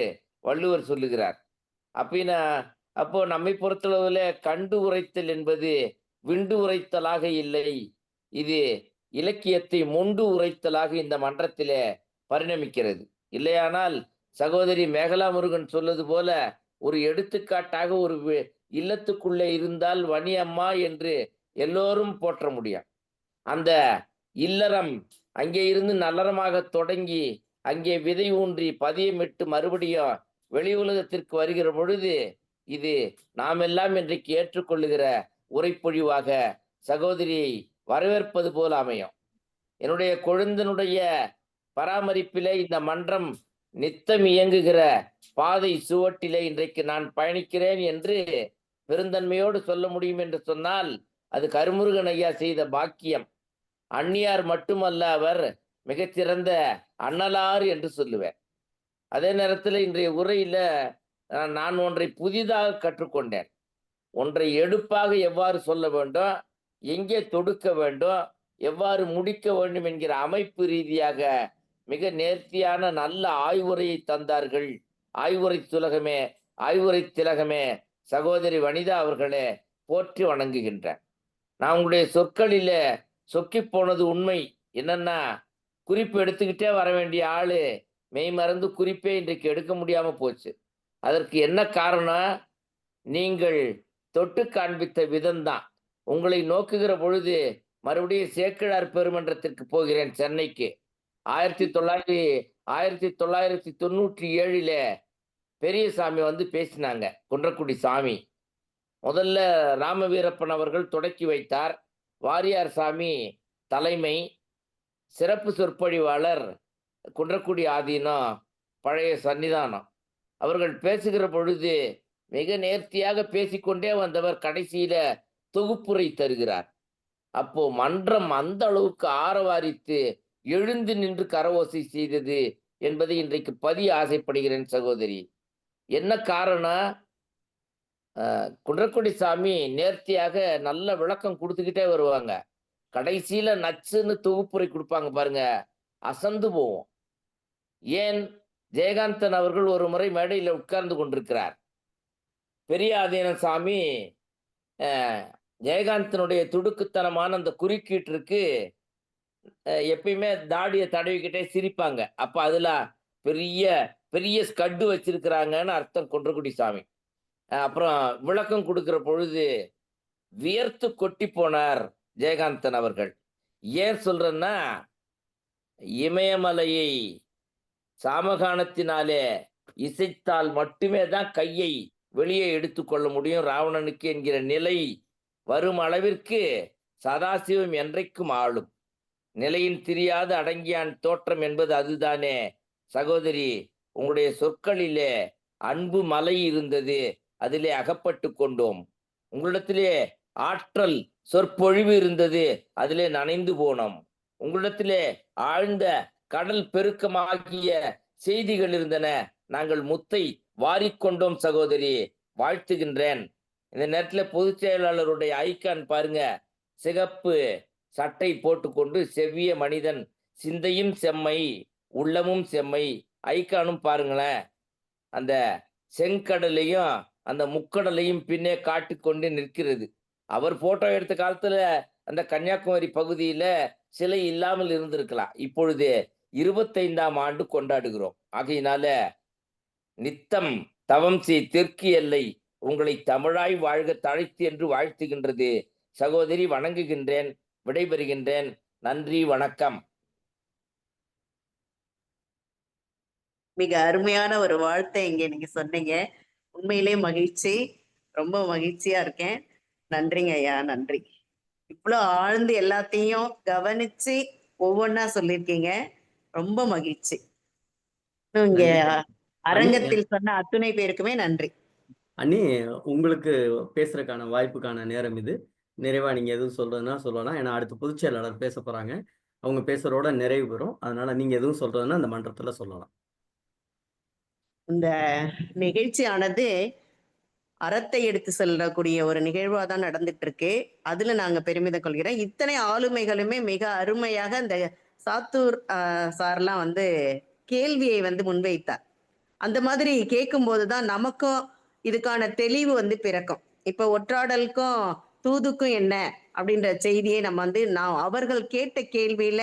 வள்ளுவர் சொல்லுகிறார். அப்படின்னா அப்போ நம்மை பொறுத்தளவுல கண்டு உரைத்தல் என்பது விண்டு உரைத்தலாக இல்லை, இது இலக்கியத்தை மொண்டு உரைத்தலாக இந்த மன்றத்திலே பரிணமிக்கிறது. இல்லையானால் சகோதரி மேகலா முருகன் சொல்வது போல ஒரு எடுத்துக்காட்டாக ஒரு இல்லத்துக்குள்ளே இருந்தால் வனி அம்மா என்று எல்லோரும் போற்ற முடியும். அந்த இல்லறம் அங்கே இருந்து நல்லறமாக தொடங்கி அங்கே விதை ஊன்றி பதியமிட்டு மறுபடியும் வெளி உலகத்திற்கு வருகிற பொழுது இது நாம் எல்லாம் இன்றைக்கு ஏற்றுக்கொள்ளுகிற உரைப்பொழிவாக சகோதரியை வரவேற்பது போல அமையும். என்னுடைய கொழுந்தனுடைய பராமரிப்பிலே இந்த மன்றம் நித்தம் இயங்குகிற பாதை சுவட்டிலே இன்றைக்கு நான் பயணிக்கிறேன் என்று பெருந்தன்மையோடு சொல்ல முடியும் என்று சொன்னால் அது கருமுருகன் ஐயா செய்த பாக்கியம். அந்நியார் மட்டுமல்ல, அவர் மிகச்சிறந்த அண்ணலார் என்று சொல்லுவேன். அதே நேரத்தில் இன்றைய உரையில நான் ஒன்றை புதிதாக கற்றுக்கொண்டேன். ஒன்றை எடுப்பாக எவ்வாறு சொல்ல வேண்டும், எங்கே தொடுக்க வேண்டும், எவ்வாறு முடிக்க வேண்டும் என்கிற அமைப்பு ரீதியாக மிக நேர்த்தியான நல்ல ஆய்வுரையை தந்தார்கள். ஆய்வுரை துலகமே, ஆய்வுரை திலகமே சகோதரி வனிதா அவர்களே போற்றி வணங்குகின்றேன். நான் உங்களுடைய சொற்களில சொக்கி போனது உண்மை. என்னன்னா, குறிப்பு எடுத்துக்கிட்டே வர வேண்டிய ஆளு மெய் மறந்து குறிப்பே இன்றைக்கு எடுக்க முடியாம போச்சு. அதற்கு என்ன காரணம்? நீங்கள் தொட்டு காண்பித்த விதம்தான். உங்களை நோக்குகிற பொழுது மறுபடியும் சேக்கிழார் பெருமன்றத்திற்கு போகிறேன், சென்னைக்கு. 1997 பெரியசாமி வந்து பேசினாங்க, குன்றக்குடி சாமி. முதல்ல ராமவீரப்பன் அவர்கள் தொடக்கி வைத்தார், வாரியார் சாமி தலைமை, சிறப்பு சொற்பொழிவாளர் குன்றக்குடி ஆதீனம் பழைய சன்னிதானம். அவர்கள் பேசுகிற பொழுது மிக நேர்த்தியாக பேசிக்கொண்டே வந்தவர் கடைசியில தொகுப்புரை தருகிறார். அப்போ மன்றம் அந்த அளவுக்கு ஆரவாரித்து எழுந்து நின்று கரவோசை செய்தது என்பதை இன்றைக்கு பதிய ஆசைப்படுகிறேன் சகோதரி. என்ன காரணம்? குன்றக்குடி சாமி நேர்த்தியாக நல்ல விளக்கம் கொடுத்துக்கிட்டே வருவாங்க. கடைசியில நச்சுன்னு தொகுப்புரை கொடுப்பாங்க பாருங்க, அசந்து போவோம். ஏன்? ஜெயகாந்தன் அவர்கள் ஒரு முறை மேடையில் உட்கார்ந்து கொண்டிருக்கிறார். பெரிய ஆதீன சாமி ஜெயகாந்தனுடைய துடுக்குத்தனமான அந்த குறுக்கீட்டிற்கு எப்பயுமே தாடியை தடவிக்கிட்டே சிரிப்பாங்க. அப்ப அதுல பெரிய பெரிய ஸ்கட்டு வச்சிருக்கிறாங்கன்னு அர்த்தம் குன்றக்குடி சாமி. அப்புறம் விளக்கம் கொடுக்கிற பொழுது வியர்த்து கொட்டி போனார் ஜெயகாந்தன் அவர்கள். ஏன் சொல்றேன்னா, இமயமலையை சாமகானத்தினாலே இசைத்தால் மட்டுமே தான் கையை வெளியே எடுத்துக்கொள்ள முடியும் ராவணனுக்கு என்கிற நிலை வரும் அளவிற்கு சதாசிவம் என்றைக்கும் ஆளும். நிலையின் தெரியாத அடங்கியான் தோற்றம் என்பது அதுதானே சகோதரி. உங்களுடைய சொற்களிலே அன்பு மலை இருந்தது, அதிலே அகப்பட்டு கொண்டோம். உங்களிடத்திலே ஆற்றல் சொற்பொழிவு இருந்தது, அதிலே நனைந்து போனோம். உங்களிடத்திலே ஆழ்ந்த கடல் பெருக்கமாகிய செய்திகள் இருந்தன, நாங்கள் முத்தை வாரிக்கொண்டோம் சகோதரி. வாழ்த்துகின்றேன். இந்த நேரத்தில் பொதுச் செயலாளருடைய ஐக்கான் பாருங்க, சிகப்பு சட்டை போட்டுக்கொண்டு செவ்விய மனிதன், சிந்தையும் செம்மை உள்ளமும் செம்மை. ஐக்கானும் பாருங்களேன், அந்த செங்கடலையும் அந்த முக்கடலையும் பின்னே காட்டிக்கொண்டு நிற்கிறது. அவர் போட்டோ எடுத்த காலத்துல அந்த கன்னியாகுமரி பகுதியில சிலை இல்லாமல் இருந்திருக்கலாம். இப்பொழுது 25ஆம் ஆண்டு கொண்டாடுகிறோம். ஆகையினால நித்தம் தவம் செய் தெற்கு எல்லை உங்களை தமிழாய் வாழ்க தழைத்து என்று வாழ்த்துகின்றது சகோதரி. வணங்குகின்றேன், விடைபெறுகின்றேன். நன்றி, வணக்கம். மிக அருமையான ஒரு வாழ்த்தை இங்க நீங்க சொன்னீங்க. உண்மையிலே மகிழ்ச்சி, ரொம்ப மகிழ்ச்சியா இருக்கேன். நன்றிங்க ஐயா, நன்றி. இவ்வளவு ஆழ்ந்து எல்லாத்தையும் கவனிச்சு ஒவ்வொன்னா சொல்லியிருக்கீங்க, ரொம்ப மகிழ்ச்சி. இங்க அரங்கத்தில் சொன்ன அத்துணை பேருக்குமே நன்றி. அண்ணி, உங்களுக்கு பேசுறதுக்கான வாய்ப்புக்கான நேரம் இது. நிறைவா நீங்க எதுவும் சொல்றதுன்னா சொல்லலாம். ஏன்னா அடுத்து பொதுச் செயலாளர் பேச போறாங்க, அவங்க பேசுறதோட நிறைவு பெறும். அதனால நீங்க எதுவும் சொல்றதுன்னா அந்த மன்றத்துல சொல்லலாம். இந்த நிகழ்ச்சியானது அறத்தை எடுத்து செல்லக்கூடிய ஒரு நிகழ்வா தான் நடந்துட்டு இருக்கு. அதுல நாங்க பெருமிதம் கொள்கிறோம். இத்தனை ஆளுமைகளுமே மிக அருமையாக இந்த சாத்தூர் சார்லாம் வந்து கேள்வியை வந்து முன்வைத்தார். அந்த மாதிரி கேட்கும்போது தான் நமக்கும் இதுக்கான தெளிவு வந்து பிறக்கும். இப்ப ஒற்றாடலுக்கும் தூதுக்கும் என்ன அப்படின்ற செய்தியை நம்ம வந்து அவர்கள் கேட்ட கேள்வியில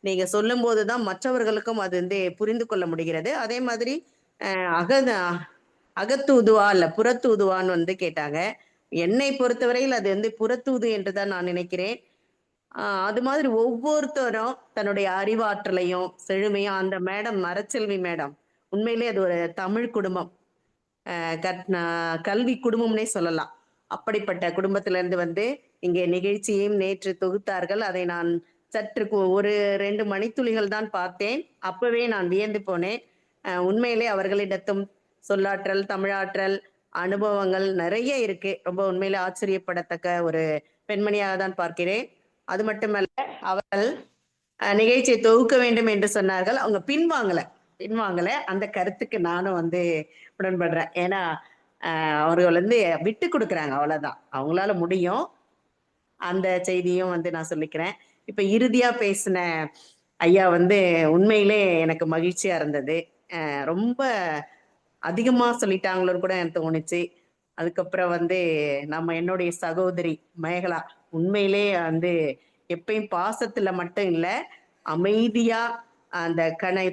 நீங்க சொல்லும் போதுதான் மற்றவர்களுக்கும் அது வந்து புரிந்து கொள்ள முடிகிறது. அதே மாதிரி அகத்தூதுவா இல்ல புறத்தூதுவான்னு வந்து கேட்டாங்க. என்னை பொறுத்தவரையில் அது வந்து புறத்தூது என்றுதான் நான் நினைக்கிறேன். அது மாதிரி ஒவ்வொருத்தரும் தன்னுடைய அறிவாற்றலையும் செழுமையும் அந்த மேடம் மரச்செல்வி மேடம் உண்மையிலே அது ஒரு தமிழ் குடும்பம், கல்வி குடும்பம்னே சொல்லலாம். அப்படிப்பட்ட குடும்பத்திலிருந்து வந்து இங்கே நிகழ்ச்சியையும் நேற்று தொகுத்தார்கள். அதை நான் சற்று ஒரு 2 மணித்துளிகள் தான் பார்த்தேன். அப்பவே நான் வியந்து போனேன். உண்மையிலே அவர்களிடத்தும் சொல்லாற்றல், தமிழாற்றல், அனுபவங்கள் நிறைய இருக்கு. ரொம்ப உண்மையிலே ஆச்சரியப்படத்தக்க ஒரு பெண்மணியாக தான் பார்க்கிறேன். அது மட்டுமல்ல, அவர்கள் நிகழ்ச்சியை தொகுக்க வேண்டும் என்று சொன்னார்கள். அவங்க பின்வாங்கல. அந்த கருத்துக்கு நானும் வந்து உடன்படுறேன். ஏன்னா அவர்கள் வந்து விட்டு கொடுக்குறாங்க, அவ்வளவுதான். அவங்களால முடியும். அந்த செய்தியும் வந்து நான் சொல்லிக்கிறேன். இப்ப இறுதியா பேசின ஐயா வந்து உண்மையிலே எனக்கு மகிழ்ச்சியா இருந்தது. ரொம்ப அதிகமா சொல்லிட்டாங்களோன்னு கூட எனக்கு தோணுச்சு. அதுக்கப்புறம் வந்து என்னுடைய சகோதரி மேகலா உண்மையிலே வந்து எப்பயும் பாசத்துல மட்டும் இல்ல, அமைதியா அந்த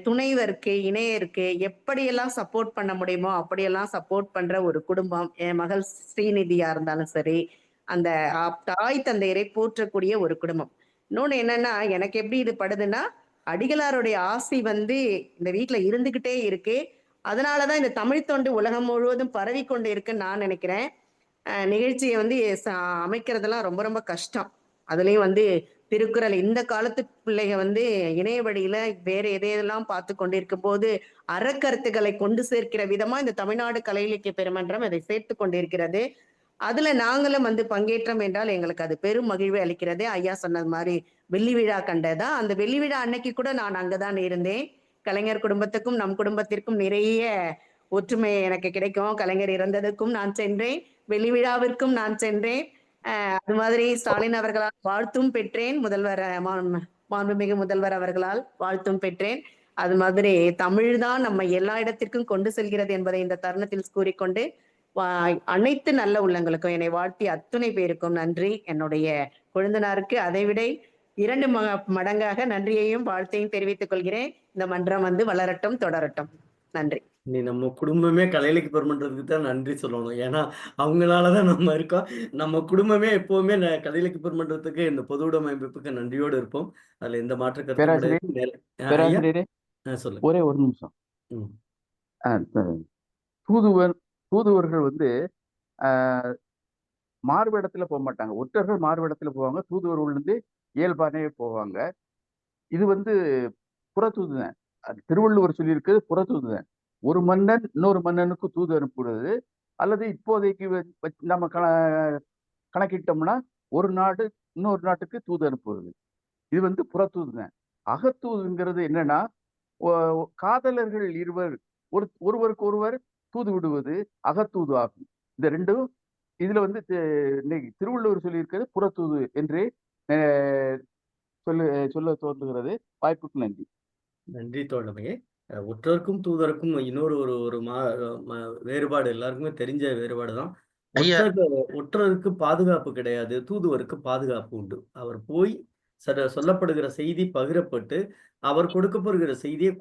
துணைவருக்கு, இணையருக்கு எப்படியெல்லாம் சப்போர்ட் பண்ண முடியுமோ அப்படியெல்லாம் சப்போர்ட் பண்ற ஒரு குடும்பம். என் மகள் ஸ்ரீநிதியா இருந்தாலும் சரி, அந்த தாய் தந்தையரை போற்றக்கூடிய ஒரு குடும்பம். இன்னொன்னு என்னன்னா, எனக்கு எப்படி இது படுதுன்னா, அடிகளாருடைய ஆசி வந்து இந்த வீட்டுல இருந்துகிட்டே இருக்கு. அதனாலதான் இந்த தமிழ் தொண்டு உலகம் முழுவதும் பரவி கொண்டு இருக்குன்னு நான் நினைக்கிறேன். நிகழ்ச்சியை வந்து அமைக்கிறதெல்லாம் ரொம்ப ரொம்ப கஷ்டம். அதுலயும் வந்து திருக்குறள் இந்த காலத்து பிள்ளைங்க வந்து இணைய வழியில வேற எதையெல்லாம் பார்த்து கொண்டிருக்கும் போது அறக்கருத்துக்களை கொண்டு சேர்க்கிற விதமா இந்த தமிழ்நாடு கலை இலக்கிய பெருமன்றம் அதை சேர்த்து கொண்டிருக்கிறது. அதுல நாங்களும் வந்து பங்கேற்றோம் என்றால் எங்களுக்கு அது பெரும் மகிழ்வை அளிக்கிறது. ஐயா சொன்னது மாதிரி வெள்ளி விழா கண்டதா, அந்த வெள்ளி விழா அன்னைக்கு கூட நான் அங்கதான் இருந்தேன். கலைஞர் குடும்பத்துக்கும் நம் குடும்பத்திற்கும் நிறைய ஒற்றுமை எனக்கு கிடைக்கும். கலைஞர் இறந்ததுக்கும் நான் சென்றேன், வெள்ளி விழாவிற்கும் நான் சென்றேன். அது மாதிரி ஸ்டாலின் அவர்களால் வாழ்த்தும் பெற்றேன். மாண்புமிகு முதல்வர் அவர்களால் வாழ்த்தும் பெற்றேன். அது மாதிரி தமிழ் தான் நம்ம எல்லா இடத்திற்கும் கொண்டு செல்கிறது என்பதை இந்த தருணத்தில் கூறிக்கொண்டு அனைத்து நல்ல உள்ளங்களுக்கும் என்னை வாழ்த்தி அத்துணை பேருக்கும் நன்றி. என்னுடைய கொழுந்தனாருக்கு அதைவிட 2 மடங்காக நன்றியையும் வாழ்த்தையும் தெரிவித்துக் கொள்கிறேன். இந்த மன்றம் வந்து வளரட்டும், தொடரட்டும். நன்றி. நீ நம்ம குடும்பமே கலை இலக்கிய பெருமன்றத்துக்கு தான் நன்றி சொல்லணும். ஏன்னா அவங்களாலதான் நம்ம இருக்கோம். நம்ம குடும்பமே எப்பவுமே கலை இலக்கிய பெருமன்றத்துக்கு, இந்த பொது உடைமை அமைப்புக்கு நன்றியோடு இருப்போம். அதுல எந்த மாற்று பேராசிரியரே சொல்லு. ஒரே ஒரு நிமிஷம். தூதுவர்கள் வந்து மாறுவேடத்துல போக மாட்டாங்க. ஒற்றர்கள் மாறுவேடத்துல போவாங்க. தூதுவர்கள் வந்து இயல்பானே போவாங்க. இது வந்து புறத்தூதுதான். திருவள்ளுவர் சொல்லியிருக்கிறது புறத்தூதுதான். ஒரு மன்னன் இன்னொரு மன்னனுக்கு தூது அனுப்புறது, அல்லது இப்போதைக்கு நம்ம கணக்கிட்டோம்னா ஒரு நாடு இன்னொரு நாட்டுக்கு தூது அனுப்புறது. இது வந்து புறத்தூதுதான். அகத்தூதுங்கிறது என்னன்னா, காதலர்கள் இருவர் ஒருவருக்கு ஒருவர் தூது விடுவது அகத்தூது ஆகும். இந்த ரெண்டும் இதுல வந்து திருவள்ளுவர் சொல்லியிருக்கிறது புறத்தூது என்று சொல்ல தோன்றுகிறது. வாய்ப்புக்கு நன்றி. நன்றி தோழமையே. ஒற்றருக்கும் தூதருக்கும் இன்னொரு ஒரு வேறுபாடு எல்லாருக்குமே தெரிஞ்ச வேறுபாடு தான். ஒற்றருக்கு பாதுகாப்பு கிடையாது, தூதுவருக்கு பாதுகாப்பு உண்டு. அவர் போய் சொல்லப்படுகிற செய்தி பகிரப்பட்டு அவர் கொடுக்கப்படுகிற செய்தியை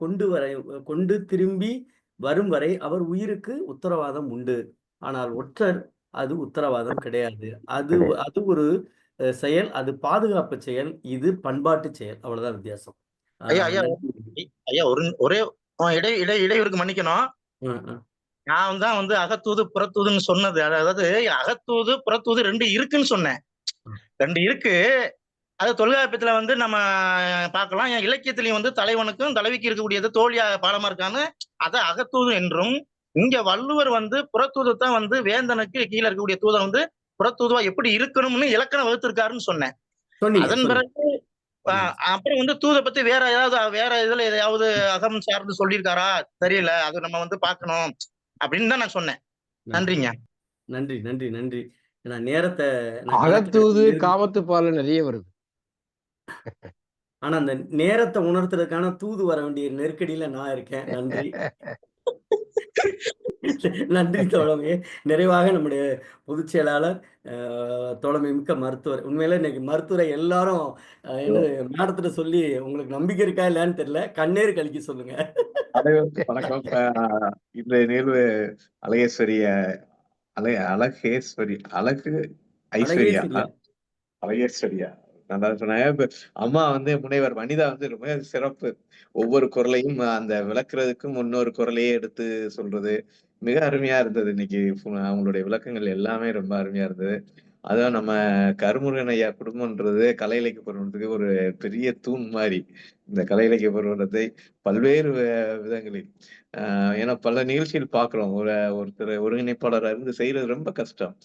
கொண்டு திரும்பி வரும் வரை அவர் உயிருக்கு உத்தரவாதம் உண்டு. ஆனால் ஒற்றர் அது உத்தரவாதம் கிடையாது. அது ஒரு செயல், அது பாதுகாப்பு செயல், இது பண்பாட்டு செயல். அவ்வளவுதான் வித்தியாசம். ஐயா ஒரே இடையூறுக்கு மன்னிக்கணும். நான் தான் வந்து அகத்தூது புறத்தூதுன்னு சொன்னது. அதாவது அகத்தூது புறத்தூது 2 இருக்குன்னு சொன்னேன். 2 இருக்கு. அது தொல்காப்பியத்துல வந்து நம்ம பார்க்கலாம். என் இலக்கியத்திலையும் வந்து தலைவனுக்கும் தலைவிக்கு இருக்கக்கூடியது தோழியா பாலமா இருக்கான்னு அதை அகத்தூது என்றும், இங்க வள்ளுவர் வந்து புறத்தூது தான் வந்து வேந்தனுக்கு கீழே இருக்கக்கூடிய தூதன் வந்து புறத்தூதுவா எப்படி இருக்கணும்னு இலக்கணம் வகுத்திருக்காருன்னு சொன்னேன். அதன் பிறகு அப்புறம் வந்து தூதை பத்தி வேற இதுல எதையாவது அகம் சார்ந்து சொல்லியிருக்காரா தெரியல, அது நம்ம வந்து பார்க்கணும் அப்படின்னு தான் நான் சொன்னேன். நன்றிங்க. நன்றி நன்றி நன்றி. நேரத்தை அகத்தூது காமத்து பால நிறைய வருது. ஆனா அந்த நேரத்தை உணர்த்துறதுக்கான தூது வர வேண்டிய நெருக்கடியில நான் இருக்கேன். நன்றி. நன்றி தோழமையே. நிறைவாக நம்முடைய பொதுச் செயலாளர் தோழமை மிக்க மருத்துவர். உண்மையில இன்னைக்கு மருத்துவரை எல்லாரும் என்ன மேடத்திட்ட சொல்லி உங்களுக்கு நம்பிக்கை இருக்கா இல்லையான்னு தெரியல. கண்ணீர் கலக்கி சொல்லுங்க. அனைவருக்கும் வணக்கம். இந்த நிகழ்வு அழகேஸ்வரிய அழகேஸ்வரி ஐஸ்வர்யா அழகேஸ்வரியா நல்லா சொன்னாங்க. இப்ப அம்மா முனைவர் வனிதா ரொம்ப சிறப்பு. ஒவ்வொரு குரலையும் அந்த விளக்குறதுக்கும் இன்னொரு குரலையே எடுத்து சொல்றது மிக அருமையா இருந்தது. இன்னைக்கு அவங்களுடைய விளக்கங்கள் எல்லாமே ரொம்ப அருமையா இருந்தது. அதான் நம்ம கருமுருகன் ஐயா குடும்பம்ன்றது கலை இலக்கிய பருவத்துக்கு ஒரு பெரிய தூண் மாதிரி. இந்த கலை இலக்கிய பருவத்தை பல்வேறு விதங்களில் ஏன்னா பல நிகழ்ச்சிகள் பார்க்கிறோம். ஒருத்தர் ஒருங்கிணைப்பாளராக இருந்து செய்யறது ரொம்ப கஷ்டம்.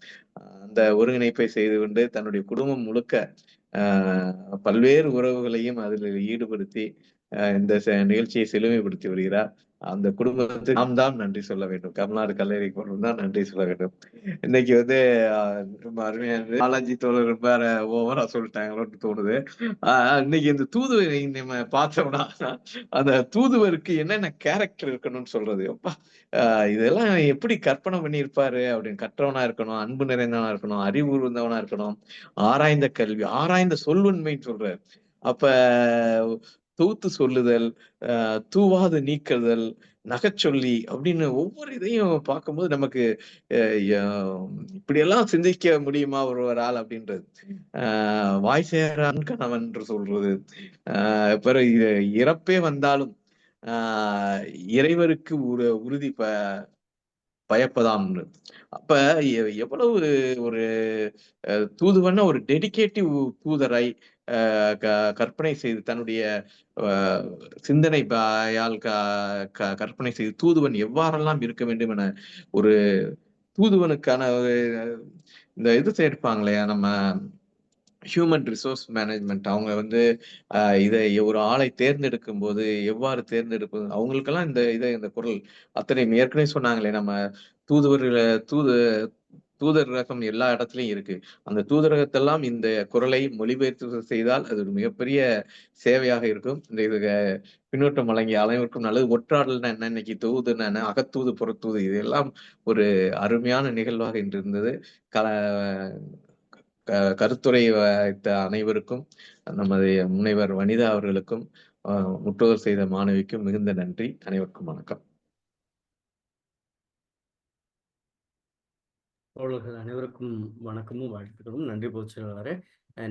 அந்த ஒருங்கிணைப்பை செய்து கொண்டு தன்னுடைய குடும்பம் முழுக்க பல்வேறு உறவுகளையும் அதில் ஈடுபடுத்தி இந்த நிகழ்ச்சியை செழுமைப்படுத்தி வருகிறார். அந்த குடும்பத்துக்கு நாம் தான் நன்றி சொல்ல வேண்டும். தமிழ்நாடு கல்லூரி குடும்பம் தான் நன்றி சொல்ல வேண்டும். இன்னைக்கு ரொம்ப அருமையா இருந்தது. பாலாஜி தோழர் ரொம்ப ஓவரா சொல்லிட்டாங்களோன்னு தோணுது. இன்னைக்கு இந்த தூதுவரை நம்ம பார்த்தோம்னா அந்த தூதுவருக்கு என்னென்ன கேரக்டர் இருக்கணும்னு சொல்றது. அப்பா இதெல்லாம் எப்படி கற்பனை பண்ணியிருப்பாரு அப்படின்னு. கற்றவனா இருக்கணும், அன்பு நிறைந்தவனா இருக்கணும், அறிவு இருந்தவனா இருக்கணும், ஆராய்ந்த கல்வி, ஆராய்ந்த சொல்லுண்மைன்னு சொல்றாரு. அப்ப தூத்து சொல்லுதல், தூவாது நீக்குதல், நகைச்சொல்லி அப்படின்னு ஒவ்வொரு இதையும் பார்க்கும்போது நமக்கு இப்படியெல்லாம் சிந்திக்க முடியுமா ஒருவரால் அப்படின்றது. வாய் சேரான் கணவன் என்று சொல்றது. பிறகு இறப்பே வந்தாலும் இறைவருக்கு உறுதி பயப்பதாம். அப்ப எவ்வளவு ஒரு தூதுவன்னா ஒரு டெடிகேட்டிவ் தூதரை கற்பனை செய்து தன்னுடைய சிந்தனையால் கற்பனை செய்து தூதுவன் எவ்வாறெல்லாம் இருக்க வேண்டும் என ஒரு தூதுவனுக்கான இந்த இது சேர்ப்பாங்களே நம்ம ஹியூமன் ரிசோர்ஸ் மேனேஜ்மெண்ட். அவங்க இதை ஒரு ஆளை தேர்ந்தெடுக்கும் போது எவ்வாறு தேர்ந்தெடுப்பது அவங்களுக்கெல்லாம் இந்த குரல் அத்தனை ஏற்கனவே சொன்னாங்களே நம்ம தூதரகம் எல்லா இடத்துலயும் இருக்கு. அந்த தூதரகத்தெல்லாம் இந்த குரலை மொழிபெயர்த்து செய்தால் அது ஒரு மிகப்பெரிய சேவையாக இருக்கும். இந்த இது பின்னூட்டம் வழங்கிய அனைவருக்கும் நல்லது. ஒற்றாடல்னா என்ன, இன்னைக்கு தூதுன்னா என்ன, அகத்தூது புறத்தூது, இதெல்லாம் ஒரு அருமையான நிகழ்வாக இன்று இருந்தது. கருத்துரை வைத்த அனைவருக்கும், நமது முனைவர் வனிதா அவர்களுக்கும், முற்றோதல் செய்த மாணவிக்கும் மிகுந்த நன்றி. அனைவருக்கும் வணக்கம். தோழர்கள் அனைவருக்கும் வணக்கமும் வாழ்த்துக்களும். நன்றி பொதுச் செயலாளரே.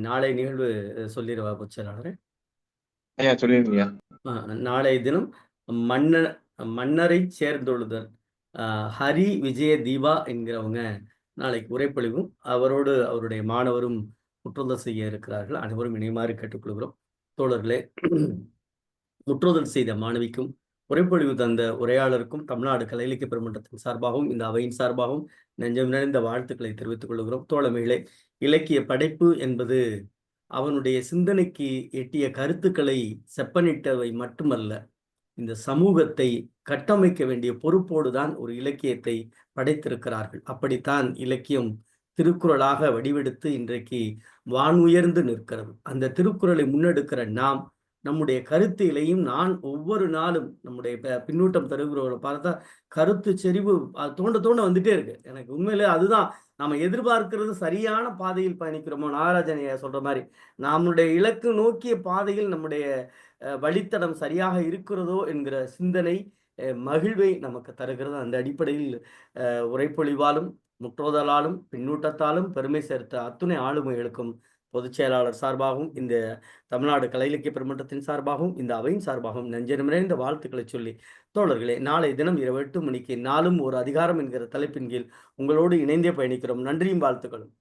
நாளை நிகழ்வு சொல்லிடுவா பொதுச் செயலாளரே? சொல்லிருங்க. நாளைய தினம் மன்னரை சேர்ந்தொழுதல் ஹரி விஜய தீபா என்கிறவங்க நாளைக்கு உரைப்பொழிவும் அவரோடு அவருடைய மாணவரும் முற்றுதல் செய்ய இருக்கிறார்கள். அனைவரும் இணைமாறு கேட்டுக்கொள்கிறோம். தோழர்களே, முற்றுதல் செய்த மாணவிக்கும் உரைப்பொழிவு தந்த உரையாளருக்கும் தமிழ்நாடு கலை இலக்கிய பெருமன்றத்தின் சார்பாகவும் இந்த அவையின் சார்பாகவும் நெஞ்சம் நிறைந்த வாழ்த்துக்களை தெரிவித்துக் கொள்கிறோம். தோழமைகளே, இலக்கிய படைப்பு என்பது அவனுடைய சிந்தனைக்கு எட்டிய கருத்துக்களை செப்பனிட்டவை மட்டுமல்ல, இந்த சமூகத்தை கட்டமைக்க வேண்டிய பொறுப்போடு தான் ஒரு இலக்கியத்தை படைத்திருக்கிறார்கள். அப்படித்தான் இலக்கியம் திருக்குறளாக வடிவெடுத்து இன்றைக்கு வானுயர்ந்து நிற்கிறது. அந்த திருக்குறளை முன்னெடுக்கிற நாம் நம்முடைய கருத்திலையும் ஒவ்வொரு நாளும் நம்முடைய பின்னூட்டம் தருகிறவர்களை பார்த்தா கருத்து செறிவு தோண்ட வந்துட்டே இருக்கு. எனக்கு உண்மையிலே அதுதான் நம்ம எதிர்பார்க்கிறது. சரியான பாதையில் பயணிக்கிறோமோ, நாகராஜன் சொல்ற மாதிரி நம்முடைய இலக்கு நோக்கிய பாதையில் நம்முடைய வழித்தடம் சரியாக இருக்கிறதோ என்கிற சிந்தனை மகிழ்வை நமக்கு தருகிறது. அந்த அடிப்படையில் உரைப்பொழிவாலும் முற்றோதலாலும் பின்னூட்டத்தாலும் பெருமை சேர்த்த அத்துணை ஆளுமைகளுக்கும் பொதுச் செயலாளர் சார்பாகவும் இந்த தமிழ்நாடு கலை இலக்கிய பெருமன்றத்தின் சார்பாகவும் இந்த அவையின் சார்பாகவும் நெஞ்சமிறைந்த வாழ்த்துக்களை சொல்லி, தோழர்களே, நாளை தினம் இரவு 8 மணிக்கு நாளும் ஒரு அதிகாரம் என்கிற தலைப்பின் கீழ் உங்களோடு இணைந்தே பயணிக்கிறோம். நன்றியும் வாழ்த்துக்களும்.